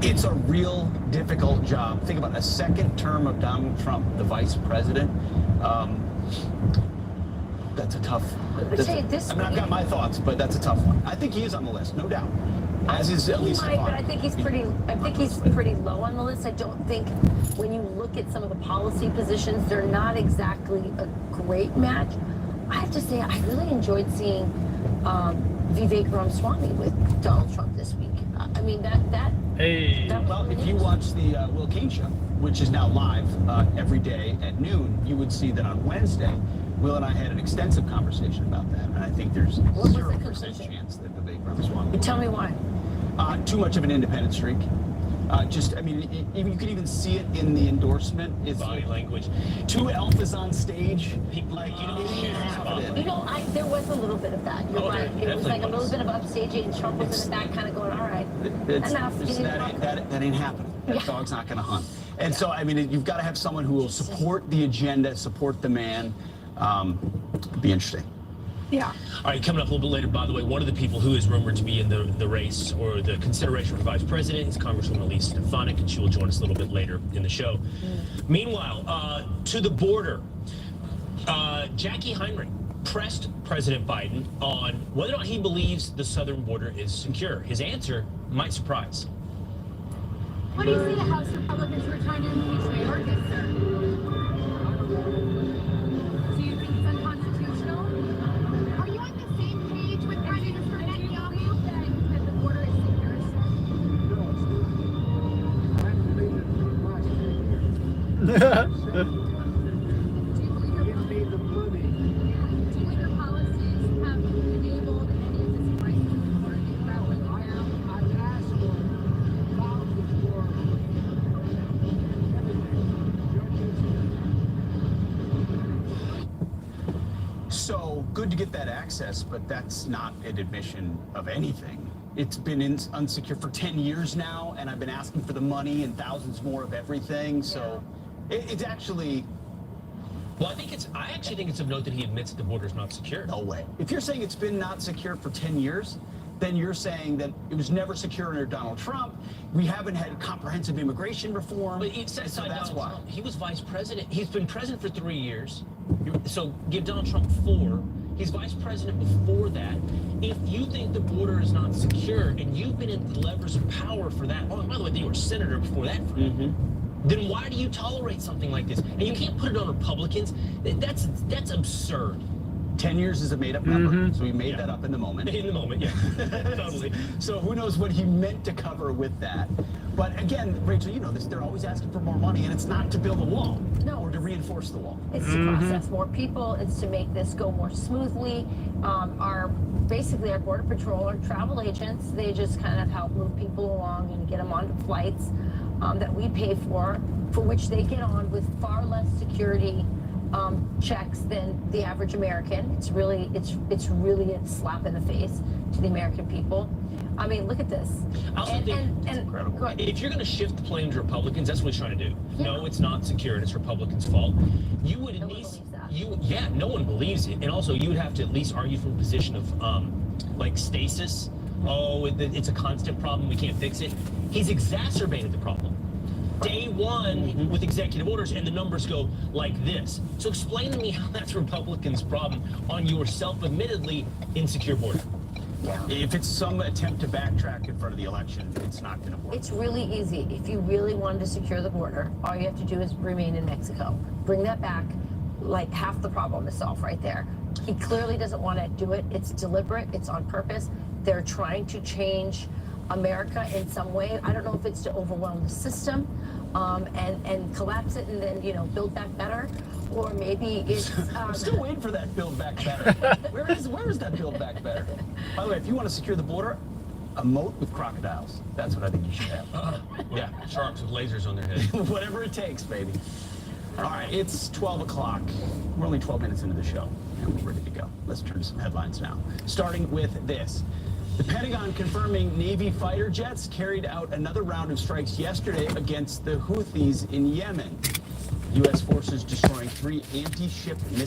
It's a real difficult job. Think about a second term of Donald Trump, the vice president. That's a tough. I've got my thoughts, but that's a tough one. I think he is on the list, no doubt. As is at least. But I think he's pretty low on the list. I don't think when you look at some of the policy positions, they're not exactly a great match. I have to say, I really enjoyed seeing Vivek Ramaswamy with Donald Trump this week. I mean, that well, if you watch the Will Cain show, which is now live every day at noon, you would see that on Wednesday, Will and I had an extensive conversation about that, and I think there's 0% chance that Vivek Ramaswamy. Tell me why. Too much of an independent streak. You could even see it in the endorsement. It's body language. Two alphas on stage. There was a little bit of that. You're right. It was like a little bit of upstaging, and Trump was in the back kind of going, all right, enough. That ain't happening. That dog's not going to hunt. And so, I mean, you've got to have someone who will support the agenda, support the man. Be interesting. Yeah. All right, coming up a little bit later, by the way, one of the people who is rumored to be in the race or the consideration for vice president is Congresswoman Elise Stefanik, and she will join us a little bit later in the show. Meanwhile, to the border, Jackie Heinrich pressed President Biden on whether or not he believes the southern border is secure. His answer might surprise. What do you see the House Republicans were trying to impeach Mayor Gibson? Do you think it's unconstitutional? Are you on the same page with President Netanyahu that the border is secure? So good to get that access, but that's not an admission of anything. It's been unsecure for 10 years now, and I've been asking for the money and thousands more of everything. So it's actually. Well, I actually think it's of note that he admits that the border is not secure. No way. If you're saying it's been not secure for 10 years, then you're saying that it was never secure under Donald Trump. We haven't had comprehensive immigration reform. But so that's why. Trump. He was vice president. He's been president for 3 years. So give Donald Trump 4. He's vice president before that. If you think the border is not secure and you've been in the levers of power for that, oh, by the way, you were a senator before that. Then why do you tolerate something like this? And you can't put it on Republicans. That's absurd. 10 years is a made-up number, so he made that up in the moment. In the moment, yeah. Totally. So who knows what he meant to cover with that. But again, Rachel, you know this, they're always asking for more money, and it's not to build a wall or to reinforce the wall. It's to process more people. It's to make this go more smoothly. Our Border Patrol, our travel agents, they just kind of help move people along and get them onto flights that we pay for which they get on with far less security checks than the average American. It's really a slap in the face to the American people. I mean, look at this. I also think it's incredible. If you're going to shift the blame to Republicans, that's what he's trying to do. Yeah. No, it's not secure and it's Republicans' fault. You would no one believes it. And also, you would have to at least argue from a position of like stasis. Oh, it's a constant problem. We can't fix it. He's exacerbated the problem. Day one with executive orders, and the numbers go like this. So explain to me how that's Republicans' problem on your self-admittedly insecure border. If it's some attempt to backtrack in front of the election, it's not going to work. It's really easy. If you really wanted to secure the border, all you have to do is remain in Mexico. Bring that back, like half the problem is solved right there. He clearly doesn't want to do it. It's deliberate. It's on purpose. They're trying to change America in some way. I don't know if it's to overwhelm the system and collapse it and then, you know, build back better. Or maybe it's... I'm still waiting for that build back better. Where is that build back better? By the way, if you want to secure the border, a moat with crocodiles. That's what I think you should have. Yeah, sharks with lasers on their head. Whatever it takes, baby. All right, it's 12 o'clock. We're only 12 minutes into the show, and we're ready to go. Let's turn to some headlines now. Starting with this. The Pentagon confirming Navy fighter jets carried out another round of strikes yesterday against the Houthis in Yemen. U.S. forces destroying 3 anti-ship missiles.